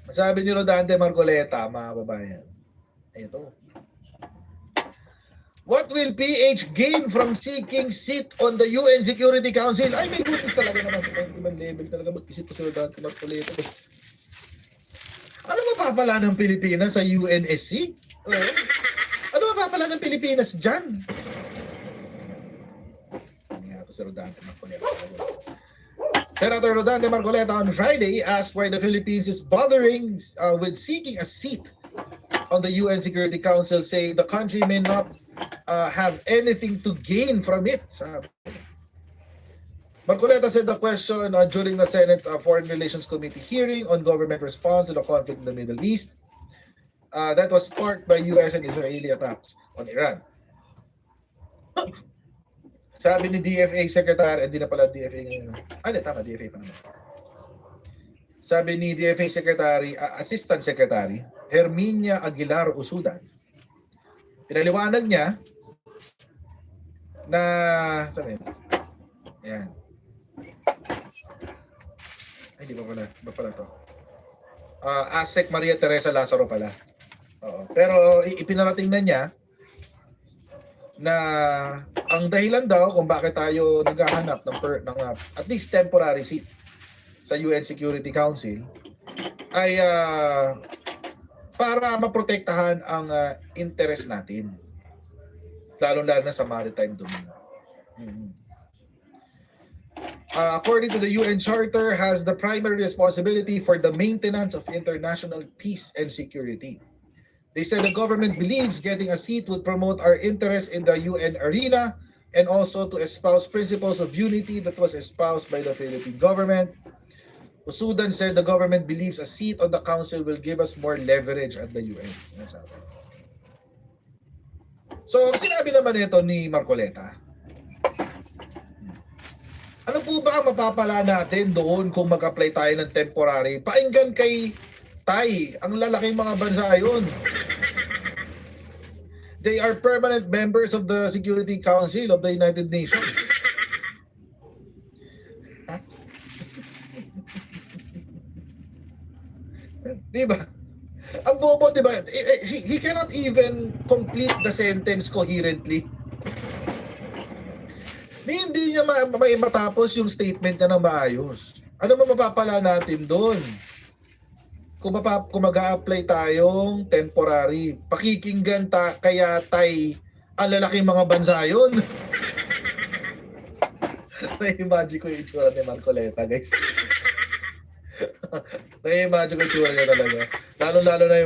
sabi ni Rodante Marcoleta, mga kababayan, ito. What will PH gain from seeking seat on the UN Security Council? Ay, may goodness talaga naman. Ibang level talaga mag-isip ko si Rodante Marcoleta. Ano mapapala ng Pilipinas sa UNSC? Ano mapapala ng Pilipinas dyan? Ano nga ito si Rodante Marcoleta? Senator Rodante Marcoleta on Friday asked why the Philippines is bothering with seeking a seat on the UN Security Council, saying the country may not have anything to gain from it. Marcoleta said the question during the Senate Foreign Relations Committee hearing on government response to the conflict in the Middle East that was sparked by US and Israeli attacks on Iran. Sabi ni DFA Secretary, hindi na pala DFA ngayon. Tama, DFA pa naman. Sabi ni DFA Secretary, Assistant Secretary, Herminia Aguilar Usudan. Pinaliwanag niya na, saan yun? Ayan. Ay, di ba pala? Ba pala to? Asek Maria Teresa Lazaro pala. Oo. Pero ipinarating na niya na ang dahilan daw kung bakit tayo naghahanap ng at least temporary seat sa UN Security Council ay para maprotektahan ang interest natin, lalo-lalo na sa maritime domain. According to the UN Charter, has the primary responsibility for the maintenance of international peace and security. They said the government believes getting a seat would promote our interest in the UN arena and also to espouse principles of unity that was espoused by the Philippine government. Usudan said the government believes a seat on the council will give us more leverage at the UN. So, sinabi naman ito ni Marcoleta. Ano po ba ang mapapala natin doon kung mag-apply tayo ng temporary? Painggan kay Tay, ang lalaking mga bansa yun. They are permanent members of the Security Council of the United Nations. Diba? Ang bobo, diba? He cannot even complete the sentence coherently. Hindi niya matapos yung statement niya ng maayos. Ano mapapala natin doon? Kung mag-a-apply tayong temporary, pakikinggan kaya Tay ang lalaking mga bansa yun. Na-imagine ko yung itsura ni Marcoleta, guys. Na-imagine ko yung itsura niya talaga. Lalo-lalo na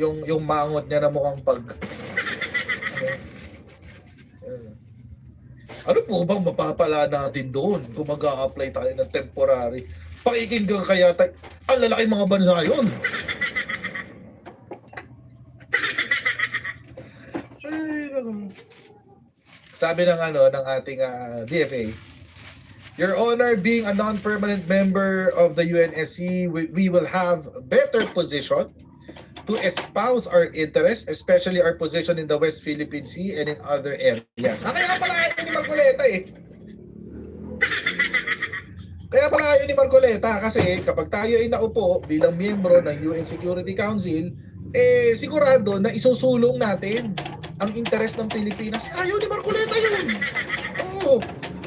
yung mangot niya na mukhang pag... Ano po bang mapapala natin doon kung mag-a-apply tayo ng temporary? Pakikinggan kaya tayo, ang lalaking mga bansa yun. Sabi ng ating DFA, Your Honor, being a non-permanent member of the UNSC, we will have better position to espouse our interests, especially our position in the West Philippine Sea and in other areas. Kaya pala ayaw ni Marcoleta eh. Kaya pala ayaw ni Marcoleta kasi kapag tayo ay naupo bilang miyembro ng UN Security Council, sigurado na isusulong natin ang interest ng Pilipinas. Ayaw ni Marcoleta yun. Oo.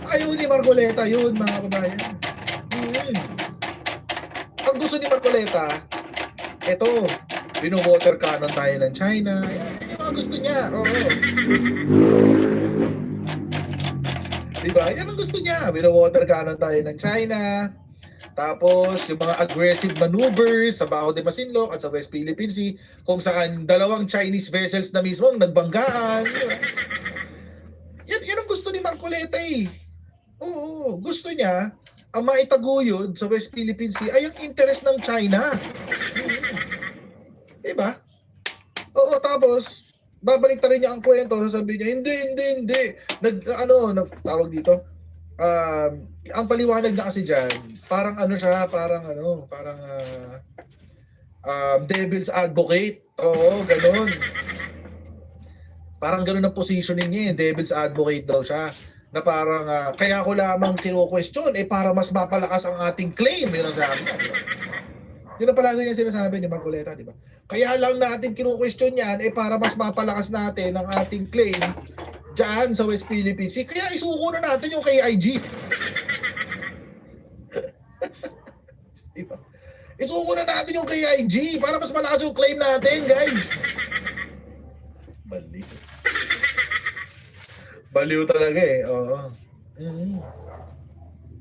Ayaw ni Marcoleta yun, mga kababayan. Ang gusto ni Marcoleta, eto, bino-water cannon tayo ng China. Yan yung mga gusto niya. Oo. Diba? Yan ang gusto niya. Bino-water cannon tayo ng China. Tapos, yung mga aggressive maneuvers sa Baho de Masinloc at sa West Philippine Sea, kung saan dalawang Chinese vessels na mismo ang nagbanggaan. Diba? Yan ang gusto ni Marcoleta eh. Oo, gusto niya ang maitaguyod sa West Philippine Sea ay ang interest ng China. Diba? Oo, tapos babalik rin niya ang kwento, sasabihin niya, hindi. Tawag dito, ang paliwanag na kasi dyan, parang devil's advocate. Oo, ganun. Parang ganun ang positioning niya, devil's advocate daw siya. Na parang, kaya ko lamang kino-question, para mas mapalakas ang ating claim. Yun ang sabi niya. Yun ang palagi niya sinasabi ni Marcoleta, di ba? Kaya lang natin kino-question yan, para mas mapalakas natin ang ating claim dyan sa West Philippine Sea. Kaya isuko na natin yung KIG. Diba? Isuko na natin yung KIG para mas malakas yung claim natin, guys. Baliw. Baliw talaga Oo.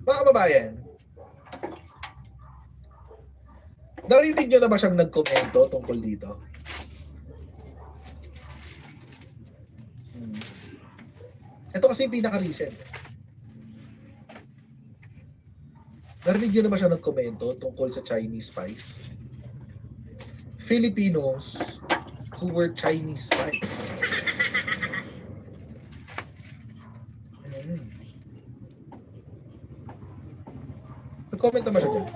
Mga kababayan, narinig nyo na ba siyang nagkomento tungkol dito? Ito kasi yung pinaka-recent. Narinig nyo na ba siya nagkomento tungkol sa Chinese spies? Filipinos who were Chinese spies. Nag-comment naman siya dyan.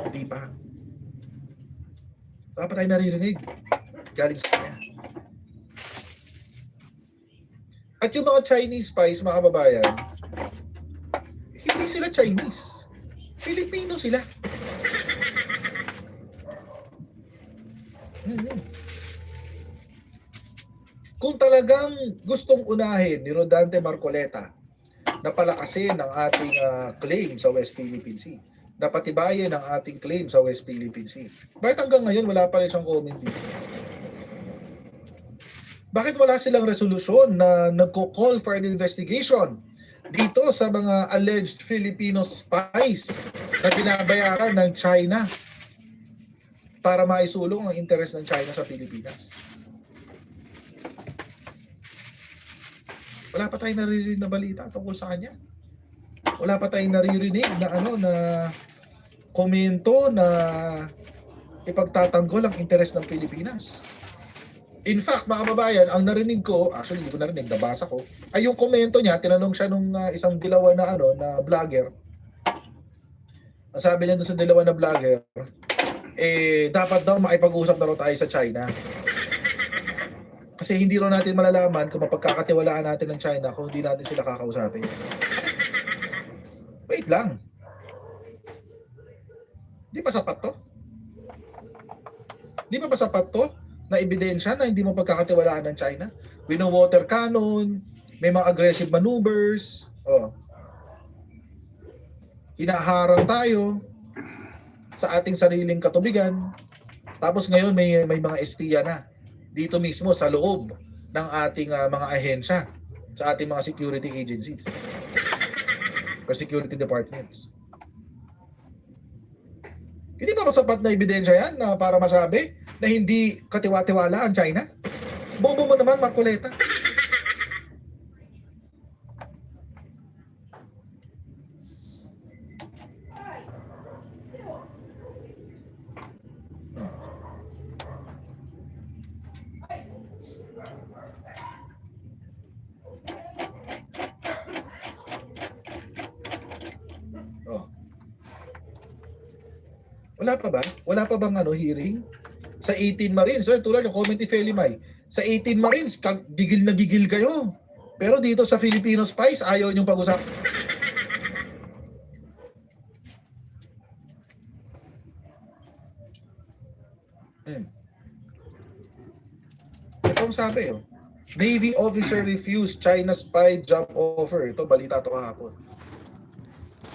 Hindi pa. Dapat tayo naririnig. Galing sa kanya. At yung mga Chinese spies, mga kababayan, hindi sila Chinese. Filipino sila. Kung talagang gustong unahin ni Rodante Marcoleta na palakasin ang ating claim sa West Philippine Sea, na patibayin ang ating claim sa West Philippine Sea, bakit hanggang ngayon wala pa rin siyang comment dito? Bakit wala silang resolusyon na nagko-call for an investigation dito sa mga alleged Filipino spies na binabayaran ng China para maisulong ang interes ng China sa Pilipinas? Wala pa tayong naririnig na balita tungkol sa kanya. Wala pa tayong naririnig na na komento na ipagtatanggol ang interes ng Pilipinas. In fact, mga kababayan, ang narinig ko, actually hindi ko narinig, nabasa ko, ay yung komento niya, tinanong siya nung isang dilawan na na vlogger. Ang sabi niya doon sa dilawan na vlogger, dapat daw makipag-usap na raw tayo sa China. Kasi hindi raw natin malalaman kung mapagkakatiwalaan natin ng China kung hindi natin sila kakausapin. Wait lang. Di ba sapat to? Di ba sapat to na ebidensya na hindi mo pagkakatiwalaan ng China? Wino-water cannon, may mga aggressive maneuvers, hinaharang tayo sa ating sariling katubigan. Tapos ngayon may mga espiya na dito mismo sa loob ng ating mga ahensya, sa ating mga security agencies or security departments. Hindi ba sapat na ebidensya yan na para masabi na hindi katiwa-tiwala ang China? Bobo mo naman, Marcoleta. Wala pa ba? Wala pa bang hearing? Sa 18 Marines, tulad yung comment ni Felimay, sa 18 Marines, gigil na gigil kayo. Pero dito sa Filipino spies, ayaw niyong pag-usap. Ito ang sabi, Navy officer refused China spy job offer. Ito, balita to kahapon.